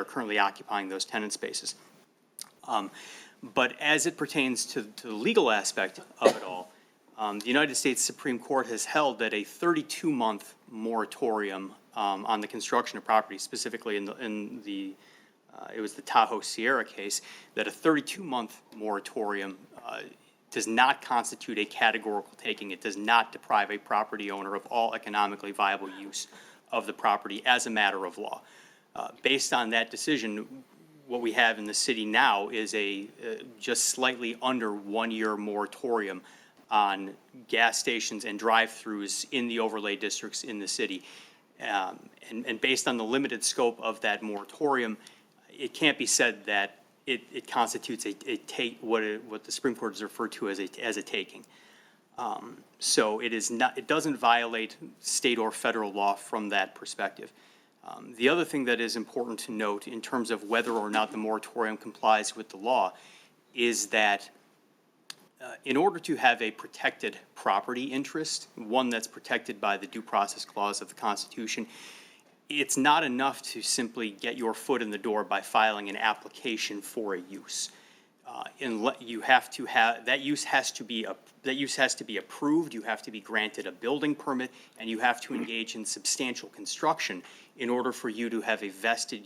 currently occupying those tenant spaces. But as it pertains to the legal aspect of it all, the United States Supreme Court has held that a 32-month moratorium on the construction of property, specifically it was the Tahoe Sierra case, that a 32-month moratorium does not constitute a categorical taking. It does not deprive a property owner of all economically viable use of the property as a matter of law. Based on that decision, what we have in the city now is a just slightly under 1-year moratorium on gas stations and drive-throughs in the overlay districts in the city. And based on the limited scope of that moratorium, it can't be said that it constitutes what the Supreme Court has referred to as a taking. So it doesn't violate state or federal law from that perspective. The other thing that is important to note in terms of whether or not the moratorium complies with the law is that in order to have a protected property interest, one that's protected by the Due Process Clause of the Constitution, it's not enough to simply get your foot in the door by filing an application for a use. You have to have that use has to be approved. You have to be granted a building permit, and you have to engage in substantial construction in order for you to have a vested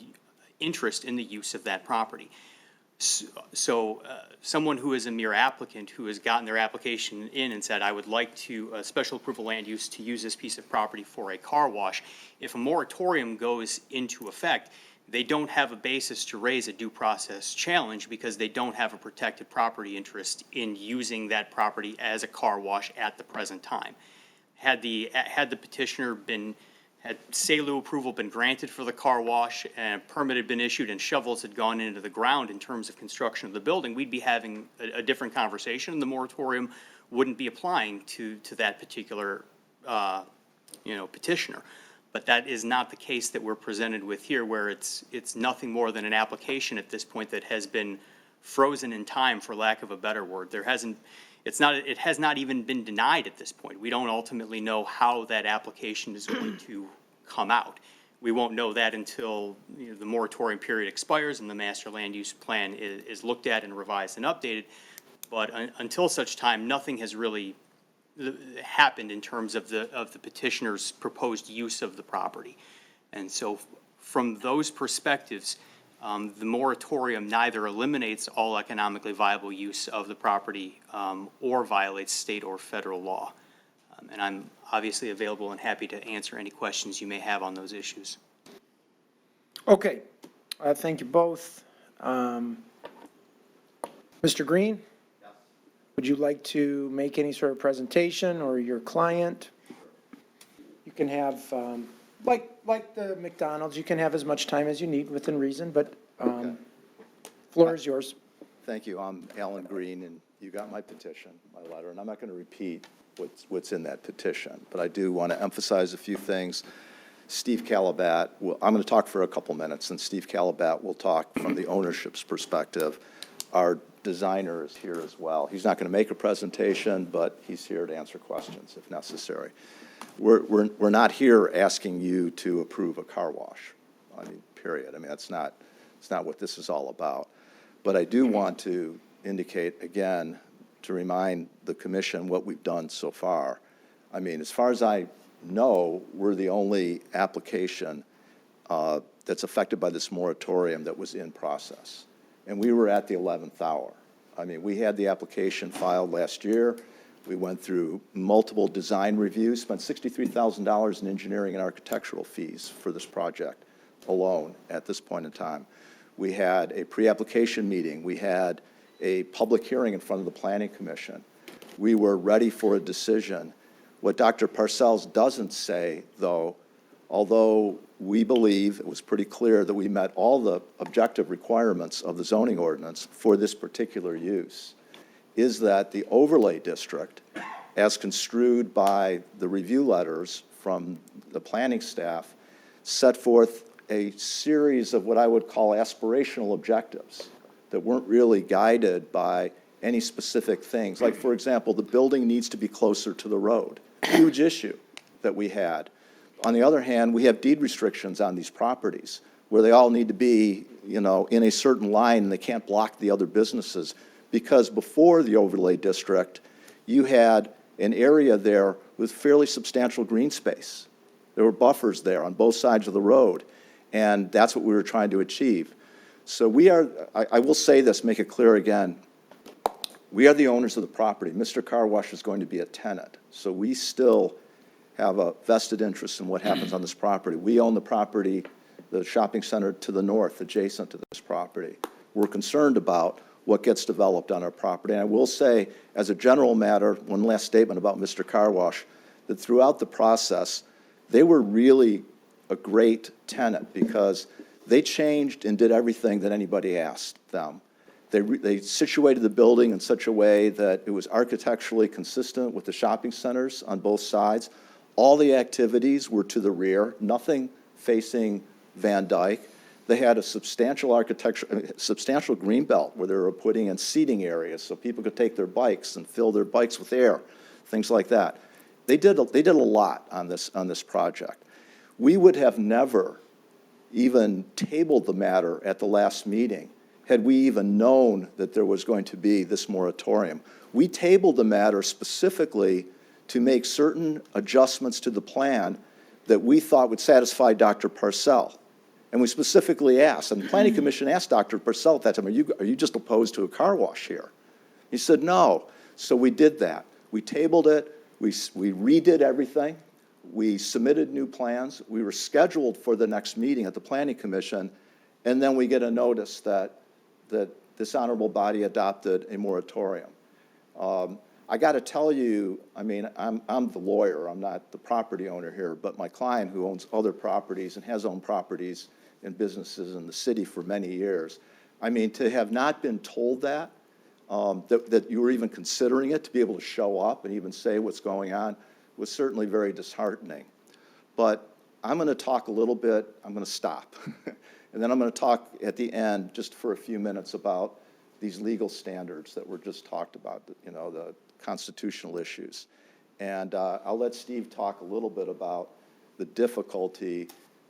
interest in the use of that property. So someone who is a mere applicant who has gotten their application in and said, I would like to, special approval land use to use this piece of property for a car wash, if a moratorium goes into effect, they don't have a basis to raise a due process challenge because they don't have a protected property interest in using that property as a car wash at the present time. Had the petitioner had SALU approval been granted for the car wash and a permit had been issued and shovels had gone into the ground in terms of construction of the building, we'd be having a different conversation, and the moratorium wouldn't be applying to that particular, petitioner. But that is not the case that we're presented with here, where it's nothing more than an application at this point that has been frozen in time, for lack of a better word. It has not even been denied at this point. We don't ultimately know how that application is going to come out. We won't know that until the moratorium period expires and the master land use plan is looked at and revised and updated. But until such time, nothing has really happened in terms of the petitioner's proposed use of the property. And so from those perspectives, the moratorium neither eliminates all economically viable use of the property or violates state or federal law. And I'm obviously available and happy to answer any questions you may have on those issues. Okay, thank you both. Mr. Green? Would you like to make any sort of presentation, or your client? You can have, like the McDonald's, you can have as much time as you need within reason, but floor is yours. Thank you. I'm Alan Green, and you got my petition, my letter, and I'm not going to repeat what's in that petition, but I do want to emphasize a few things. Steve Calabat, I'm going to talk for a couple minutes, and Steve Calabat will talk from the ownership's perspective. Our designer is here as well. He's not going to make a presentation, but he's here to answer questions if necessary. We're not here asking you to approve a car wash. I mean, period. I mean, it's not what this is all about. But I do want to indicate again, to remind the commission what we've done so far. I mean, as far as I know, we're the only application that's affected by this moratorium that was in process. And we were at the 11th hour. I mean, we had the application filed last year. We went through multiple design reviews, spent $63,000 in engineering and architectural fees for this project alone at this point in time. We had a pre-application meeting. We had a public hearing in front of the Planning Commission. We were ready for a decision. What Dr. Parcells doesn't say, though, although we believe it was pretty clear that we met all the objective requirements of the zoning ordinance for this particular use, is that the overlay district, as construed by the review letters from the planning staff, set forth a series of what I would call aspirational objectives that weren't really guided by any specific things. Like, for example, the building needs to be closer to the road. Huge issue that we had. On the other hand, we have deed restrictions on these properties where they all need to be, in a certain line, and they can't block the other businesses. Because before the overlay district, you had an area there with fairly substantial green space. There were buffers there on both sides of the road, and that's what we were trying to achieve. So I will say this, make it clear again, we are the owners of the property. Mr. Car Wash is going to be a tenant, so we still have a vested interest in what happens on this property. We own the property, the shopping center to the north, adjacent to this property. We're concerned about what gets developed on our property. And I will say, as a general matter, one last statement about Mr. Car Wash, that throughout the process, they were really a great tenant because they changed and did everything that anybody asked them. They situated the building in such a way that it was architecturally consistent with the shopping centers on both sides. All the activities were to the rear, nothing facing Van Dyke. They had a substantial green belt where they were putting in seating areas so people could take their bikes and fill their bikes with air, things like that. They did a lot on this project. We would have never even tabled the matter at the last meeting had we even known that there was going to be this moratorium. We tabled the matter specifically to make certain adjustments to the plan that we thought would satisfy Dr. Parcell. And we specifically asked, and the planning commission asked Dr. Purcell at that time, are you just opposed to a car wash here? He said, no. So we did that. We tabled it, we redid everything, we submitted new plans, we were scheduled for the next meeting at the planning commission, and then we get a notice that this honorable body adopted a moratorium. I got to tell you, I mean, I'm the lawyer, I'm not the property owner here, but my client who owns other properties and has owned properties and businesses in the city for many years, I mean, to have not been told that you were even considering it, to be able to show up and even say what's going on, was certainly very disheartening. But I'm going to talk a little bit, I'm going to stop. And then I'm going to talk at the end, just for a few minutes, about these legal standards that were just talked about, you know, the constitutional issues. And I'll let Steve talk a little bit about the difficulty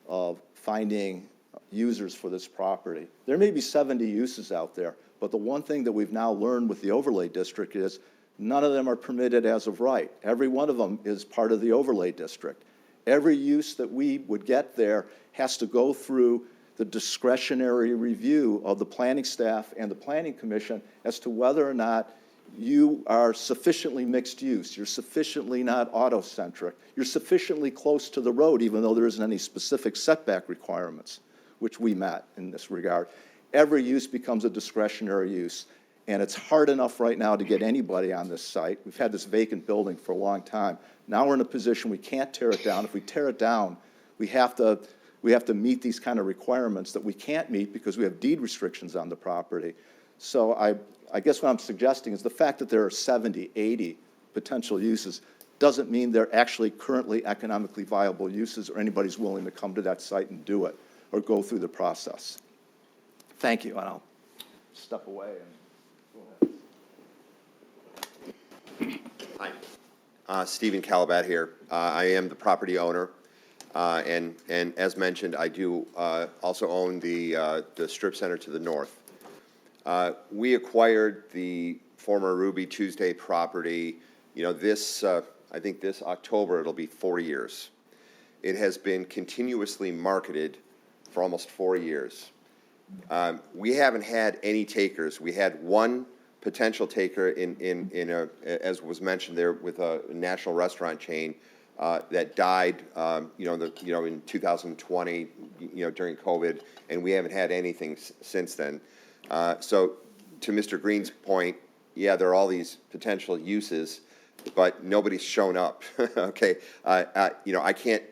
of finding users for this property. There may be 70 uses out there, but the one thing that we've now learned with the overlay district is none of them are permitted as of right. Every one of them is part of the overlay district. Every use that we would get there has to go through the discretionary review of the planning staff and the planning commission as to whether or not you are sufficiently mixed use, you're sufficiently not auto-centric, you're sufficiently close to the road, even though there isn't any specific setback requirements, which we met in this regard. Every use becomes a discretionary use, and it's hard enough right now to get anybody on this site. We've had this vacant building for a long time. Now we're in a position we can't tear it down. If we tear it down, we have to meet these kind of requirements that we can't meet because we have deed restrictions on the property. So I guess what I'm suggesting is the fact that there are 70, 80 potential uses doesn't mean they're actually currently economically viable uses or anybody's willing to come to that site and do it or go through the process. Thank you, and I'll step away and go ahead. Hi, Stephen Calabat here. I am the property owner, and as mentioned, I do also own the strip center to the north. We acquired the former Ruby Tuesday property, you know, I think this October it'll be 4 years. It has been continuously marketed for almost 4 years. We haven't had any takers. We had one potential taker as was mentioned there, with a national restaurant chain that died, in 2020, during COVID, and we haven't had anything since then. So, to Mr. Green's point, yeah, there are all these potential uses, but nobody's shown up. Okay, I can't.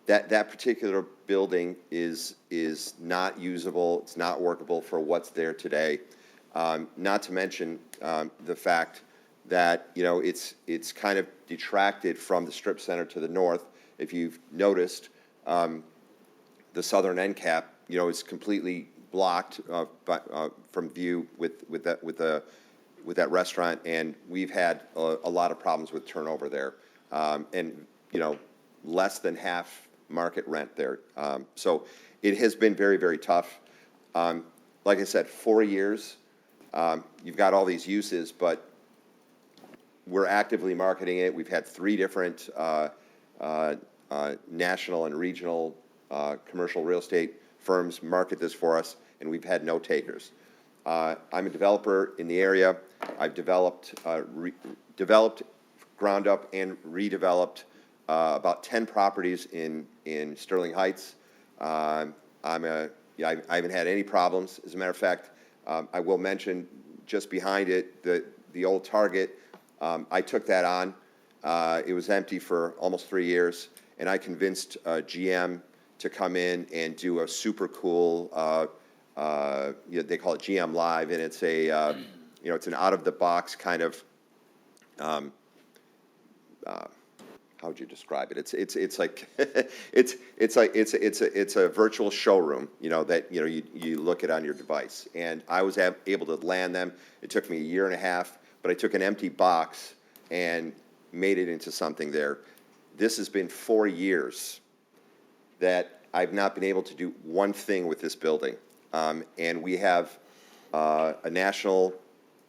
That particular building is not usable. It's not workable for what's there today. Not to mention the fact that it's kind of detracted from the strip center to the north. If you've noticed, the southern end cap is completely blocked from view with that restaurant, and we've had a lot of problems with turnover there, and less than half market rent there. So it has been very, very tough. Like I said, 4 years. You've got all these uses, but we're actively marketing it. We've had 3 different national and regional commercial real estate firms market this for us, and we've had no takers. I'm a developer in the area. I've developed ground up and redeveloped about 10 properties in Sterling Heights. I haven't had any problems. As a matter of fact, I will mention just behind it, the old Target, I took that on. It was empty for almost 3 years, and I convinced GM to come in and do a super cool, they call it GM Live, and it's it's an out-of-the-box kind of, how would you describe it? It's like it's a virtual showroom, that you look at on your device. And I was able to land them. It took me 1.5 years, but I took an empty box and made it into something there. This has been 4 years that I've not been able to do one thing with this building. And we have a national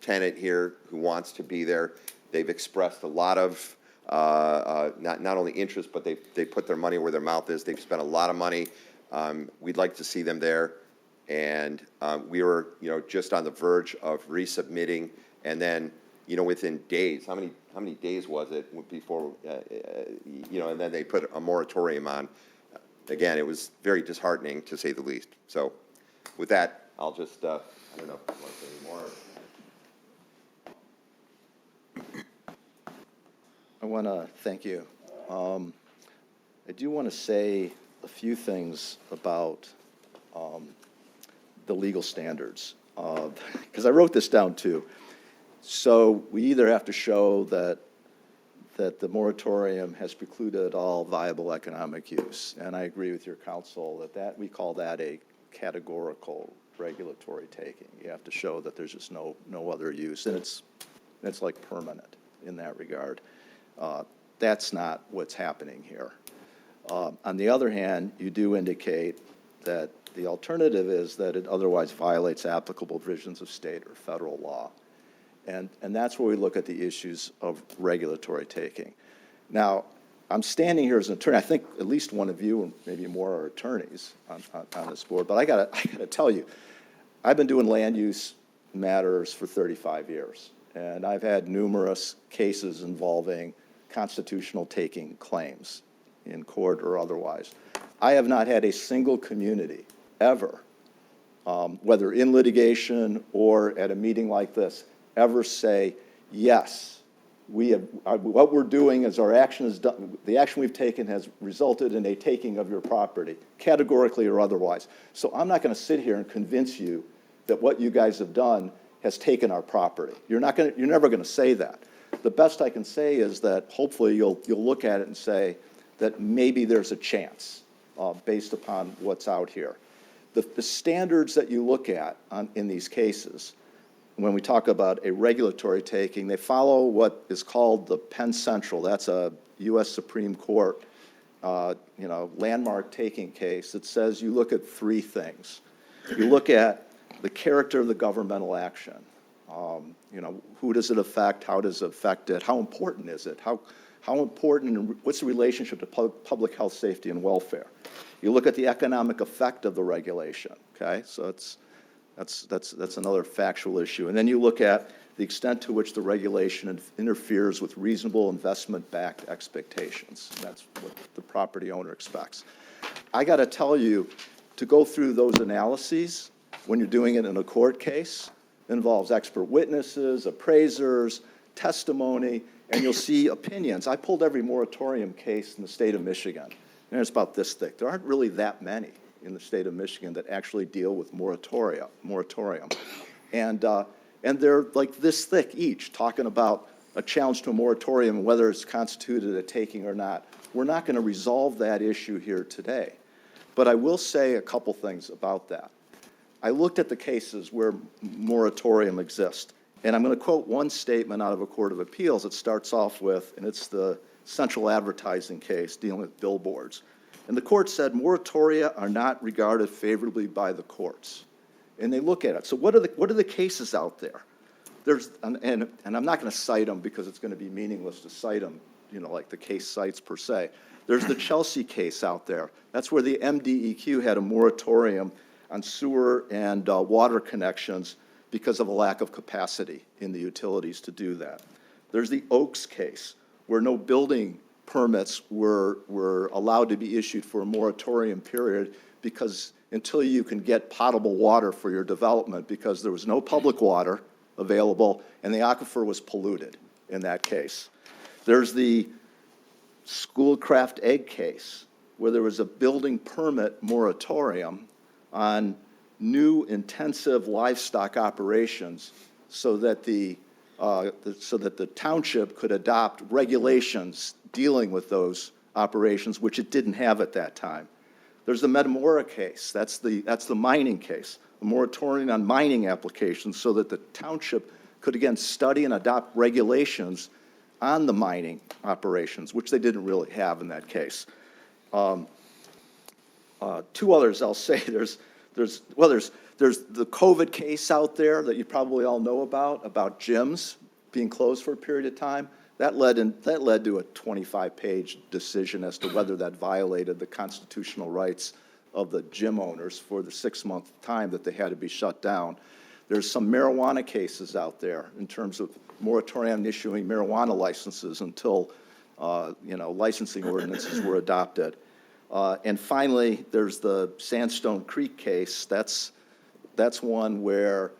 tenant here who wants to be there. They've expressed a lot of not only interest, but they put their money where their mouth is. They've spent a lot of money. We'd like to see them there. And we were, just on the verge of resubmitting, and then, within days, how many days was it before, and then they put a moratorium on. Again, it was very disheartening, to say the least. So with that, I'll just, I don't know if you want to say any more. I want to thank you. I do want to say a few things about the legal standards, because I wrote this down too. So we either have to show that the moratorium has precluded all viable economic use, and I agree with your counsel that we call that a categorical regulatory taking. You have to show that there's just no other use, and it's like permanent in that regard. That's not what's happening here. On the other hand, you do indicate that the alternative is that it otherwise violates applicable provisions of state or federal law. And that's where we look at the issues of regulatory taking. Now, I'm standing here as an attorney. I think at least one of you, and maybe more, are attorneys on this board. But I gotta tell you, I've been doing land use matters for 35 years. And I've had numerous cases involving constitutional taking claims in court or otherwise. I have not had a single community ever, whether in litigation or at a meeting like this, ever say, yes, what we're doing is our action is done, the action we've taken has resulted in a taking of your property, categorically or otherwise. So I'm not going to sit here and convince you that what you guys have done has taken our property. You're never going to say that. The best I can say is that hopefully you'll look at it and say that maybe there's a chance based upon what's out here. The standards that you look at in these cases, when we talk about a regulatory taking, they follow what is called the Penn Central. That's a U.S. Supreme Court, landmark taking case. It says you look at three things. You look at the character of the governmental action. Who does it affect? How does it affect it? How important is it? How important, and what's the relationship to public health, safety, and welfare? You look at the economic effect of the regulation, okay? So that's another factual issue. And then you look at the extent to which the regulation interferes with reasonable investment-backed expectations. That's what the property owner expects. I got to tell you, to go through those analyses when you're doing it in a court case involves expert witnesses, appraisers, testimony, and you'll see opinions. I pulled every moratorium case in the state of Michigan, and it's about this thick. There aren't really that many in the state of Michigan that actually deal with moratorium. And they're like this thick each, talking about a challenge to a moratorium and whether it's constituted a taking or not. We're not going to resolve that issue here today. But I will say a couple things about that. I looked at the cases where moratorium exists, and I'm going to quote one statement out of a court of appeals. It starts off with, and it's the central advertising case dealing with billboards. And the court said moratoria are not regarded favorably by the courts. And they look at it. So what are the cases out there? And I'm not going to cite them because it's going to be meaningless to cite them, like the case cites per se. There's the Chelsea case out there. That's where the MDEQ had a moratorium on sewer and water connections because of a lack of capacity in the utilities to do that. There's the Oaks case, where no building permits were allowed to be issued for a moratorium period because until you can get potable water for your development, because there was no public water available and the aquifer was polluted in that case. There's the Schoolcraft egg case, where there was a building permit moratorium on new intensive livestock operations so that the township could adopt regulations dealing with those operations, which it didn't have at that time. There's the Metamora case. That's the mining case, a moratorium on mining applications so that the township could again study and adopt regulations on the mining operations, which they didn't really have in that case. Two others I'll say. There's the COVID case out there that you probably all know about gyms being closed for a period of time. That led to a 25-page decision as to whether that violated the constitutional rights of the gym owners for the 6-month time that they had to be shut down. There's some marijuana cases out there in terms of moratorium issuing marijuana licenses until, licensing ordinances were adopted. And finally, there's the Sandstone Creek case. That's one where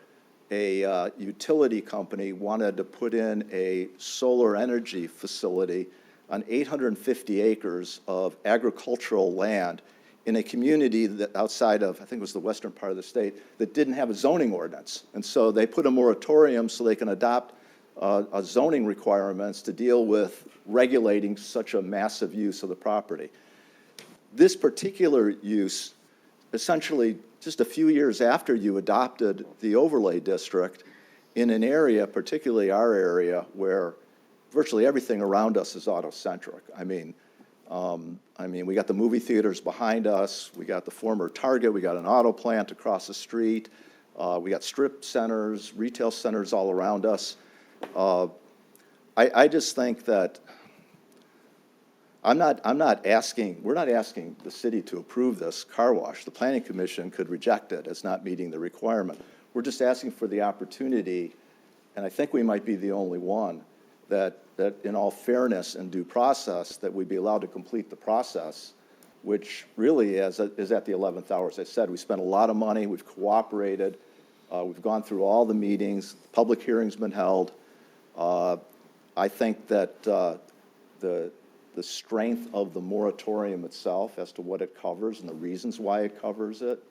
a utility company wanted to put in a solar energy facility on 850 acres of agricultural land in a community that outside of, I think it was the western part of the state, that didn't have a zoning ordinance. And so they put a moratorium so they can adopt a zoning requirements to deal with regulating such a massive use of the property. This particular use, essentially just a few years after you adopted the overlay district, in an area, particularly our area, where virtually everything around us is auto-centric. I mean, we got the movie theaters behind us, we got the former Target, we got an auto plant across the street, we got strip centers, retail centers all around us. I just think that we're not asking the city to approve this car wash. The Planning Commission could reject it as not meeting the requirement. We're just asking for the opportunity, and I think we might be the only one, that in all fairness and due process, that we be allowed to complete the process, which really is at the 11th hour. As I said, we spent a lot of money, we've cooperated, we've gone through all the meetings, public hearings been held. I think that the strength of the moratorium itself as to what it covers and the reasons why it covers it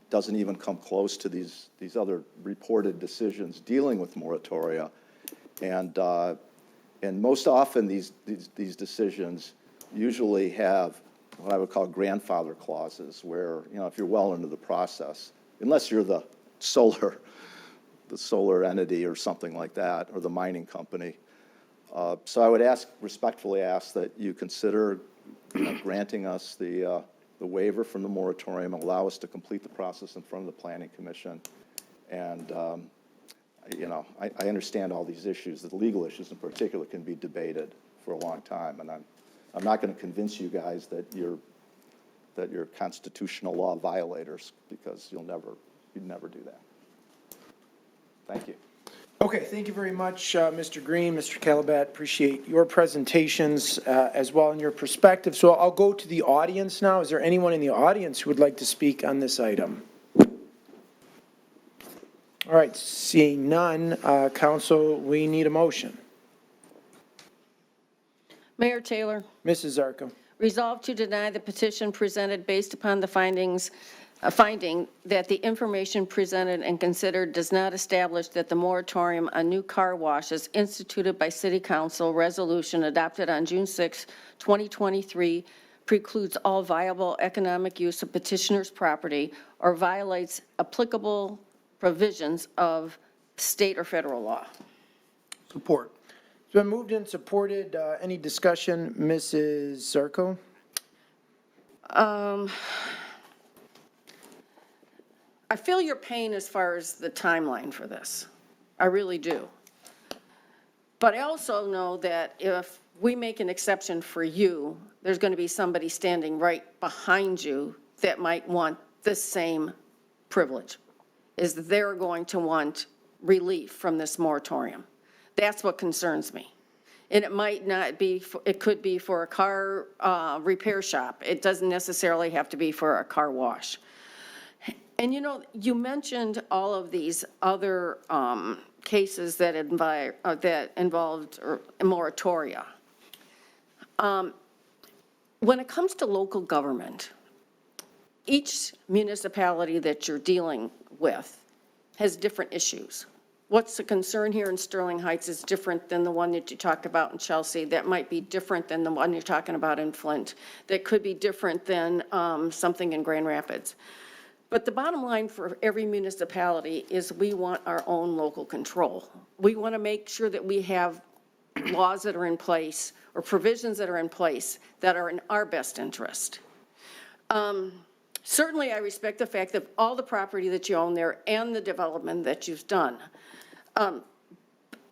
doesn't even come close to these other reported decisions dealing with moratoria. And most often these decisions usually have what I would call grandfather clauses, where, if you're well into the process, unless you're the solar entity or something like that, or the mining company. So I would respectfully ask that you consider granting us the waiver from the moratorium, allow us to complete the process in front of the Planning Commission. And, I understand all these issues, the legal issues in particular can be debated for a long time. And I'm not going to convince you guys that you're constitutional law violators, because you'd never do that. Thank you. Okay, thank you very much, Mr. Green, Mr. Calabat. Appreciate your presentations as well and your perspective. So I'll go to the audience now. Is there anyone in the audience who would like to speak on this item? All right, seeing none, Council, we need a motion. Mayor Taylor, Mrs. Zarko. resolved to deny the petition presented based upon the finding that the information presented and considered does not establish that the moratorium on new car washes instituted by City Council resolution adopted on June 6, 2023 precludes all viable economic use of petitioner's property or violates applicable provisions of state or federal law. Support. It's been moved and supported. Any discussion, Mrs. Zarko? I feel your pain as far as the timeline for this. I really do. But I also know that if we make an exception for you, there's going to be somebody standing right behind you that might want the same privilege, is that they're going to want relief from this moratorium. That's what concerns me. And it might not be, it could be for a car repair shop. It doesn't necessarily have to be for a car wash. And you mentioned all of these other cases that involved moratoria. When it comes to local government, each municipality that you're dealing with has different issues. What's the concern here in Sterling Heights is different than the one that you talked about in Chelsea. That might be different than the one you're talking about in Flint. That could be different than something in Grand Rapids. But the bottom line for every municipality is we want our own local control. We want to make sure that we have laws that are in place or provisions that are in place that are in our best interest. Certainly, I respect the fact that all the property that you own there and the development that you've done.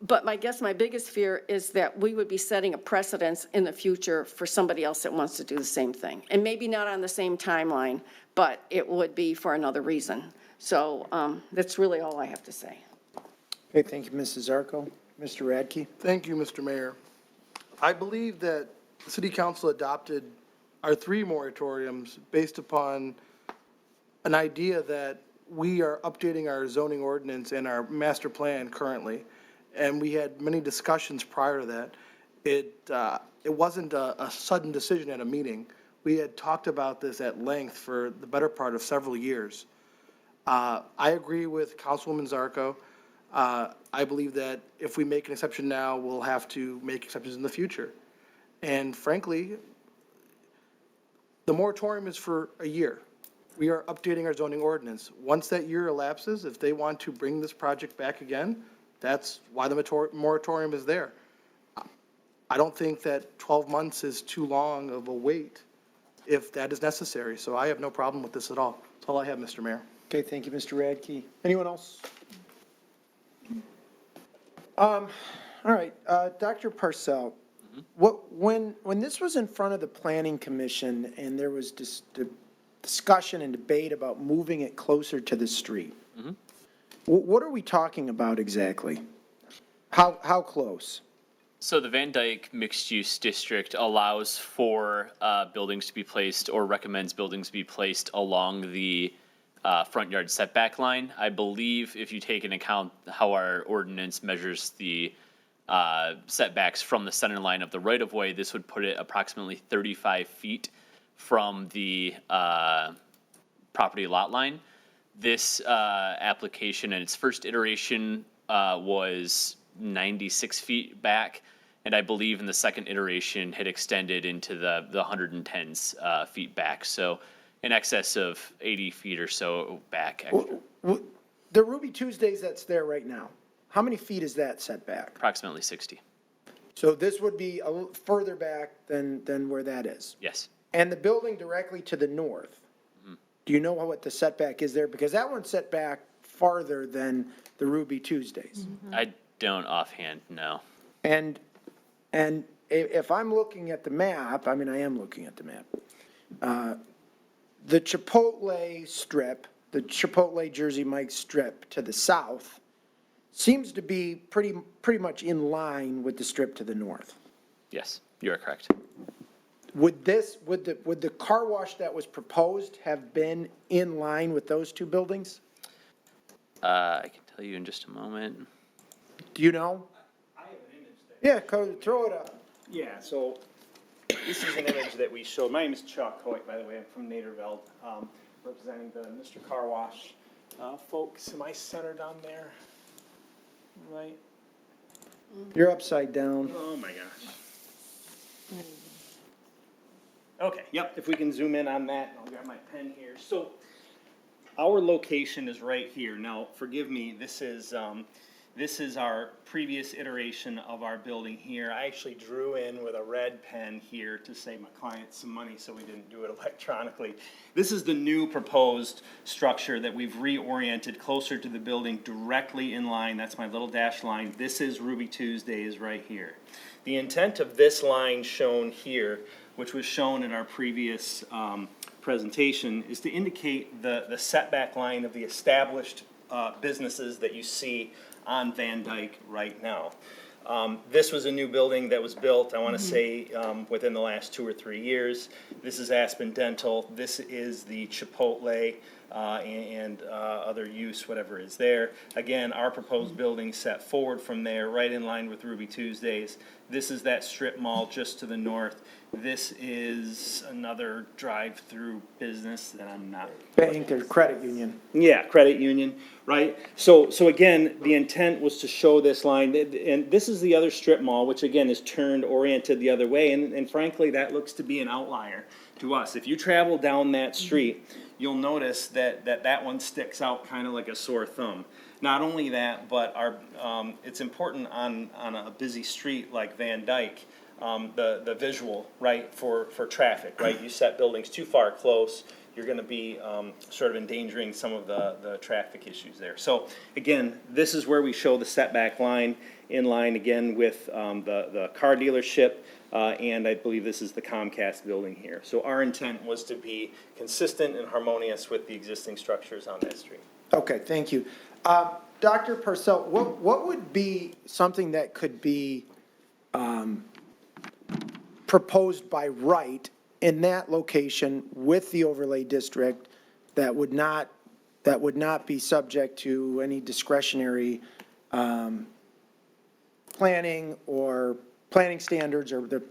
But I guess my biggest fear is that we would be setting a precedence in the future for somebody else that wants to do the same thing. And maybe not on the same timeline, but it would be for another reason. So that's really all I have to say. Okay, thank you, Mrs. Zarko. Mr. Radke? Thank you, Mr. Mayor. I believe that the city council adopted our 3 moratoriums based upon an idea that we are updating our zoning ordinance and our master plan currently. And we had many discussions prior to that. It wasn't a sudden decision at a meeting. We had talked about this at length for the better part of several years. I agree with Councilwoman Zarko. I believe that if we make an exception now, we'll have to make exceptions in the future. And frankly, the moratorium is for a year. We are updating our zoning ordinance. Once that year elapses, if they want to bring this project back again, that's why the moratorium is there. I don't think that 12 months is too long of a wait if that is necessary. So I have no problem with this at all. That's all I have, Mr. Mayor. Okay, thank you, Mr. Radke. Anyone else? All right, Dr. Parcell, when this was in front of the Planning Commission and there was discussion and debate about moving it closer to the street, what are we talking about exactly? How close? So the Van Dyke Mixed-Use District allows for buildings to be placed or recommends buildings be placed along the front yard setback line. I believe if you take into account how our ordinance measures the setbacks from the center line of the right-of-way, this would put it approximately 35 feet from the property lot line. This application in its first iteration was 96 feet back, and I believe in the second iteration had extended into the 110 feet back. So in excess of 80 feet or so back. The Ruby Tuesdays that's there right now, how many feet is that setback? Approximately 60. So this would be a little further back than where that is? Yes. And the building directly to the north, do you know what the setback is there? Because that one's set back farther than the Ruby Tuesdays. I don't offhand, no. And if I'm looking at the map, I mean, I am looking at the map. The Chipotle strip, the Chipotle Jersey Mike strip to the south seems to be pretty much in line with the strip to the north. Yes, you are correct. Would the car wash that was proposed have been in line with those 2 buildings? I can tell you in just a moment. Do you know? I have an image there. Yeah, throw it up. Yeah, so this is an image that we showed. My name is Chuck Hoyt, by the way. I'm from Naderveld, representing the Mr. Car Wash folks. Am I centered on there? Right? You're upside down. Oh, my gosh. Okay, yep, if we can zoom in on that, I'll grab my pen here. So our location is right here. Now, forgive me, this is our previous iteration of our building here. I actually drew in with a red pen here to save my client some money, so we didn't do it electronically. This is the new proposed structure that we've reoriented closer to the building, directly in line. That's my little dash line. This is Ruby Tuesdays right here. The intent of this line shown here, which was shown in our previous presentation, is to indicate the setback line of the established businesses that you see on Van Dyke right now. This was a new building that was built, I want to say, within the last 2 or 3 years. This is Aspen Dental. This is the Chipotle and other use, whatever is there. Again, our proposed building set forward from there, right in line with Ruby Tuesdays. This is that strip mall just to the north. This is another drive-through business that I'm not. Bank or credit union. Yeah, credit union, right? So again, the intent was to show this line, and this is the other strip mall, which again is turned, oriented the other way, and frankly, that looks to be an outlier to us. If you travel down that street, you'll notice that one sticks out kind of like a sore thumb. Not only that, but it's important on a busy street like Van Dyke, the visual, right, for traffic, right? You set buildings too far close, you're gonna be, sort of endangering some of the traffic issues there. So, again, this is where we show the setback line, in line again with, the car dealership, and I believe this is the Comcast building here. So our intent was to be consistent and harmonious with the existing structures on that street. Okay, thank you. Dr. Purcell, what would be something that could be proposed by right in that location with the overlay district that would not be subject to any discretionary planning or planning standards or the,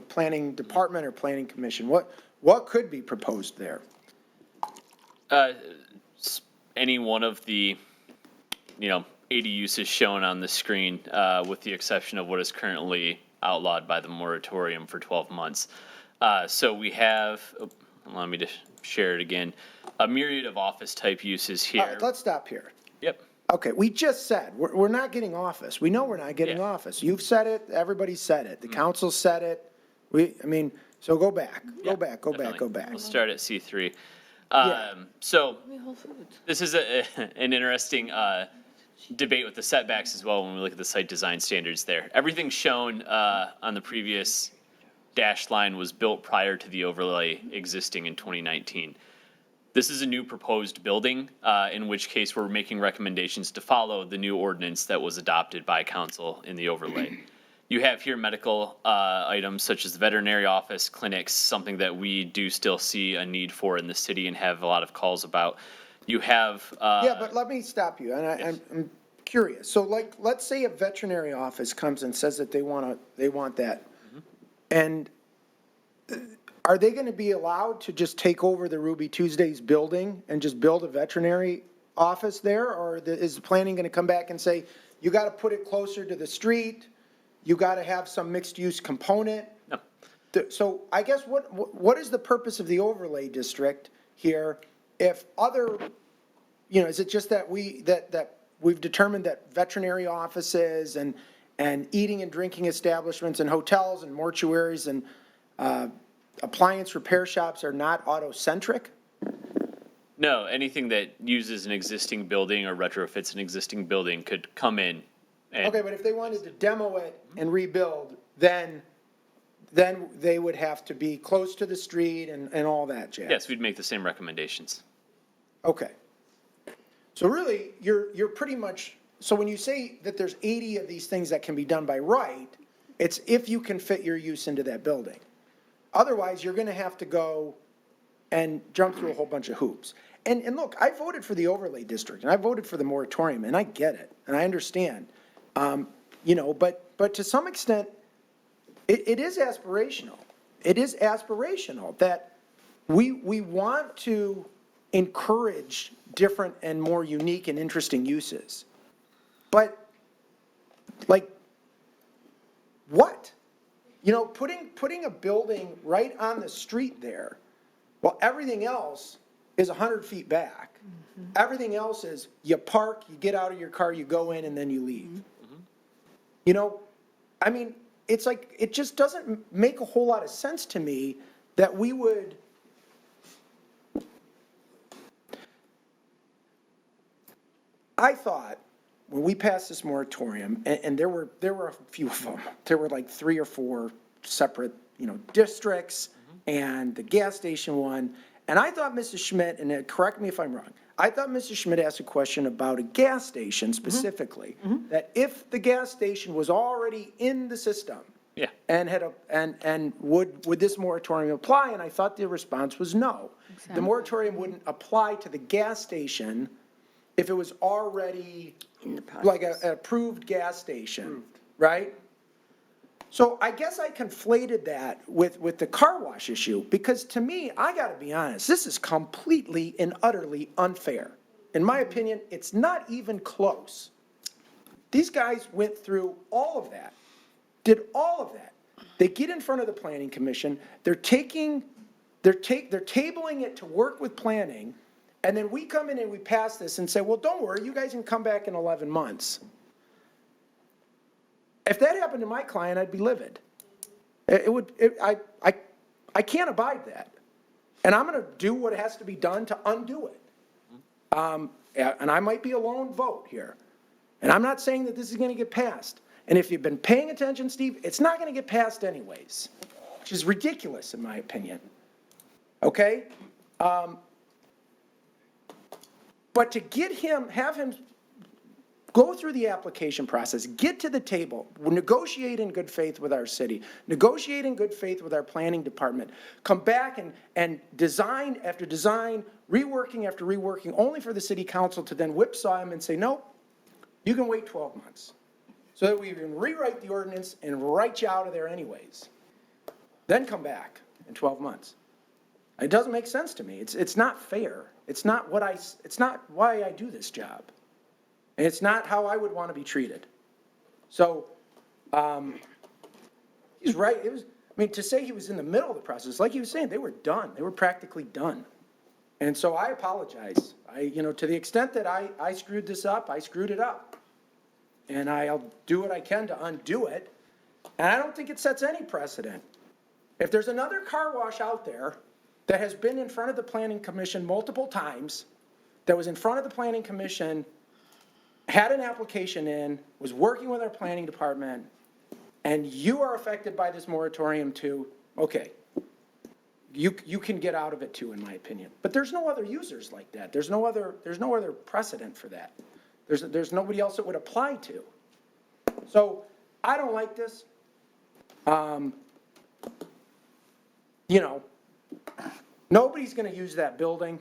planning department or planning commission? What could be proposed there? Any one of the, 80 uses shown on the screen, with the exception of what is currently outlawed by the moratorium for 12 months. So we have, allow me to share it again, a myriad of office-type uses here. All right, let's stop here. Yep. Okay, we just said, we're not getting office. We know we're not getting office. You've said it, everybody said it, the council said it. So go back, go back. We'll start at C3. Yeah. So this is an interesting debate with the setbacks as well when we look at the site design standards there. Everything shown on the previous dashed line was built prior to the overlay existing in 2019. This is a new proposed building, in which case we're making recommendations to follow the new ordinance that was adopted by council in the overlay. You have here medical items such as the veterinary office, clinics, something that we do still see a need for in the city and have a lot of calls about. You have. Yeah, but let me stop you, and I'm curious. So let's say a veterinary office comes and says that they want that. And are they gonna be allowed to just take over the Ruby Tuesdays building and just build a veterinary office there? Or is the planning gonna come back and say, you gotta put it closer to the street, you gotta have some mixed-use component? No. So I guess what is the purpose of the overlay district here if other, is it just that we've determined that veterinary offices and eating and drinking establishments and hotels and mortuaries and appliance repair shops are not auto-centric? No, anything that uses an existing building or retrofits an existing building could come in. And Okay, but if they wanted to demo it and rebuild, then they would have to be close to the street and all that jazz. yes, we'd make the same recommendations. Okay. So really, you're pretty much, so when you say that there's 80 of these things that can be done by right, it's if you can fit your use into that building. Otherwise, you're gonna have to go and jump through a whole bunch of hoops. And look, I voted for the overlay district, and I voted for the moratorium, and I get it, and I understand. But to some extent, it is aspirational. It is aspirational that we want to encourage different and more unique and interesting uses. But, what? Putting a building right on the street there, while everything else is 100 feet back. Everything else is you park, you get out of your car, you go in, and then you leave. It's like, it just doesn't make a whole lot of sense to me that we would. I thought, when we passed this moratorium, and there were a few of them, there were like 3 or 4 separate, districts, and the gas station one, and I thought Mrs. Schmidt, and correct me if I'm wrong, I thought Mrs. Schmidt asked a question about a gas station specifically, that if the gas station was already in the system, Yeah. and would this moratorium apply? And I thought the response was no. The moratorium wouldn't apply to the gas station if it was already like an approved gas station, right? So I guess I conflated that with the car wash issue, because to me, I gotta be honest, this is completely and utterly unfair. In my opinion, it's not even close. These guys went through all of that, did all of that. They get in front of the planning commission, they're tabling it to work with planning, and then we come in and we pass this and say, well, don't worry, you guys can come back in 11 months. If that happened to my client, I'd be livid. I can't abide that. And I'm going to do what has to be done to undo it. And I might be a lone vote here. And I'm not saying that this is going to get passed. And if you've been paying attention, Steve, it's not going to get passed anyways, which is ridiculous in my opinion. Okay? But to get him, have him go through the application process, get to the table, negotiate in good faith with our city, negotiate in good faith with our planning department, come back and design after design, reworking after reworking, only for the city council to then whipsaw him and say, nope, you can wait 12 months. So that we can rewrite the ordinance and write you out of there anyways. Then come back in 12 months. It doesn't make sense to me. It's not fair. It's not why I do this job. And it's not how I would want to be treated. So, he's right. To say he was in the middle of the process, like he was saying, they were done. They were practically done. And so I apologize. To the extent that I screwed this up, I screwed it up. And I'll do what I can to undo it. And I don't think it sets any precedent. If there's another car wash out there that has been in front of the Planning Commission multiple times, that was in front of the Planning Commission, had an application in, was working with our planning department, and you are affected by this moratorium too, okay. You can get out of it too, in my opinion. But there's no other users like that. There's no other precedent for that. There's nobody else it would apply to. So I don't like this. Nobody's going to use that building.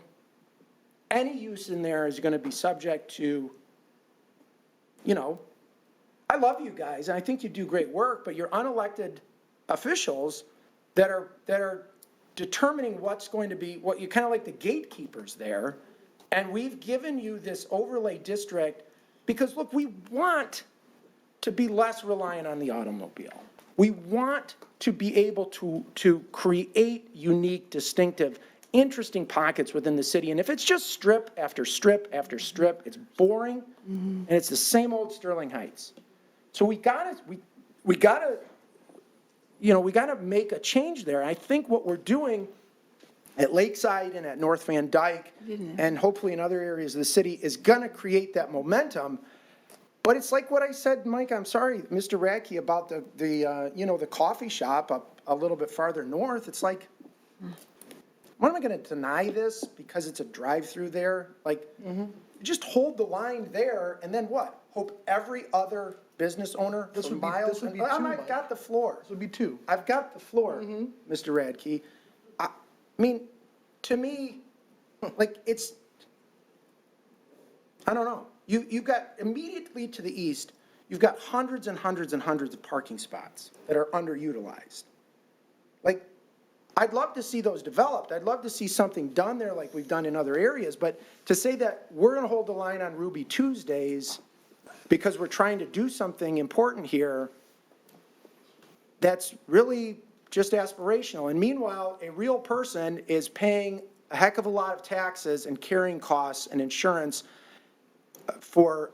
Any use in there is going to be subject to, I love you guys, and I think you do great work, but you're unelected officials that are determining what's going to be, what you kind of like the gatekeepers there. And we've given you this overlay district because, look, we want to be less reliant on the automobile. We want to be able to create unique, distinctive, interesting pockets within the city. And if it's just strip after strip after strip, it's boring, and it's the same old Sterling Heights. So we gotta make a change there. I think what we're doing at Lakeside and at North Van Dyke, and hopefully in other areas of the city, is gonna create that momentum. But it's like what I said, Mike, I'm sorry, Mr. Radke, about the coffee shop up a little bit farther north. It's like, what am I gonna deny this because it's a drive-through there? Like, just hold the line there, and then what? Hope every other business owner for miles. I've got the floor. This would be 2. I've got the floor, Mr. Radke. To me, like, it's, I don't know. You've got immediately to the east, you've got hundreds and hundreds and hundreds of parking spots that are underutilized. Like, I'd love to see those developed. I'd love to see something done there like we've done in other areas. But to say that we're going to hold the line on Ruby Tuesdays because we're trying to do something important here, that's really just aspirational. And meanwhile, a real person is paying a heck of a lot of taxes and carrying costs and insurance for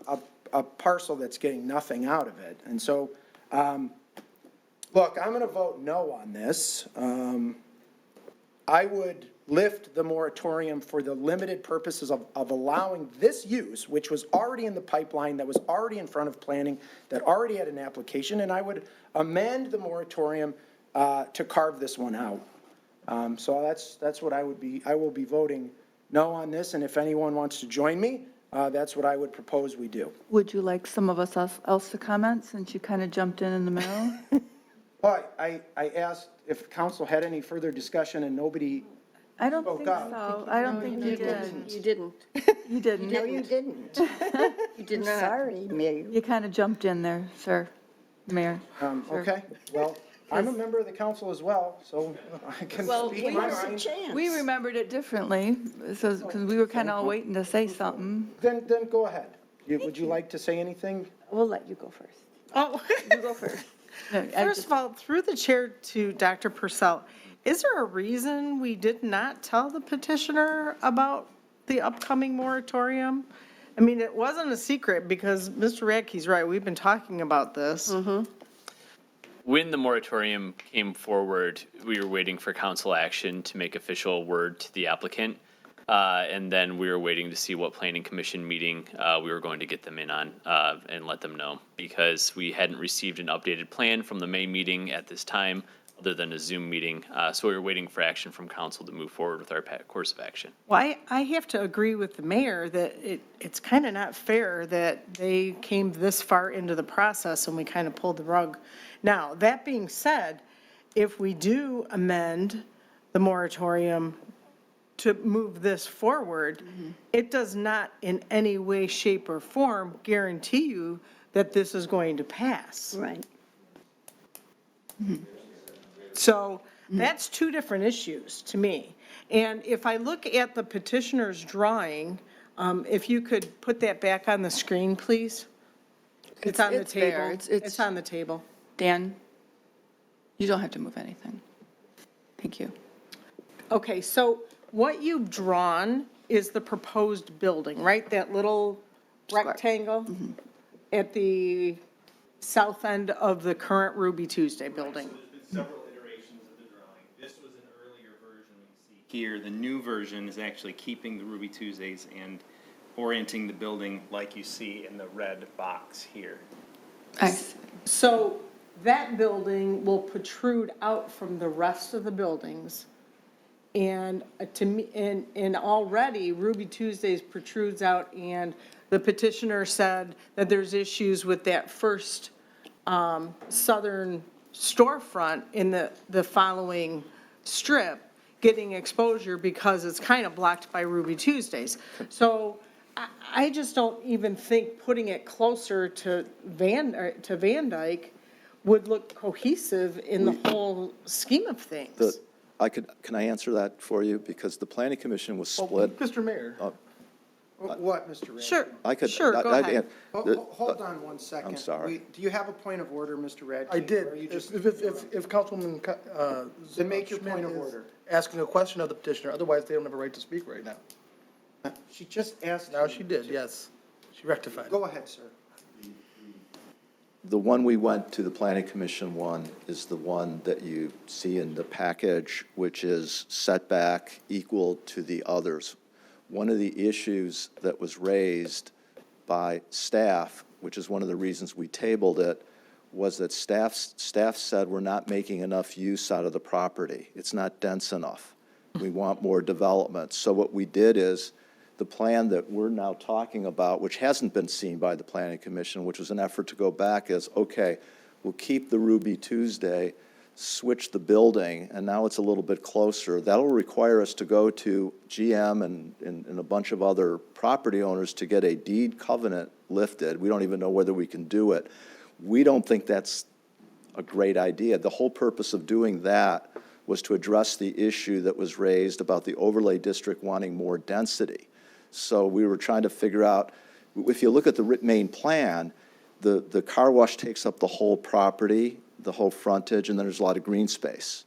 a parcel that's getting nothing out of it. And so, look, I'm going to vote no on this. I would lift the moratorium for the limited purposes of allowing this use, which was already in the pipeline, that was already in front of planning, that already had an application, and I would amend the moratorium to carve this one out. So that's what I will be voting no on this, and if anyone wants to join me, that's what I would propose we do. Would you like some of us else to comment, since you kind of jumped in the middle? Well, I asked if council had any further discussion, and nobody I don't spoke think up. so. I don't think you did. You didn't. You didn't. No, you didn't. You did I'm not. sorry, Mayor. You kind of jumped in there, sir, Mayor. Sir. Okay, well, I'm a member of the council as well, so I can speak my mind. We remembered it differently, so, because we were kind of all waiting to say something. Then go ahead. Would you like to say anything? We'll let you go first. Oh, You go first. first of all, through the chair to Dr. Purcell, is there a reason we did not tell the petitioner about the upcoming moratorium? I mean, it wasn't a secret because Mr. Radke's right. We've been talking about this. When the moratorium came forward, we were waiting for council action to make official word to the applicant. And then we were waiting to see what planning commission meeting we were going to get them in on and let them know. Because we hadn't received an updated plan from the May meeting at this time, other than a Zoom meeting. So we were waiting for action from council to move forward with our course of action. Well, I have to agree with the mayor that it's kind of not fair that they came this far into the process and we kind of pulled the rug. Now, that being said, if we do amend the moratorium to move this forward, it does not in any way, shape, or form guarantee you that this is going to pass. Right. So that's two different issues to me. And if I look at the petitioner's drawing, if you could put that back on the screen, please? It's on the it's there. table. It's- It's on the table. Dan, you don't have to move anything. Thank you. Okay, so what you've drawn is the proposed building, right? That little rectangle at the south end of the current Ruby Tuesday building. So there's been several iterations of the drawing. This was an earlier version we see here. The new version is actually keeping the Ruby Tuesdays and orienting the building like you see in the red box here. So that building will protrude out from the rest of the buildings. And to me, and already Ruby Tuesdays protrudes out, and the petitioner said that there's issues with that first southern storefront in the following strip getting exposure because it's kind of blocked by Ruby Tuesdays. So I just don't even think putting it closer to Van Dyke would look cohesive in the whole scheme of things. Can I answer that for you? Because the planning commission was split. Mr. Mayor. What, Mr. Reddick? Sure, I could. sure, go ahead. Hold on one second. I'm sorry. Do you have a point of order, Mr. Radke? I did. Or are you just- If Councilwoman, Then make your Schmidt point of is order. asking a question of the petitioner, otherwise they don't have a right to speak right now. She just asked. Now she did, yes. She rectified. Go ahead, sir. The one we went to, the planning commission one, is the one that you see in the package, which is setback equal to the others. One of the issues that was raised by staff, which is one of the reasons we tabled it, was that staff said we're not making enough use out of the property. It's not dense enough. We want more development. So what we did is, the plan that we're now talking about, which hasn't been seen by the planning commission, which was an effort to go back, is, okay, we'll keep the Ruby Tuesday, switch the building, and now it's a little bit closer. That'll require us to go to GM and a bunch of other property owners to get a deed covenant lifted. We don't even know whether we can do it. We don't think that's a great idea. The whole purpose of doing that was to address the issue that was raised about the overlay district wanting more density. So we were trying to figure out, if you look at the main plan, the car wash takes up the whole property, the whole frontage, and then there's a lot of green space.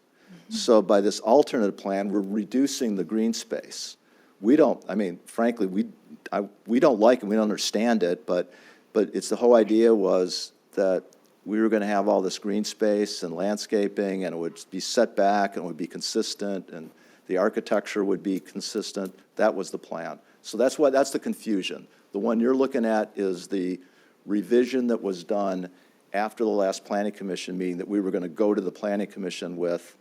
So by this alternate plan, we're reducing the green space. We don't, I mean, frankly, we don't like it, we don't understand it, but it's the whole idea was that we were gonna have all this green space and landscaping, and it would be set back, and it would be consistent, and the architecture would be consistent. That was the plan. So that's the confusion. The one you're looking at is the revision that was done after the last planning commission meeting that we were gonna go to the planning commission with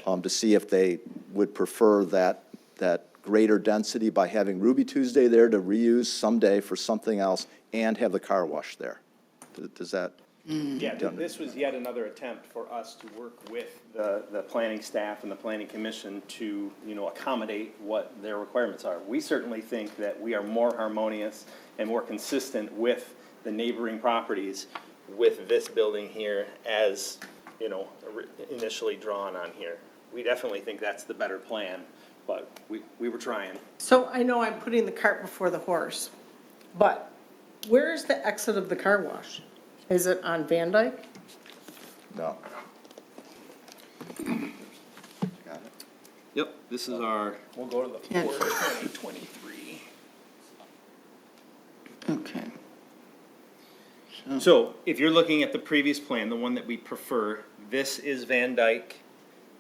to see if they would prefer that greater density by having Ruby Tuesday there to reuse someday for something else and have the car wash there. Does that? Yeah, this was yet another attempt for us to work with the planning staff and the planning commission to, accommodate what their requirements are. We certainly think that we are more harmonious and more consistent with the neighboring properties with this building here as, initially drawn on here. We definitely think that's the better plan, but we were trying. So I know I'm putting the cart before the horse, but where is the exit of the car wash? Is it on Van Dyke? No. Yep, this is our. We'll go to the Yeah. 2023. Okay. So if you're looking at the previous plan, the one that we prefer, this is Van Dyke.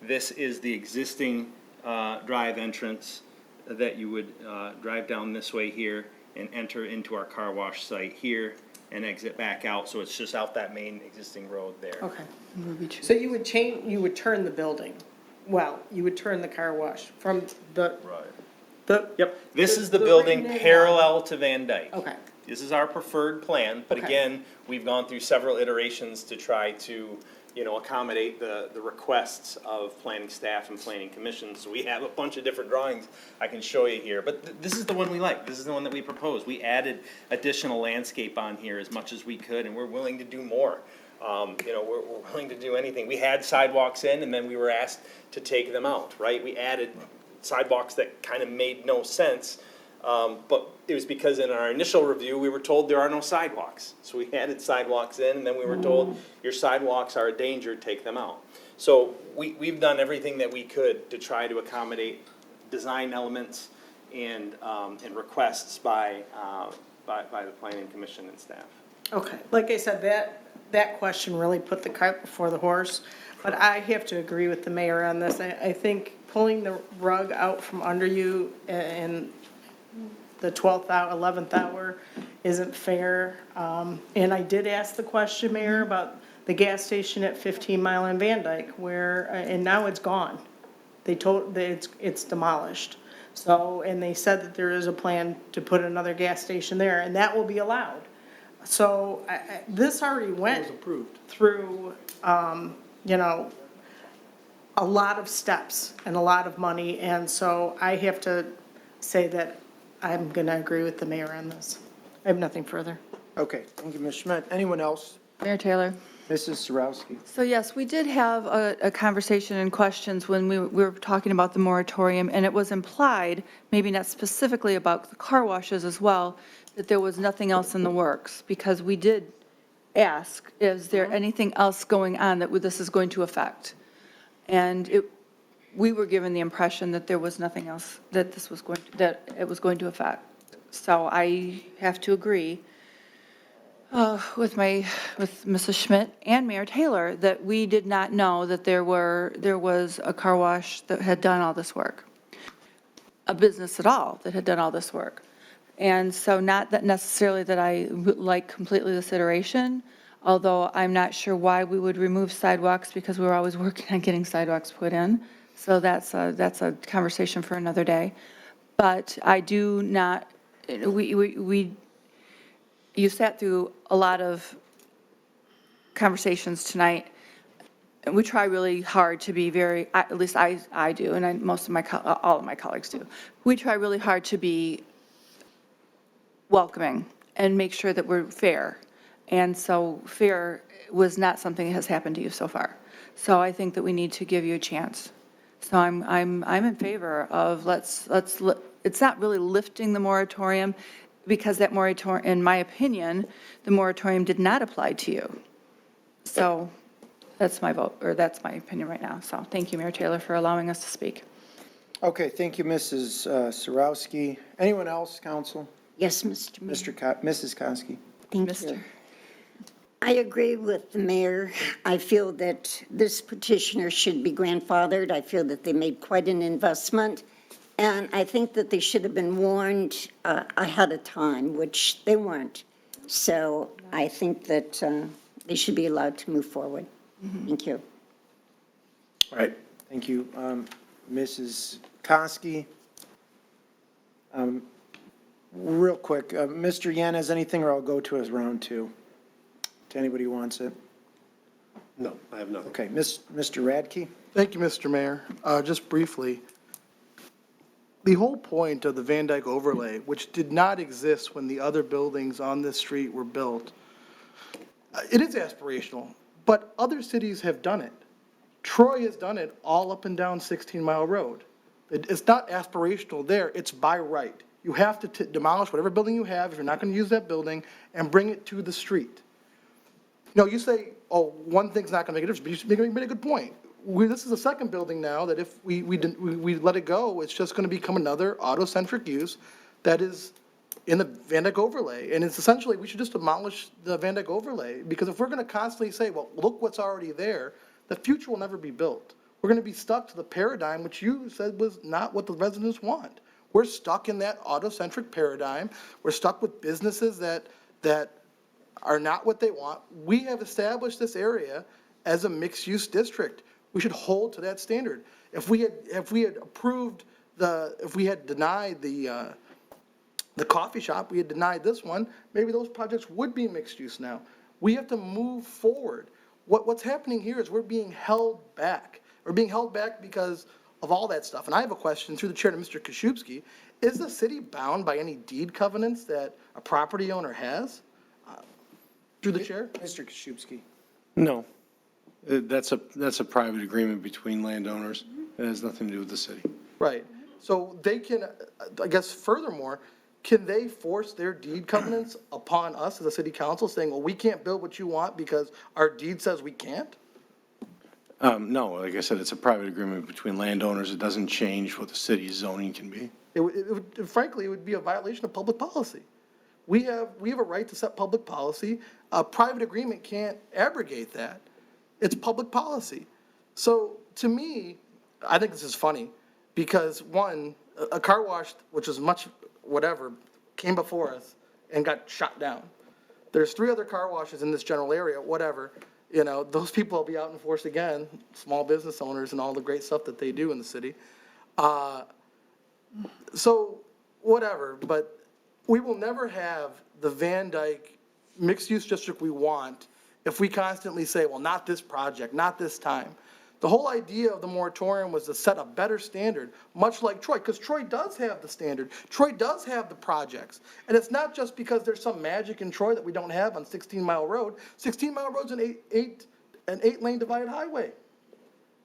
This is the existing drive entrance that you would drive down this way here and enter into our car wash site here and exit back out. So it's just out that main existing road there. Okay. So you would you would turn the building, well, you would turn the car wash from the. Right. Yep, this is the the building written name. parallel to Van Dyke. Okay. This is our preferred plan, but Okay. again, we've gone through several iterations to try to, accommodate the requests of planning staff and planning commission. So we have a bunch of different drawings I can show you here, but this is the one we like. This is the one that we proposed. We added additional landscape on here as much as we could, and we're willing to do more. We're willing to do anything. We had sidewalks in, and then we were asked to take them out, right? We added sidewalks that kind of made no sense, but it was because in our initial review, we were told there are no sidewalks. So we added sidewalks in, and then we were told, your sidewalks are a danger, take them out. So we've done everything that we could to try to accommodate design elements and requests by the planning commission and staff. Okay, like I said, that question really put the cart before the horse, but I have to agree with the mayor on this. I think pulling the rug out from under you in the 12th hour, 11th hour isn't fair. And I did ask the question, Mayor, about the gas station at 15 Mile and Van Dyke, where, and now it's gone. They told, that it's demolished. So, and they said that there is a plan to put another gas station there, and that will be allowed. So, this already went through, a lot of steps and a lot of money, and so I have to say that I'm gonna agree with the mayor on this. I have nothing further. Okay, thank you, Ms. Schmidt. Anyone else? Mayor Taylor. Mrs. Sarowski. So yes, we did have a conversation and questions when we were talking about the moratorium, and it was implied, maybe not specifically about the car washes as well, that there was nothing else in the works, because we did ask, is there anything else going on that this is going to affect? And we were given the impression that there was nothing else that that it was going to affect. So I have to agree with Mrs. Schmidt and Mayor Taylor that we did not know that there was a car wash that had done all this work, a business at all that had done all this work. And so not that necessarily that I like completely this iteration, although I'm not sure why we would remove sidewalks, because we were always working on getting sidewalks put in. So that's a conversation for another day. But I do not, you sat through a lot of conversations tonight, and we try really hard to be very, at least I do, and all of my colleagues do. We try really hard to be welcoming and make sure that we're fair. And so fair was not something that has happened to you so far. So I think that we need to give you a chance. So I'm in favor of it's not really lifting the moratorium, because that moratorium, in my opinion, the moratorium did not apply to you. So that's my vote, or that's my opinion right now. So thank you, Mayor Taylor, for allowing us to speak. Okay, thank you, Mrs. Sarowski. Anyone else, council? Yes, Mr. Mayor. Mrs. Kosky. Thank you. I agree with the mayor. I feel that this petitioner should be grandfathered. I feel that they made quite an investment, and I think that they should have been warned ahead of time, which they weren't. So I think that they should be allowed to move forward. Thank you. All right, thank you. Mrs. Kosky. Real quick, Mr. Yan has anything, or I'll go to his round two, to anybody who wants it. No, I have nothing. Okay, Mr. Radke? Thank you, Mr. Mayor. Just briefly, the whole point of the Van Dyke overlay, which did not exist when the other buildings on this street were built, it is aspirational, but other cities have done it. Troy has done it all up and down 16 Mile Road. It's not aspirational there, it's by right. You have to demolish whatever building you have, if you're not going to use that building, and bring it to the street. You say, oh, one thing's not going to make a difference, but you made a good point. This is the second building now that if we let it go, it's just going to become another auto-centric use that is in the Van Dyke overlay. And it's essentially, we should just demolish the Van Dyke overlay, because if we're gonna constantly say, well, look what's already there, the future will never be built. We're gonna be stuck to the paradigm which you said was not what the residents want. We're stuck in that auto-centric paradigm. We're stuck with businesses that are not what they want. We have established this area as a mixed-use district. We should hold to that standard. If we had approved if we had denied the coffee shop, we had denied this one, maybe those projects would be mixed use now. We have to move forward. What's happening here is we're being held back. We're being held back because of all that stuff. And I have a question through the chair to Mr. Koszybski. Is the city bound by any deed covenants that a property owner has? Through the chair? Mr. Koszybski. No. That's a private agreement between landowners. It has nothing to do with the city. Right. So they can, I guess furthermore, can they force their deed covenants upon us as a city council saying, well, we can't build what you want because our deed says we can't? No, like I said, it's a private agreement between landowners. It doesn't change what the city's zoning can be. Frankly, it would be a violation of public policy. We have a right to set public policy. A private agreement can't abrogate that. It's public policy. So to me, I think this is funny because one, a car wash, which is much whatever, came before us and got shot down. There's 3 other car washes in this general area, whatever. You know, those people will be out in force again, small business owners and all the great stuff that they do in the city. So whatever, but we will never have the Van Dyke mixed-use district we want if we constantly say, well, not this project, not this time. The whole idea of the moratorium was to set a better standard, much like Troy, because Troy does have the standard. Troy does have the projects. And it's not just because there's some magic in Troy that we don't have on 16 Mile Road. 16 Mile Road's an 8-lane divided highway,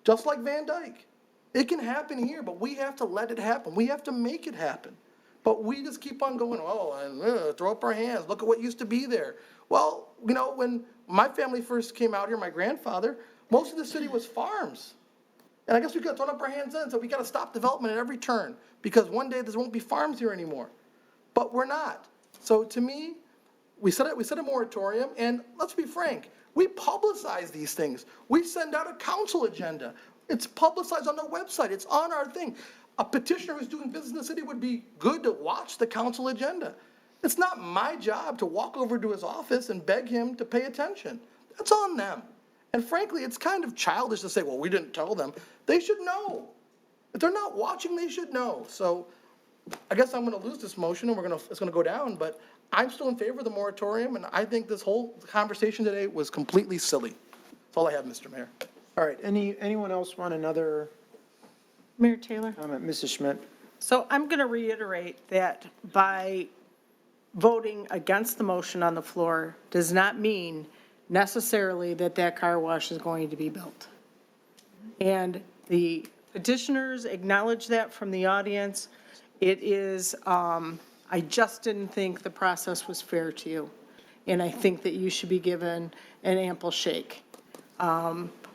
just like Van Dyke. It can happen here, but we have to let it happen. We have to make it happen. But we just keep on going, and throw up our hands. Look at what used to be there. Well, you know, when my family first came out here, my grandfather, most of the city was farms. And I guess we could have thrown up our hands then, so we got to stop development at every turn because one day there won't be farms here anymore. But we're not. So to me, we set a moratorium, and let's be frank, we publicize these things. We send out a council agenda. It's publicized on the website. It's on our thing. A petitioner who's doing business in the city would be good to watch the council agenda. It's not my job to walk over to his office and beg him to pay attention. That's on them. And frankly, it's kind of childish to say, well, we didn't tell them. They should know. If they're not watching, they should know. So I guess I'm going to lose this motion and it's going to go down, but I'm still in favor of the moratorium, and I think this whole conversation today was completely silly. That's all I have, Mr. Mayor. All right, anyone else want another Mayor Taylor? comment? Mrs. Schmidt? So I'm going to reiterate that by voting against the motion on the floor does not mean necessarily that car wash is going to be built. And the petitioners acknowledge that from the audience. It is, I just didn't think the process was fair to you. And I think that you should be given an ample shake.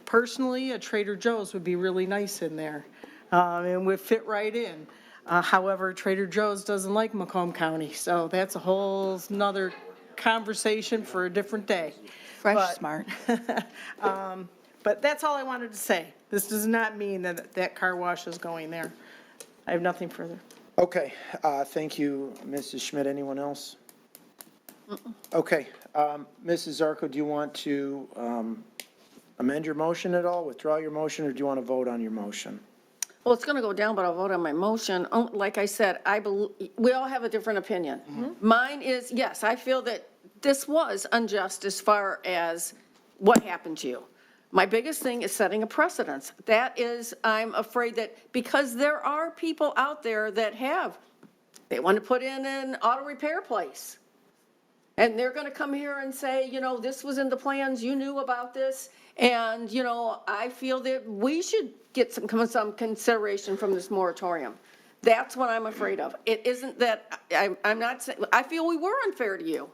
Personally, a Trader Joe's would be really nice in there and would fit right in. However, Trader Joe's doesn't like Macomb County, so that's a whole nother conversation for a different day. Fresh, smart. But that's all I wanted to say. This does not mean that car wash is going there. I have nothing further. Okay, thank you, Mrs. Schmidt. Anyone else? Okay, Mrs. Zarko, do you want to amend your motion at all, withdraw your motion, or do you want to vote on your motion? Well, it's going to go down, but I'll vote on my motion. Like I said, we all have a different opinion. Mine is, yes, I feel that this was unjust as far as what happened to you. My biggest thing is setting a precedence. That is, I'm afraid that because there are people out there that they want to put in an auto repair place. And they're going to come here and say, you know, this was in the plans, you knew about this. And, you know, I feel that we should get some consideration from this moratorium. That's what I'm afraid of. It isn't that, I'm not saying, I feel we were unfair to you.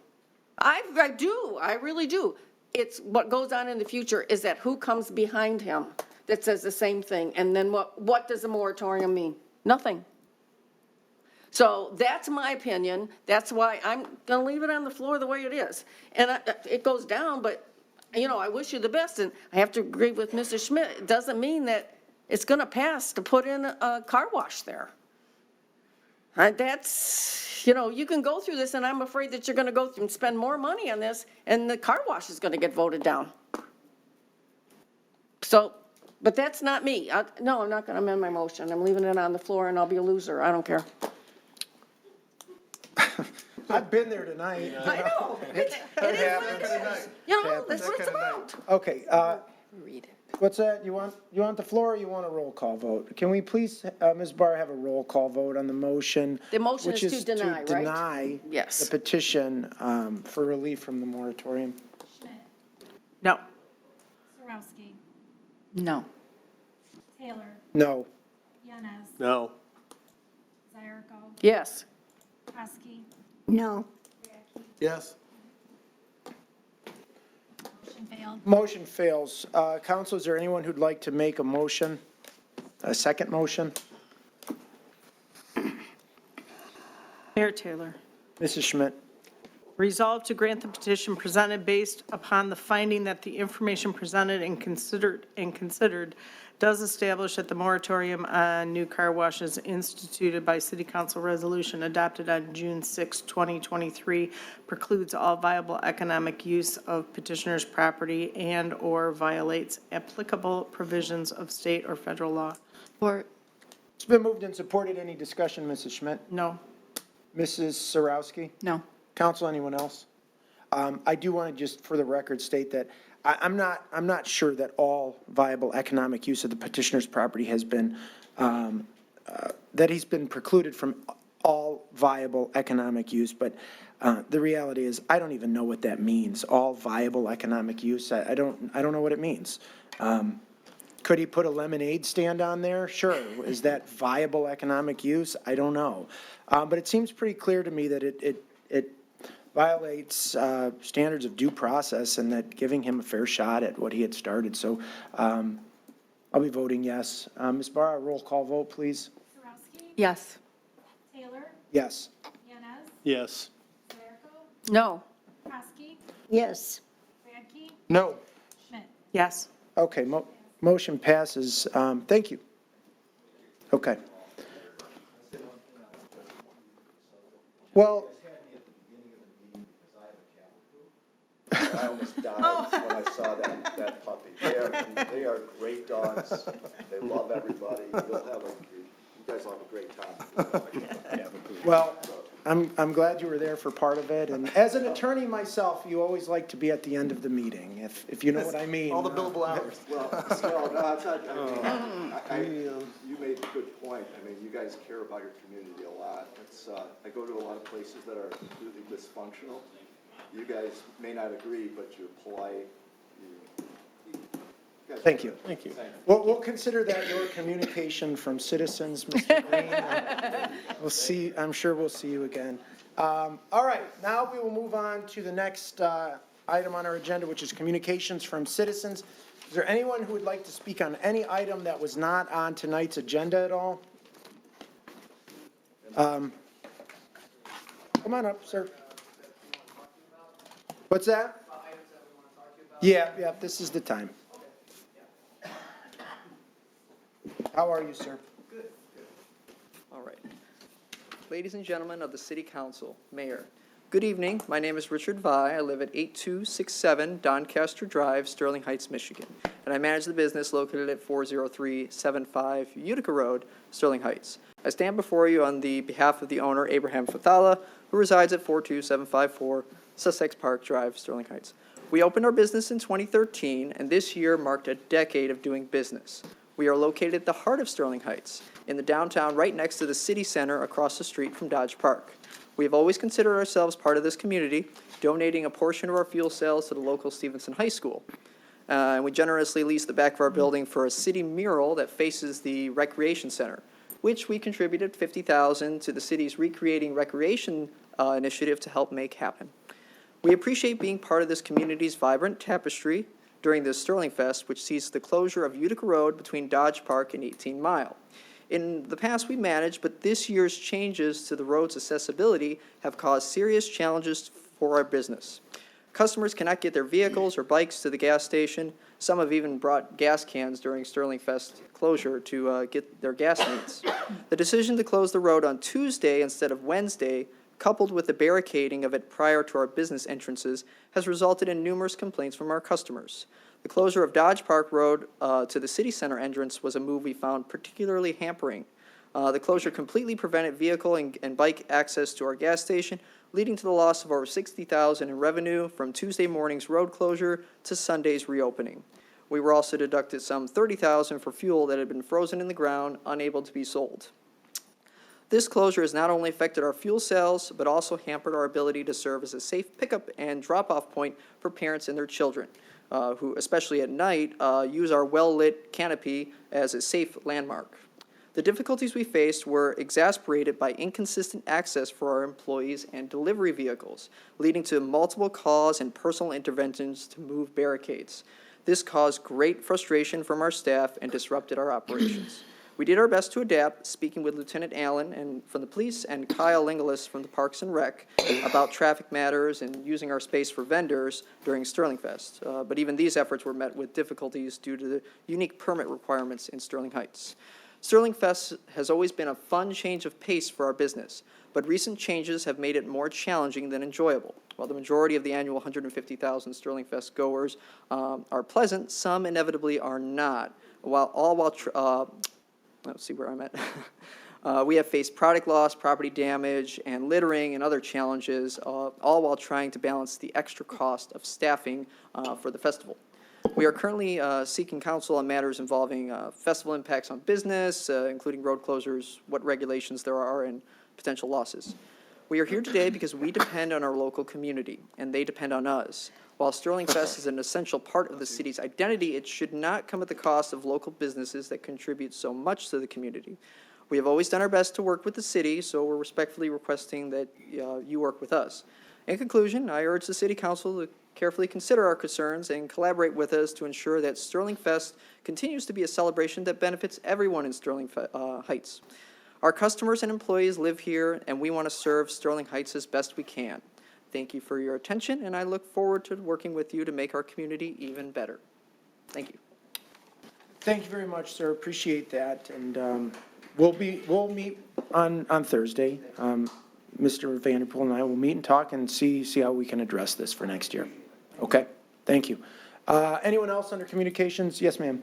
I do, I really do. It's what goes on in the future is that who comes behind him that says the same thing. And then what does a moratorium mean? Nothing. So that's my opinion. That's why I'm gonna leave it on the floor the way it is. And it goes down, but, you know, I wish you the best, and I have to agree with Mrs. Schmidt. It doesn't mean that it's gonna pass to put in a car wash there. That's, you know, you can go through this, and I'm afraid that you're gonna go through and spend more money on this, and the car wash is gonna get voted down. So, but that's not me. No, I'm not gonna amend my motion. I'm leaving it on the floor, and I'll be a loser. I don't care. I've been there tonight. I know. It is what it is. You know, that's what it's about. Okay, Read it. what's that? You want the floor or you want a roll call vote? Can we please, Ms. Barr, have a roll call vote on the motion? The motion which is to deny, right? Deny Yes. the petition for relief from the moratorium. No. Sarowski. No. Taylor. No. Yanez. No. Zierko. Yes. Kosky. No. Yes. Motion failed. Motion fails. Council, is there anyone who'd like to make a motion? A second motion? Mayor Taylor. Mrs. Schmidt? Resolved to grant the petition presented based upon the finding that the information presented and considered does establish that the moratorium on new car washes instituted by City Council resolution adopted on June 6, 2023 precludes all viable economic use of petitioner's property and/or violates applicable provisions of state or federal law. Or, It's been moved and supported. Any discussion, Mrs. Schmidt? No. Mrs. Sarowski? no. Council, anyone else? I do want to just, for the record, state that I'm not sure that all viable economic use of the petitioner's property has been, that he's been precluded from all viable economic use, but the reality is, I don't even know what that means, all viable economic use. I don't know what it means. Could he put a lemonade stand on there? Sure. Is that viable economic use? I don't know. But it seems pretty clear to me that it violates standards of due process and that giving him a fair shot at what he had started. So I'll be voting yes. Ms. Barr, a roll call vote, please. Sarowski. Yes. Taylor. Yes. Yanez. Yes. Zierko. No. Kosky. Yes. Radke. No. Schmidt. Yes. Okay, motion passes. Thank you. Okay. Well, I almost died when I saw that puppy. They are great dogs. They love everybody. You guys will have a great time. well, I'm glad you were there for part of it. And as an attorney myself, you always like to be at the end of the meeting, if you know what I mean. All the billable hours. Well, no, it's not, you made a good point. I mean, you guys care about your community a lot. I go to a lot of places that are completely dysfunctional. You guys may not agree, but you're polite. Thank you. Thank you. We'll consider that your communication from citizens, Mr. Green. We'll see, I'm sure we'll see you again. All right, now we will move on to the next item on our agenda, which is communications from citizens. Is there anyone who would like to speak on any item that was not on tonight's agenda at all? Come on up, sir. What's that? Yeah, this is the time. How are you, sir? Good. All right. Ladies and gentlemen of the City Council, Mayor, good evening. My name is Richard Vi. I live at 8267 Doncaster Drive, Sterling Heights, Michigan, and I manage the business located at 40375 Utica Road, Sterling Heights. I stand before you on the behalf of the owner, Abraham Fathala, who resides at 42754 Sussex Park Drive, Sterling Heights. We opened our business in 2013, and this year marked a decade of doing business. We are located at the heart of Sterling Heights, in the downtown right next to the city center across the street from Dodge Park. We have always considered ourselves part of this community, donating a portion of our fuel sales to the local Stevenson High School. And we generously lease the back of our building for a city mural that faces the recreation center, which we contributed $50,000 to the city's Recreating Recreation initiative to help make happen. We appreciate being part of this community's vibrant tapestry during this Sterling Fest, which sees the closure of Utica Road between Dodge Park and 18 Mile. In the past, we managed, but this year's changes to the road's accessibility have caused serious challenges for our business. Customers cannot get their vehicles or bikes to the gas station. Some have even brought gas cans during Sterling Fest closure to get their gas needs. The decision to close the road on Tuesday instead of Wednesday, coupled with the barricading of it prior to our business entrances, has resulted in numerous complaints from our customers. The closure of Dodge Park Road to the city center entrance was a move we found particularly hampering. The closure completely prevented vehicle and bike access to our gas station, leading to the loss of over $60,000 in revenue from Tuesday morning's road closure to Sunday's reopening. We were also deducted some $30,000 for fuel that had been frozen in the ground, unable to be sold. This closure has not only affected our fuel sales, but also hampered our ability to serve as a safe pickup and drop-off point for parents and their children, who, especially at night, use our well-lit canopy as a safe landmark. The difficulties we faced were exacerbated by inconsistent access for our employees and delivery vehicles, leading to multiple calls and personal interventions to move barricades. This caused great frustration from our staff and disrupted our operations. We did our best to adapt, speaking with Lieutenant Allen from the police and Kyle Lingelis from the Parks and Rec about traffic matters and using our space for vendors during Sterling Fest. But even these efforts were met with difficulties due to the unique permit requirements in Sterling Heights. Sterling Fest has always been a fun change of pace for our business, but recent changes have made it more challenging than enjoyable. While the majority of the annual 150,000 Sterling Fest goers are pleasant, some inevitably are not. Let's see where I'm at. We have faced product loss, property damage, and littering and other challenges, all while trying to balance the extra cost of staffing for the festival. We are currently seeking counsel on matters involving festival impacts on business, including road closures, what regulations there are, and potential losses. We are here today because we depend on our local community, and they depend on us. While Sterling Fest is an essential part of the city's identity, it should not come at the cost of local businesses that contribute so much to the community. We have always done our best to work with the city, so we're respectfully requesting that you work with us. In conclusion, I urge the City Council to carefully consider our concerns and collaborate with us to ensure that Sterling Fest continues to be a celebration that benefits everyone in Sterling Heights. Our customers and employees live here, and we want to serve Sterling Heights as best we can. Thank you for your attention, and I look forward to working with you to make our community even better. Thank you. Thank you very much, sir. Appreciate that. And we'll meet on Thursday. Mr. Vanderpool and I will meet and talk and see how we can address this for next year. Okay? Thank you. Anyone else under communications? Yes, ma'am.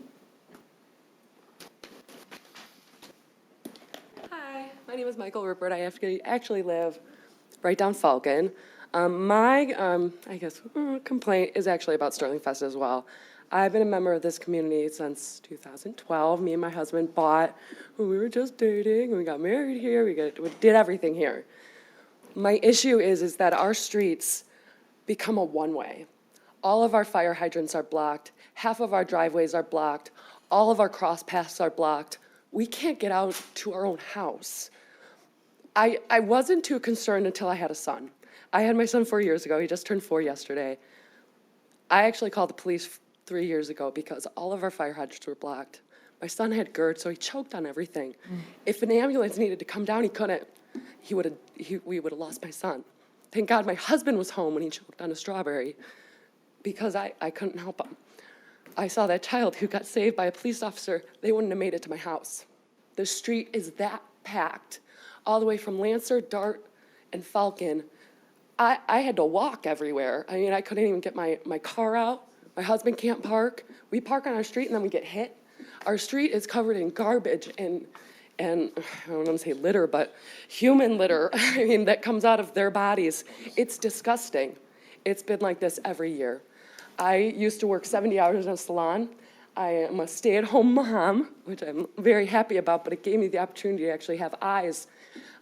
Hi, my name is Michael Rupert. I actually live right down Falcon. My complaint is actually about Sterling Fest as well. I've been a member of this community since 2012. Me and my husband bought when we were just dating, and we got married here. We did everything here. My issue is that our streets become a one-way. All of our fire hydrants are blocked. Half of our driveways are blocked. All of our cross paths are blocked. We can't get out to our own house. I wasn't too concerned until I had a son. I had my son 4 years ago. He just turned 4 yesterday. I actually called the police 3 years ago because all of our fire hydrants were blocked. My son had GERD, so he choked on everything. If an ambulance needed to come down, he couldn't. We would have lost my son. Thank God my husband was home when he choked on a strawberry because I couldn't help him. I saw that child who got saved by a police officer. They wouldn't have made it to my house. The street is that packed, all the way from Lancer, Dart, and Falcon. I had to walk everywhere. I mean, I couldn't even get my car out. My husband can't park. We park on our street and then we get hit. Our street is covered in garbage and I don't want to say litter, but human litter, I mean, that comes out of their bodies. It's disgusting. It's been like this every year. I used to work 70 hours in a salon. I am a stay-at-home mom, which I'm very happy about, but it gave me the opportunity to actually have eyes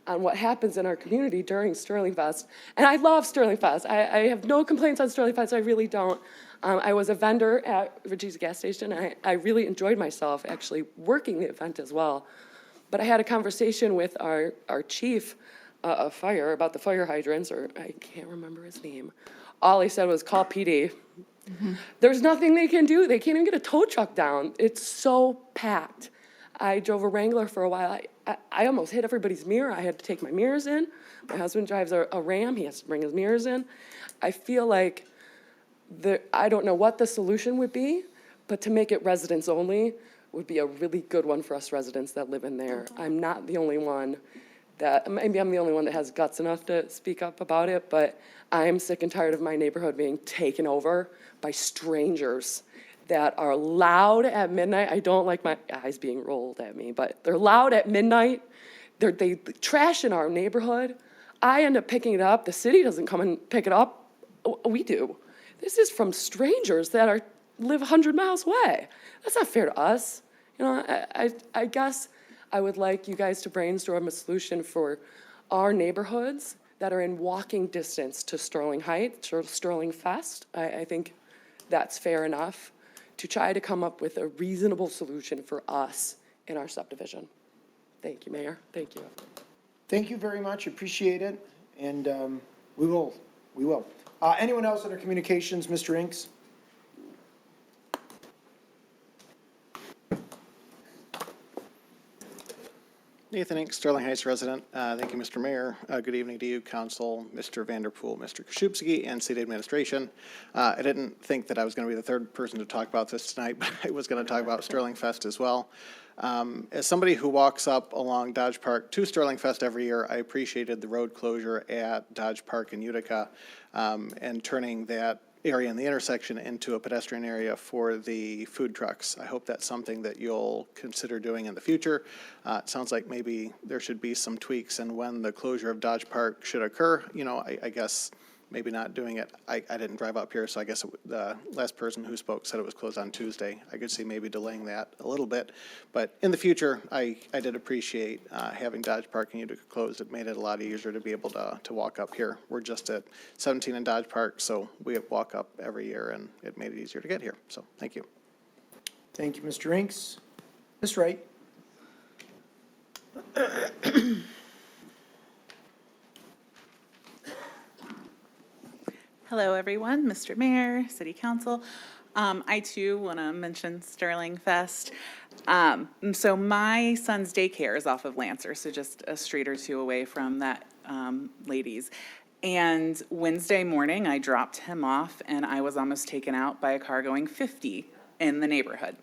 on what happens in our community during Sterling Fest. And I love Sterling Fest. I have no complaints on Sterling Fest. I really don't. I was a vendor at Reggie's gas station. I really enjoyed myself actually working the event as well. But I had a conversation with our chief of fire about the fire hydrants, or I can't remember his name. All he said was call PD. Mm-hmm. There's nothing they can do. They can't even get a tow truck down. It's so packed. I drove a Wrangler for a while. I almost hit everybody's mirror. I had to take my mirrors in. My husband drives a Ram. He has to bring his mirrors in. I feel like I don't know what the solution would be, but to make it residents only would be a really good one for us residents that live in there. I'm not the only one maybe I'm the only one that has guts enough to speak up about it, but I'm sick and tired of my neighborhood being taken over by strangers that are loud at midnight. I don't like my eyes being rolled at me, but they're loud at midnight. They trash in our neighborhood. I end up picking it up. The city doesn't come and pick it up. We do. This is from strangers that live 100 miles away. That's not fair to us. You know, I guess I would like you guys to brainstorm a solution for our neighborhoods that are in walking distance to Sterling Heights or Sterling Fest. I think that's fair enough to try to come up with a reasonable solution for us in our subdivision. Thank you, Mayor. Thank you. Thank you very much, appreciate it, and we will. Anyone else under communications, Mr. Inks? Nathan Inks, Sterling Heights resident. Thank you, Mr. Mayor. Good evening to you, Council, Mr. Vanderpool, Mr. Koszubski, and City Administration. I didn't think that I was going to be the third person to talk about this tonight, but I was going to talk about Sterling Fest as well. As somebody who walks up along Dodge Park to Sterling Fest every year, I appreciated the road closure at Dodge Park in Utica and turning that area in the intersection into a pedestrian area for the food trucks. I hope that's something that you'll consider doing in the future. It sounds like maybe there should be some tweaks, and when the closure of Dodge Park should occur, you know, I guess maybe not doing it. I didn't drive up here, so I guess the last person who spoke said it was closed on Tuesday. I could see maybe delaying that a little bit, but in the future, I did appreciate having Dodge Park and Utica closed. It made it a lot easier to be able to walk up here. We're just at 17 in Dodge Park, so we walk up every year, and it made it easier to get here. So thank you. Thank you, Mr. Inks. Ms. Wright? Hello, everyone, Mr. Mayor, City Council. I too want to mention Sterling Fest. So my son's daycare is off of Lancer, so just a street or two away from that ladies. And Wednesday morning, I dropped him off, and I was almost taken out by a car going 50 in the neighborhood.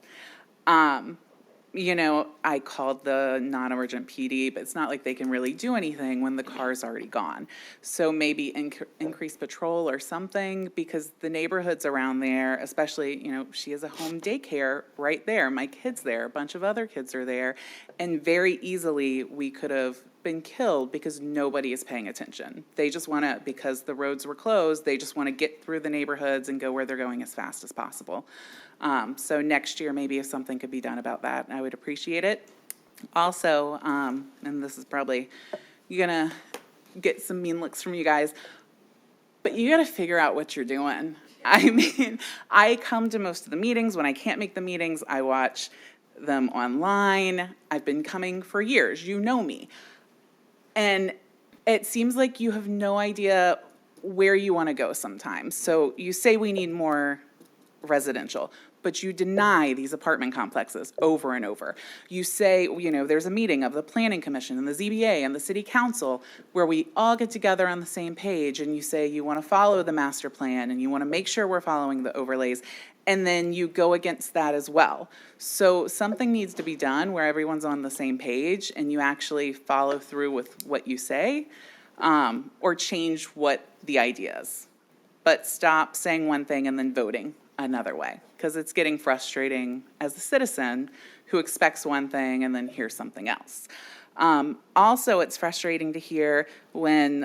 You know, I called the non-emergent PD, but it's not like they can really do anything when the car's already gone. So maybe increase patrol or something, because the neighborhoods around there, especially, you know, she has a home daycare right there. My kid's there, a bunch of other kids are there. And very easily, we could have been killed because nobody is paying attention. They just want to, because the roads were closed, they just want to get through the neighborhoods and go where they're going as fast as possible. So next year, maybe if something could be done about that, I would appreciate it. Also, and this is probably, you're going to get some mean looks from you guys, but you got to figure out what you're doing. I mean, I come to most of the meetings. When I can't make the meetings, I watch them online. I've been coming for years. You know me. And it seems like you have no idea where you want to go sometimes. So you say we need more residential, but you deny these apartment complexes over and over. You say, you know, there's a meeting of the Planning Commission and the ZBA and the City Council where we all get together on the same page, and you say you want to follow the master plan and you want to make sure we're following the overlays, and then you go against that as well. So something needs to be done where everyone's on the same page and you actually follow through with what you say, or change what the idea is. But stop saying one thing and then voting another way, because it's getting frustrating as a citizen who expects one thing and then hears something else. Also, it's frustrating to hear when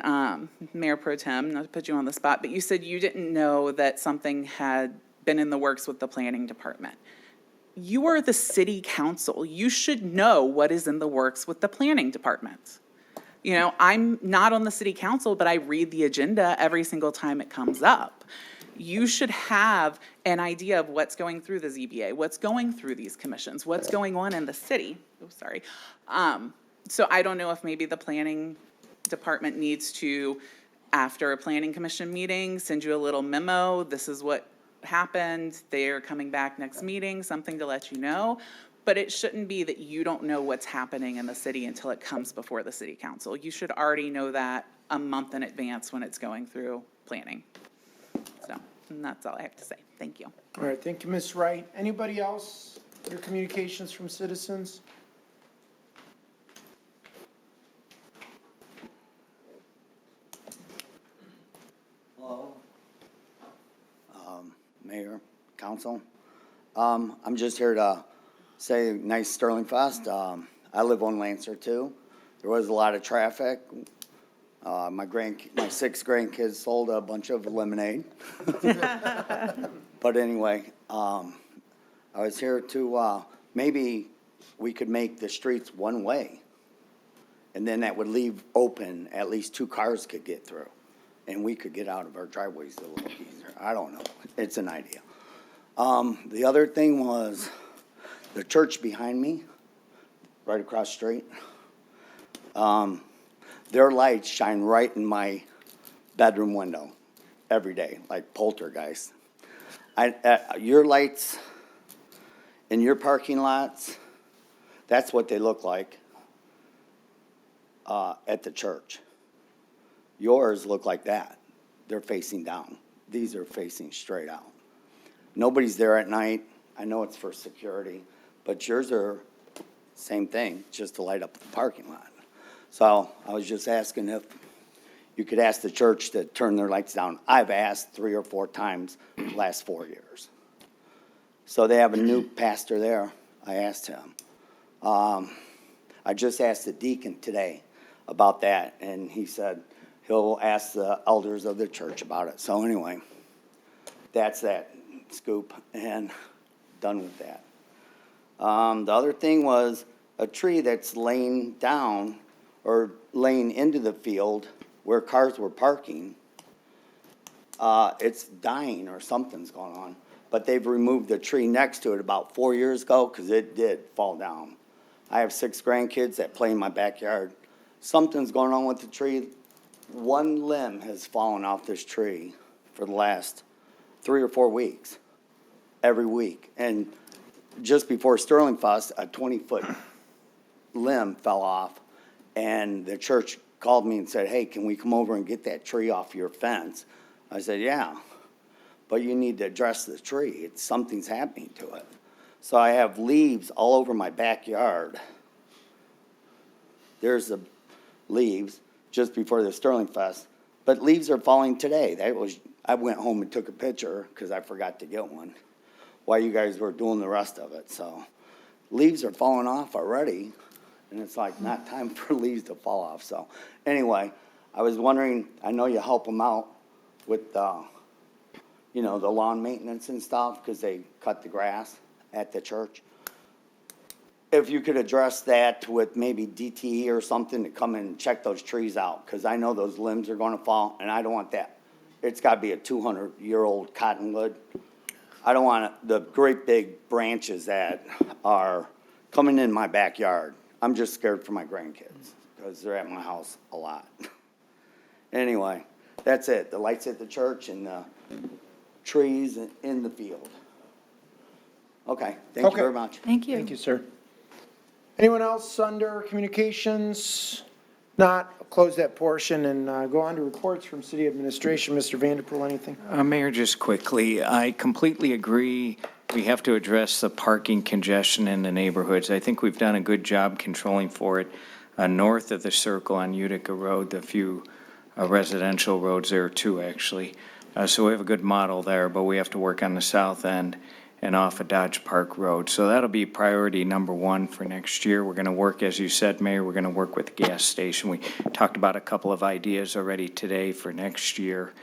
Mayor Pro Tem, not to put you on the spot, but you said you didn't know that something had been in the works with the planning department. You are the city council. You should know what is in the works with the planning department. You know, I'm not on the city council, but I read the agenda every single time it comes up. You should have an idea of what's going through the ZBA, what's going through these commissions, what's going on in the city. Oh, sorry. So I don't know if maybe the planning department needs to, after a planning commission meeting, send you a little memo. This is what happened. They are coming back next meeting, something to let you know. But it shouldn't be that you don't know what's happening in the city until it comes before the city council. You should already know that a month in advance when it's going through planning. So, and that's all I have to say. Thank you. All right, thank you, Ms. Wright. Anybody else? Other communications from citizens? Hello. Mayor, council. I'm just here to say nice Sterling Fest. I live on Lancer too. There was a lot of traffic. My six grandkids sold a bunch of lemonade. But anyway, I was here to, maybe we could make the streets one way. And then that would leave open, at least 2 cars could get through. And we could get out of our driveways a little easier. I don't know. It's an idea. The other thing was the church behind me, right across the street. Their lights shine right in my bedroom window every day, like poltergeist. Your lights in your parking lots, that's what they look like at the church. Yours look like that. They're facing down. These are facing straight out. Nobody's there at night. I know it's for security, but yours are same thing, just to light up the parking lot. So I was just asking if you could ask the church to turn their lights down. I've asked 3 or 4 times the last 4 years. So they have a new pastor there. I asked him. I just asked the deacon today about that, and he said he'll ask the elders of the church about it. So anyway, that's that scoop, and done with that. The other thing was a tree that's laying down or laying into the field where cars were parking. It's dying or something's going on, but they've removed the tree next to it about 4 years ago because it did fall down. I have 6 grandkids that play in my backyard. Something's going on with the tree. 1 limb has fallen off this tree for the last 3 or 4 weeks, every week. And just before Sterling Fest, a 20-foot limb fell off, and the church called me and said, hey, can we come over and get that tree off your fence? I said, yeah, but you need to address the tree. Something's happening to it. So I have leaves all over my backyard. There's the leaves just before the Sterling Fest, but leaves are falling today. I went home and took a picture because I forgot to get one while you guys were doing the rest of it. So leaves are falling off already, and it's like not time for leaves to fall off. So anyway, I was wondering, I know you help them out with, the lawn maintenance and stuff because they cut the grass at the church. If you could address that with maybe DTE or something to come and check those trees out, because I know those limbs are going to fall, and I don't want that. It's got to be a 200-year-old cottonwood. I don't want the great big branches that are coming in my backyard. I'm just scared for my grandkids because they're at my house a lot. Anyway, that's it. The lights at the church and the trees in the field. Okay, thank you very much. Thank you. Thank you, sir. Anyone else under communications? Not, I'll close that portion and go on to reports from city administration. Mr. Vanderpool, anything? Mayor, just quickly, I completely agree. We have to address the parking congestion in the neighborhoods. I think we've done a good job controlling for it. North of the circle on Utica Road, the few residential roads there too, actually. So we have a good model there, but we have to work on the south end and off of Dodge Park Road. So that'll be priority number 1 for next year. We're going to work, as you said, Mayor, we're going to work with the gas station. We talked about a couple of ideas already today for next year.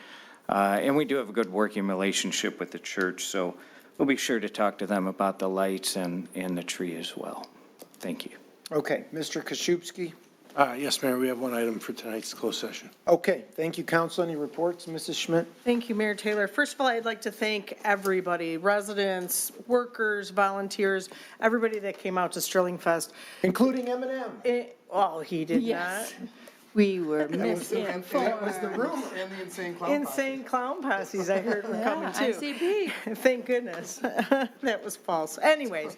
And we do have a good working relationship with the church, so we'll be sure to talk to them about the lights and the tree as well. Thank you. Okay, Mr. Koszybski? Yes, Mayor, we have one item for tonight's closed session. Okay, thank you, council. Any reports? Mrs. Schmidt? Thank you, Mayor Taylor. First of all, I'd like to thank everybody, residents, workers, volunteers, everybody that came out to Sterling Fest. Including M&M. Well, he did Yes. not. We were That was the misinformed. room and the insane clown. Insane clown posses, I heard were coming Yeah, too. ICP. Thank goodness. That was false. Anyways,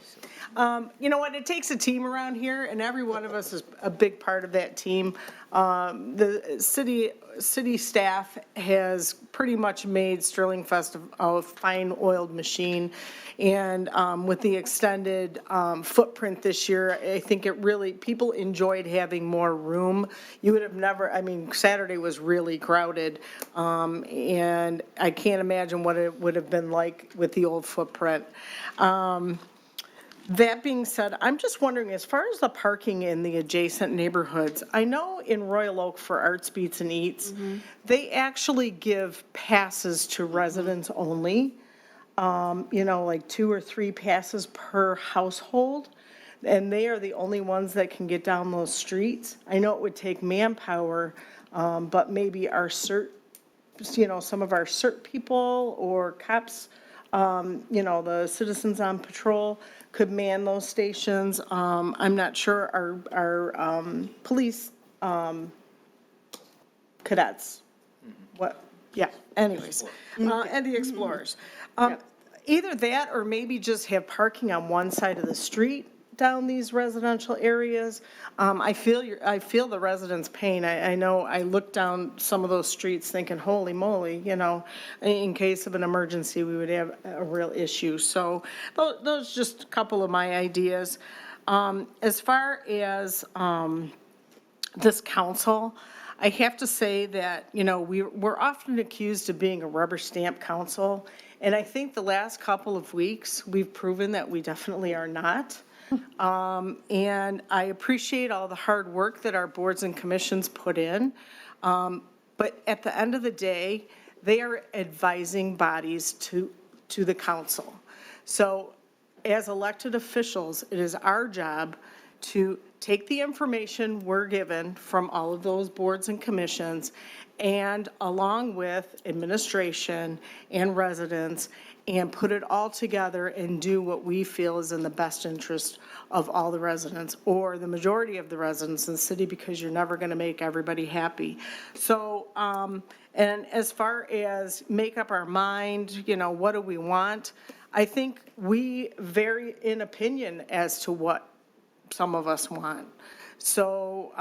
you know what? It takes a team around here, and every one of us is a big part of that team. The city staff has pretty much made Sterling Fest a fine-oiled machine. And with the extended footprint this year, I think it really, people enjoyed having more room. You would have never, I mean, Saturday was really crowded. And I can't imagine what it would have been like with the old footprint. That being said, I'm just wondering, as far as the parking in the adjacent neighborhoods, I know in Royal Oak for Arts Beats and Eats, they actually give passes to residents only. You know, like 2 or 3 passes per household. And they are the only ones that can get down those streets. I know it would take manpower, but maybe our CERT, you know, some of our CERT people or cops, you know, the citizens on patrol could man those stations. I'm not sure our police cadets, what, yeah, anyways, and the explorers. Either that or maybe just have parking on one side of the street down these residential areas. I feel the residents' pain. I know I looked down some of those streets thinking, holy moly, you know, in case of an emergency, we would have a real issue. So those just a couple of my ideas. As far as this council, I have to say that, you know, we're often accused of being a rubber stamp council. And I think the last couple of weeks, we've proven that we definitely are not. And I appreciate all the hard work that our boards and commissions put in. But at the end of the day, they are advising bodies to the council. So as elected officials, it is our job to take the information we're given from all of those boards and commissions, and along with administration and residents, and put it all together and do what we feel is in the best interest of all the residents, or the majority of the residents in the city, because you're never going to make everybody happy. So, and as far as make up our mind, you know, what do we want? I think we vary in opinion as to what some of us want. So,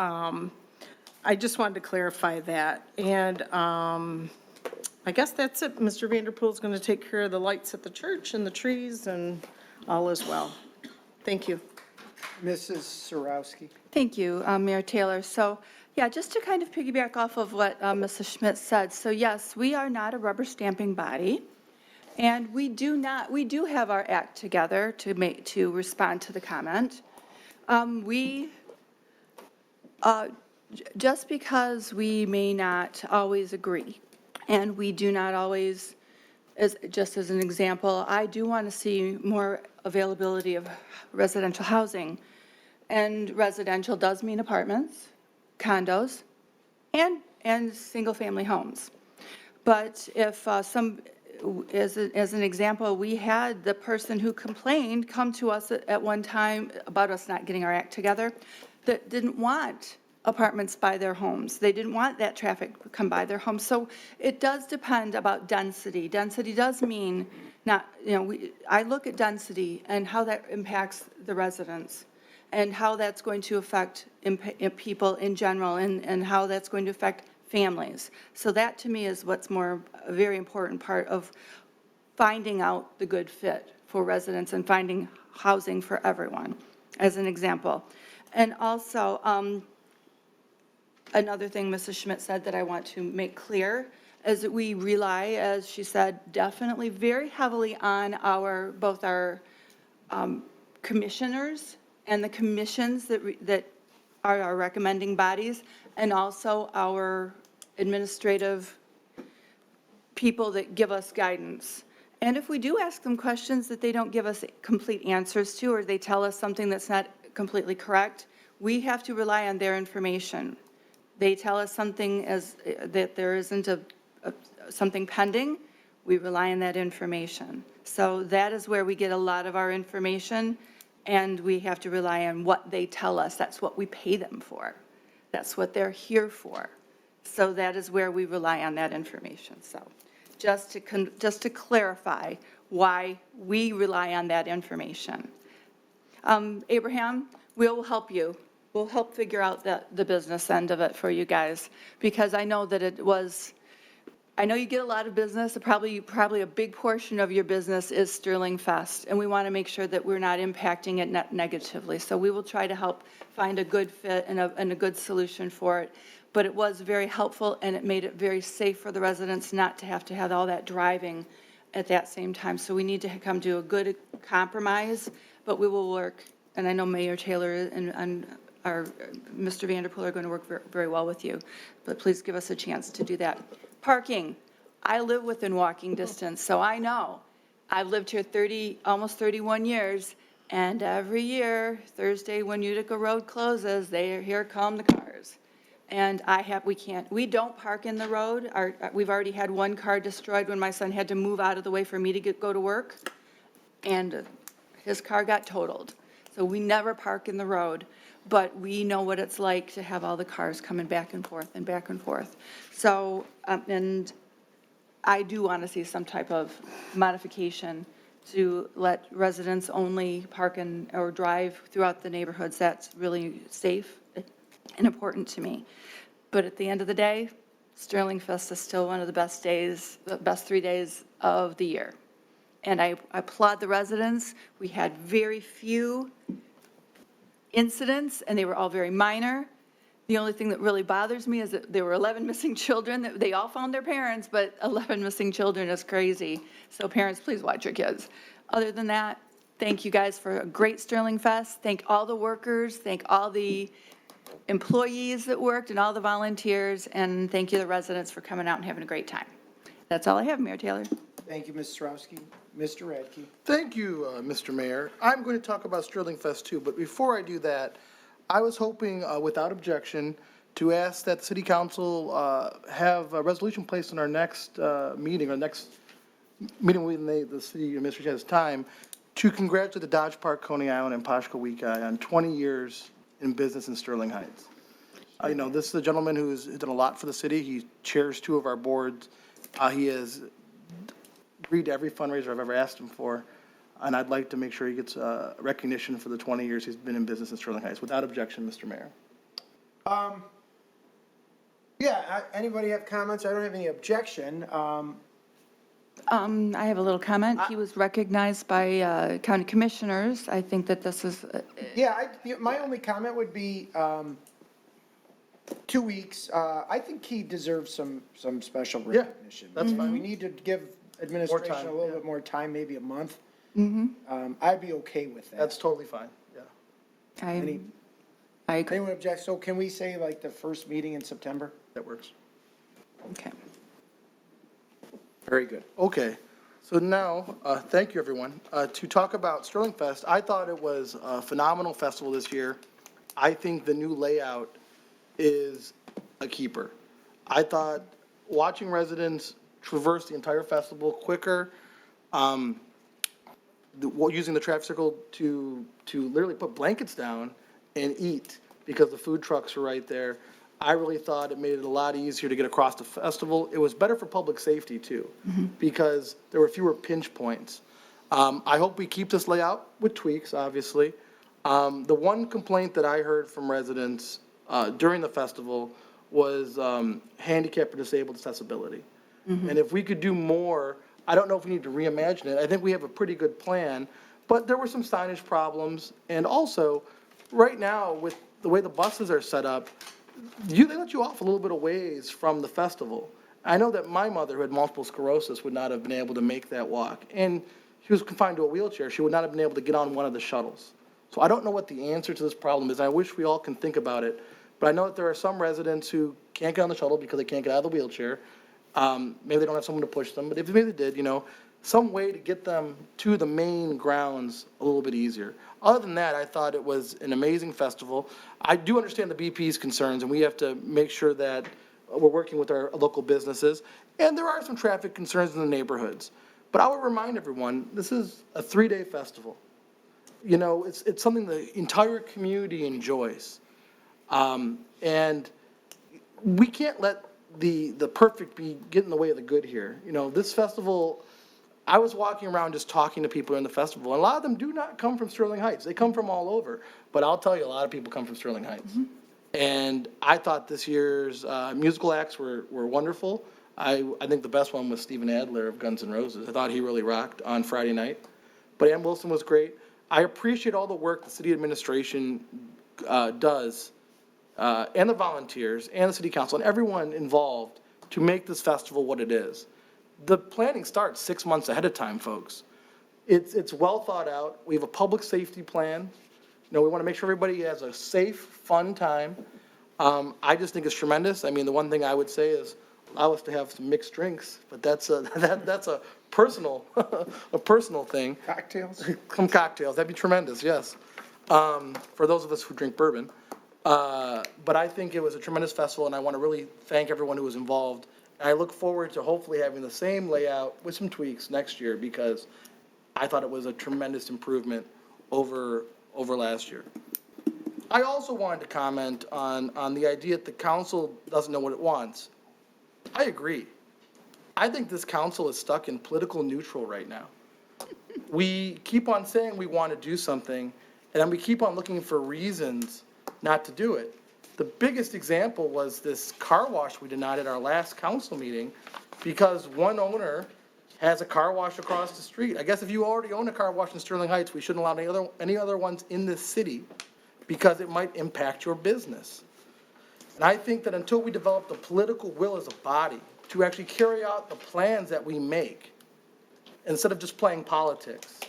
I just wanted to clarify that. And I guess that's it. Mr. Vanderpool's going to take care of the lights at the church and the trees, and all is well. Thank you. Mrs. Sarowski. Thank you, Mayor Taylor. So, yeah, just to kind of piggyback off of what Mrs. Schmidt said. So yes, we are not a rubber stamping body. And we do have our act together to respond to the comment. Just because we may not always agree, and we do not always, just as an example, I do want to see more availability of residential housing. And residential does mean apartments, condos, and single-family homes. But if as an example, we had the person who complained come to us at one time about us not getting our act together, that didn't want apartments by their homes. They didn't want that traffic to come by their homes. So it does depend about density. Density does mean not, you know, I look at density and how that impacts the residents, and how that's going to affect people in general, and how that's going to affect families. So that to me is what's a very important part of finding out the good fit for residents and finding housing for everyone, as an example. And also, another thing Mrs. Schmidt said that I want to make clear is that we rely, as she said, definitely very heavily on both our commissioners and the commissions that are our recommending bodies, and also our administrative people that give us guidance. And if we do ask them questions that they don't give us complete answers to, or they tell us something that's not completely correct, we have to rely on their information. They tell us something that there isn't something pending, we rely on that information. So that is where we get a lot of our information, and we have to rely on what they tell us. That's what we pay them for. That's what they're here for. So that is where we rely on that information. So just to clarify why we rely on that information. Abraham, we'll help you. We'll help figure out the business end of it for you guys, because I know that I know you get a lot of business. Probably a big portion of your business is Sterling Fest, and we want to make sure that we're not impacting it negatively. So we will try to help find a good fit and a good solution for it. But it was very helpful, and it made it very safe for the residents not to have all that driving at that same time. So we need to come to a good compromise, but we will work. And I know Mayor Taylor and our Mr. Vanderpool are going to work very well with you. But please give us a chance to do that. Parking. I live within walking distance, so I know. I've lived here almost 31 years, and every year, Thursday when Utica Road closes, here come the cars. And we don't park in the road. We've already had one car destroyed when my son had to move out of the way for me to go to work, and his car got totaled. So we never park in the road, but we know what it's like to have all the cars coming back and forth and back and forth. So, and I do want to see some type of modification to let residents only park or drive throughout the neighborhoods. That's really safe and important to me. But at the end of the day, Sterling Fest is still one of the best 3 days of the year. And I applaud the residents. We had very few incidents, and they were all very minor. The only thing that really bothers me is that there were 11 missing children. They all found their parents, but 11 missing children is crazy. So parents, please watch your kids. Other than that, thank you guys for a great Sterling Fest. Thank all the workers. Thank all the employees that worked and all the volunteers. And thank you, the residents, for coming out and having a great time. That's all I have, Mayor Taylor. Thank you, Ms. Sarowski. Mr. Radke. Thank you, Mr. Mayor. I'm going to talk about Sterling Fest too, but before I do that, I was hoping, without objection, to ask that the City Council have a resolution placed in our next meeting, when the city administration has time, to congratulate the Dodge Park, Coney Island, and Pashkowikai on 20 years in business in Sterling Heights. This is a gentleman who's done a lot for the city. He chairs 2 of our boards. He has agreed to every fundraiser I've ever asked him for, and I'd like to make sure he gets recognition for the 20 years he's been in business in Sterling Heights. Without objection, Mr. Mayor. Anybody have comments? I don't have any objection. I have a little comment. He was recognized by county commissioners. I think that this is. My only comment would be 2 weeks. I think he deserves some special recognition. That's fine. We need to give administration time, a little bit more time, maybe a month. Mm-hmm. I'd be okay with that. That's totally fine, yeah. I agree. Anyone object? So can we say like the first meeting in September? That works. Okay. Very good. Okay, so now, thank you, everyone. To talk about Sterling Fest, I thought it was a phenomenal festival this year. I think the new layout is a keeper. I thought watching residents traverse the entire festival quicker, using the traffic circle to literally put blankets down and eat because the food trucks were right there. I really thought it made it a lot easier to get across the festival. It was better for public safety too, because there were fewer pinch points. I hope we keep this layout with tweaks, obviously. The one complaint that I heard from residents during the festival was handicap or disabled accessibility. And if we could do more, I don't know if we need to reimagine it. I think we have a pretty good plan, but there were some signage problems. And also, right now, with the way the buses are set up, they let you off a little bit of ways from the festival. I know that my mother, who had multiple sclerosis, would not have been able to make that walk. And she was confined to a wheelchair. She would not have been able to get on one of the shuttles. So I don't know what the answer to this problem is. I wish we all can think about it. But I know that there are some residents who can't get on the shuttle because they can't get out of the wheelchair. Maybe they don't have someone to push them, but if maybe they did, some way to get them to the main grounds a little bit easier. Other than that, I thought it was an amazing festival. I do understand the BP's concerns, and we have to make sure that we're working with our local businesses. And there are some traffic concerns in the neighborhoods. But I would remind everyone, this is a 3-day festival. It's something the entire community enjoys. And we can't let the perfect get in the way of the good here. You know, this festival, I was walking around just talking to people in the festival, and a lot of them do not come from Sterling Heights. They come from all over. But I'll tell you, a lot of people come from Sterling Heights. And I thought this year's musical acts were wonderful. I think the best one was Steven Adler of Guns N' Roses. I thought he really rocked on Friday night. But Ann Wilson was great. I appreciate all the work the city administration does, and the volunteers, and the city council, and everyone involved to make this festival what it is. The planning starts 6 months ahead of time, folks. It's well thought out. We have a public safety plan. You know, we want to make sure everybody has a safe, fun time. I just think it's tremendous. I mean, the one thing I would say is allow us to have some mixed drinks, but that's a personal, a personal thing. Cocktails? Some cocktails, that'd be tremendous, yes. For those of us who drink bourbon. But I think it was a tremendous festival, and I want to really thank everyone who was involved. And I look forward to hopefully having the same layout with some tweaks next year, because I thought it was a tremendous improvement over last year. I also wanted to comment on the idea that the council doesn't know what it wants. I agree. I think this council is stuck in political neutral right now. We keep on saying we want to do something, and then we keep on looking for reasons not to do it. The biggest example was this car wash we denied at our last council meeting because one owner has a car wash across the street. I guess if you already own a car wash in Sterling Heights, we shouldn't allow any other ones in this city because it might impact your business. And I think that until we develop the political will as a body to actually carry out the plans that we make, instead of just playing politics,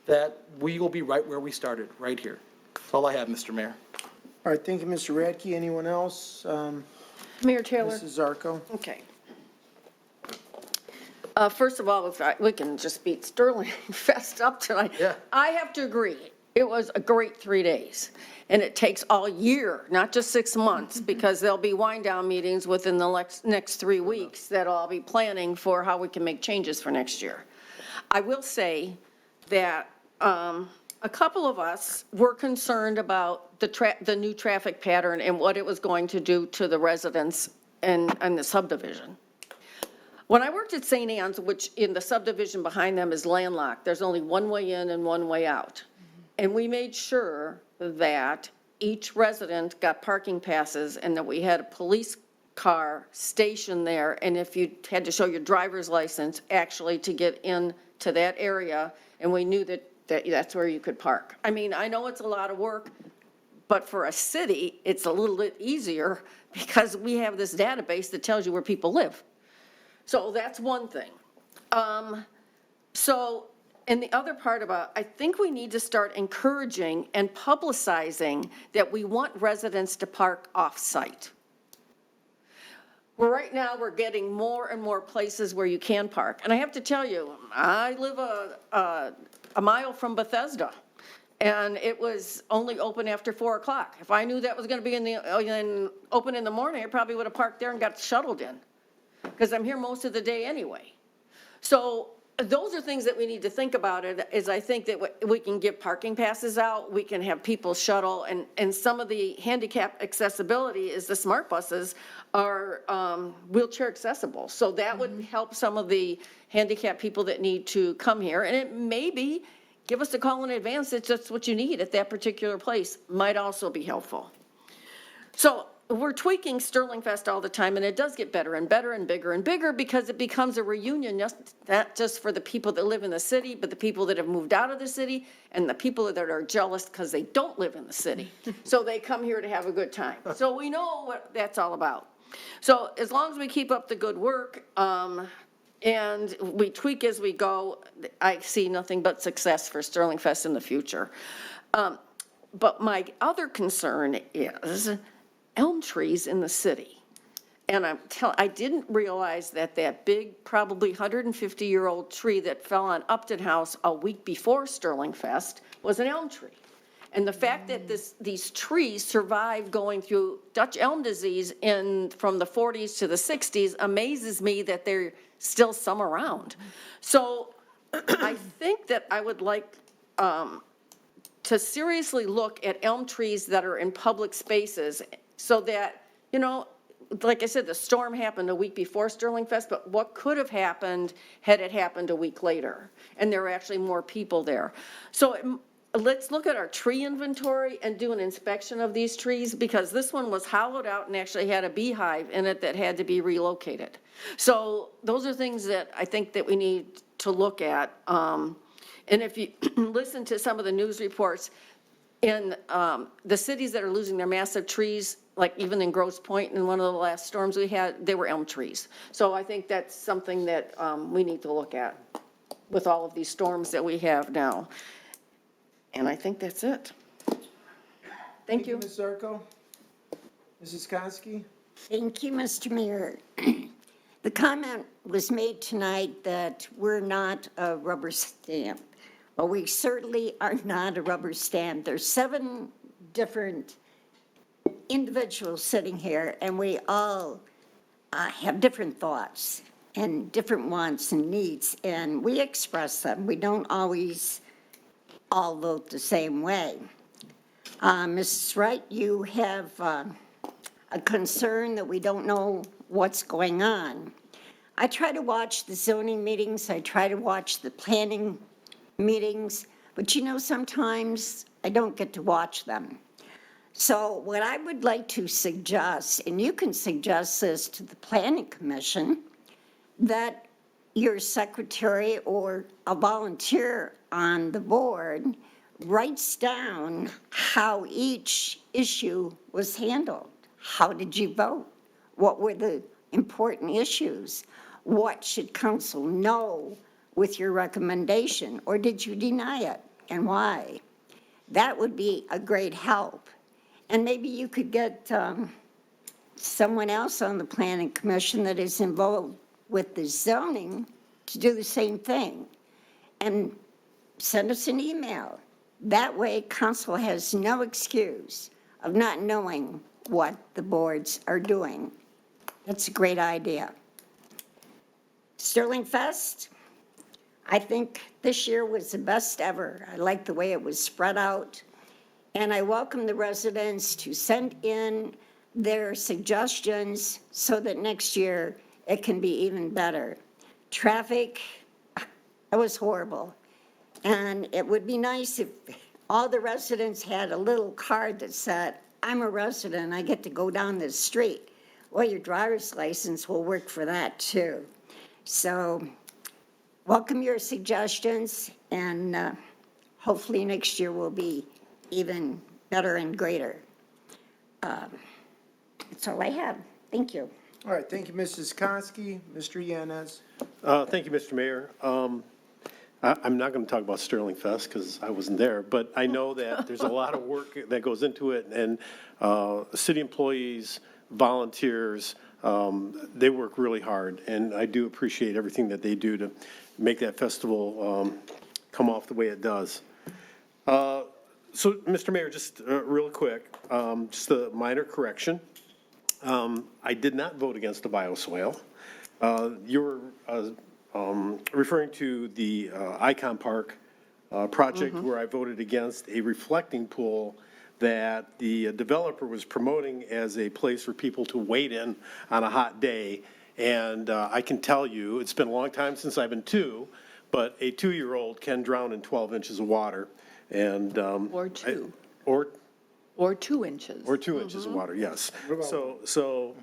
that we will be right where we started, right here. That's all I have, Mr. Mayor. All right, thank you, Mr. Radke. Anyone else? Mayor Taylor? Mrs. Zarko? Okay. First of all, we can just beat Sterling Fest up tonight. Yeah. I have to agree. It was a great 3 days. And it takes all year, not just 6 months, because there'll be wind-down meetings within the next 3 weeks that I'll be planning for how we can make changes for next year. I will say that a couple of us were concerned about the new traffic pattern and what it was going to do to the residents and the subdivision. When I worked at St. Anne's, which in the subdivision behind them is landlocked, there's only one way in and one way out. And we made sure that each resident got parking passes and that we had a police car stationed there. And if you had to show your driver's license actually to get into that area, and we knew that's where you could park. I mean, I know it's a lot of work, but for a city, it's a little bit easier because we have this database that tells you where people live. So that's one thing. And the other part about, I think we need to start encouraging and publicizing that we want residents to park off-site. Well, right now, we're getting more and more places where you can park. And I have to tell you, I live a mile from Bethesda, and it was only open after 4 o'clock. If I knew that was going to be open in the morning, I probably would have parked there and got shuttled in, because I'm here most of the day anyway. So those are things that we need to think about, is I think that we can give parking passes out, we can have people shuttle, and some of the handicap accessibility is the smart buses are wheelchair accessible. So that would help some of the handicapped people that need to come here, and it maybe give us a call in advance if that's what you need at that particular place, might also be helpful. So we're tweaking Sterling Fest all the time, and it does get better and better and bigger because it becomes a reunion, not just for the people that live in the city, but the people that have moved out of the city and the people that are jealous because they don't live in the city. So they come here to have a good time. So we know what that's all about. So as long as we keep up the good work and we tweak as we go, I see nothing but success for Sterling Fest in the future. But my other concern is elm trees in the city. And I didn't realize that big, probably 150-year-old tree that fell on Upton House a week before Sterling Fest was an elm tree. And the fact that these trees survived going through Dutch elm disease from the 40s to the 60s amazes me that there's still some around. So I think that I would like to seriously look at elm trees that are in public spaces so that, you know, like I said, the storm happened a week before Sterling Fest, but what could have happened had it happened a week later? And there were actually more people there. So let's look at our tree inventory and do an inspection of these trees, because this one was hollowed out and actually had a beehive in it that had to be relocated. So those are things that I think that we need to look at. And if you listen to some of the news reports, in the cities that are losing their massive trees, like even in Grosse Pointe in one of the last storms we had, they were elm trees. So I think that's something that we need to look at with all of these storms that we have now. And I think that's it. Thank you. Ms. Zarko. Mrs. Koski? Thank you, Mr. Mayor. The comment was made tonight that we're not a rubber stamp. Well, we certainly are not a rubber stamp. There's 7 different individuals sitting here, and we all have different thoughts and different wants and needs, and we express them. We don't always all vote the same way. Mrs. Wright, you have a concern that we don't know what's going on. I try to watch the zoning meetings, I try to watch the planning meetings, but you know, sometimes I don't get to watch them. So what I would like to suggest, and you can suggest this to the Planning Commission, that your secretary or a volunteer on the board writes down how each issue was handled. How did you vote? What were the important issues? What should council know with your recommendation, or did you deny it, and why? That would be a great help. And maybe you could get someone else on the Planning Commission that is involved with the zoning to do the same thing, and send us an email. That way, council has no excuse of not knowing what the boards are doing. That's a great idea. Sterling Fest, I think this year was the best ever. I like the way it was spread out. And I welcome the residents to send in their suggestions so that next year it can be even better. Traffic, it was horrible. And it would be nice if all the residents had a little card that said, I'm a resident, I get to go down this street. Well, your driver's license will work for that too. So welcome your suggestions, and hopefully next year will be even better and greater. That's all I have. Thank you. All right, thank you, Mrs. Koski. Mr. Yanez. Thank you, Mr. Mayor. I'm not going to talk about Sterling Fest because I wasn't there, but I know that there's a lot of work that goes into it, and city employees, volunteers, they work really hard, and I do appreciate everything that they do to make that festival come off the way it does. So, Mr. Mayor, just real quick, just a minor correction. I did not vote against the bioswale. You were referring to the Icon Park project where I voted against a reflecting pool that the developer was promoting as a place for people to wade in on a hot day. And I can tell you, it's been a long time since I've been 2, but a 2-year-old can drown in 12 inches of water. And Or 2. Or 2 inches. Or 2 inches of water, yes. So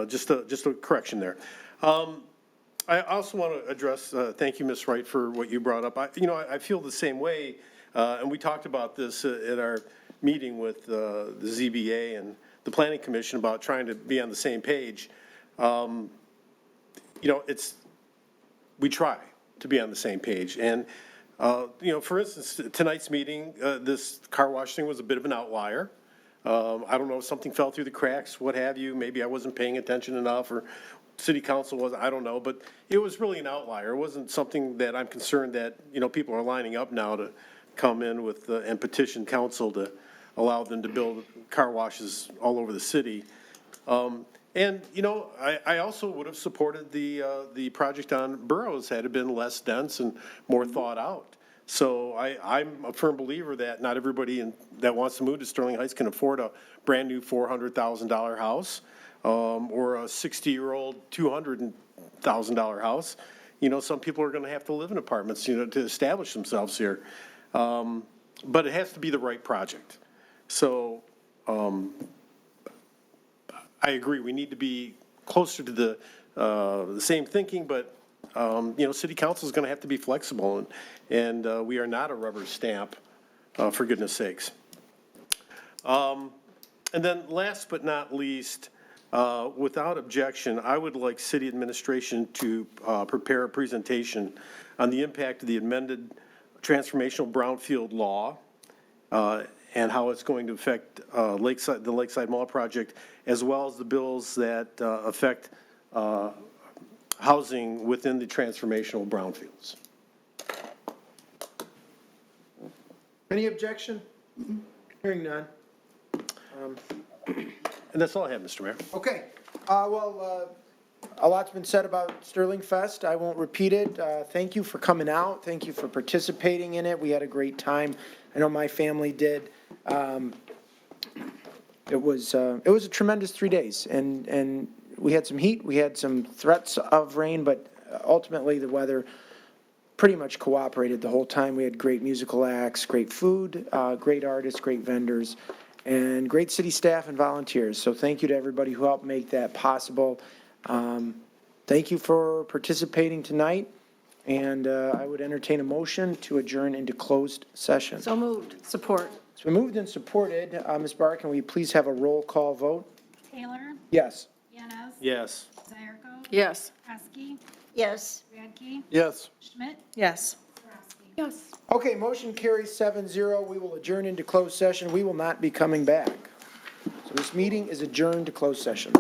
just a correction there. I also want to address, thank you, Ms. Wright, for what you brought up. I feel the same way, and we talked about this at our meeting with the ZBA and the Planning Commission about trying to be on the same page. We try to be on the same page. And, for instance, tonight's meeting, this car wash thing was a bit of an outlier. I don't know if something fell through the cracks, what have you. Maybe I wasn't paying attention enough, or city council was, I don't know. But it was really an outlier. It wasn't something that I'm concerned that, people are lining up now to come in with and petition council to allow them to build car washes all over the city. I also would have supported the project on Burroughs had it been less dense and more thought out. So I'm a firm believer that not everybody that wants to move to Sterling Heights can afford a brand-new $400,000 house, or a 60-year-old $200,000 house. You know, some people are gonna have to live in apartments, you know, to establish themselves here. But it has to be the right project. So, I agree, we need to be closer to the same thinking, but, you know, city council is gonna have to be flexible, and we are not a rubber stamp, for goodness sakes. And then last but not least, without objection, I would like city administration to prepare a presentation on the impact of the amended transformational brownfield law, and how it's going to affect the Lakeside Mall project, as well as the bills that affect housing within the transformational brownfields. Any objection? Hearing none. And that's all I have, Mr. Mayor. Okay, well, a lot's been said about Sterling Fest. I won't repeat it. Thank you for coming out. Thank you for participating in it. We had a great time. I know my family did. It was a tremendous 3 days, and we had some heat, we had some threats of rain, but ultimately the weather pretty much cooperated the whole time. We had great musical acts, great food, great artists, great vendors, and great city staff and volunteers. So thank you to everybody who helped make that possible. Thank you for participating tonight, and I would entertain a motion to adjourn into closed session. So moved. Support. It's been moved and supported. Ms. Barr, can we please have a roll call vote? Taylor? Yes. Yanos? Yes. Zierko? Yes. Peske? Yes. Radke? Yes. Schmidt? Yes. Yes. Okay, motion carries 7-0. We will adjourn into closed session. We will not be coming back. So this meeting is adjourned to closed session.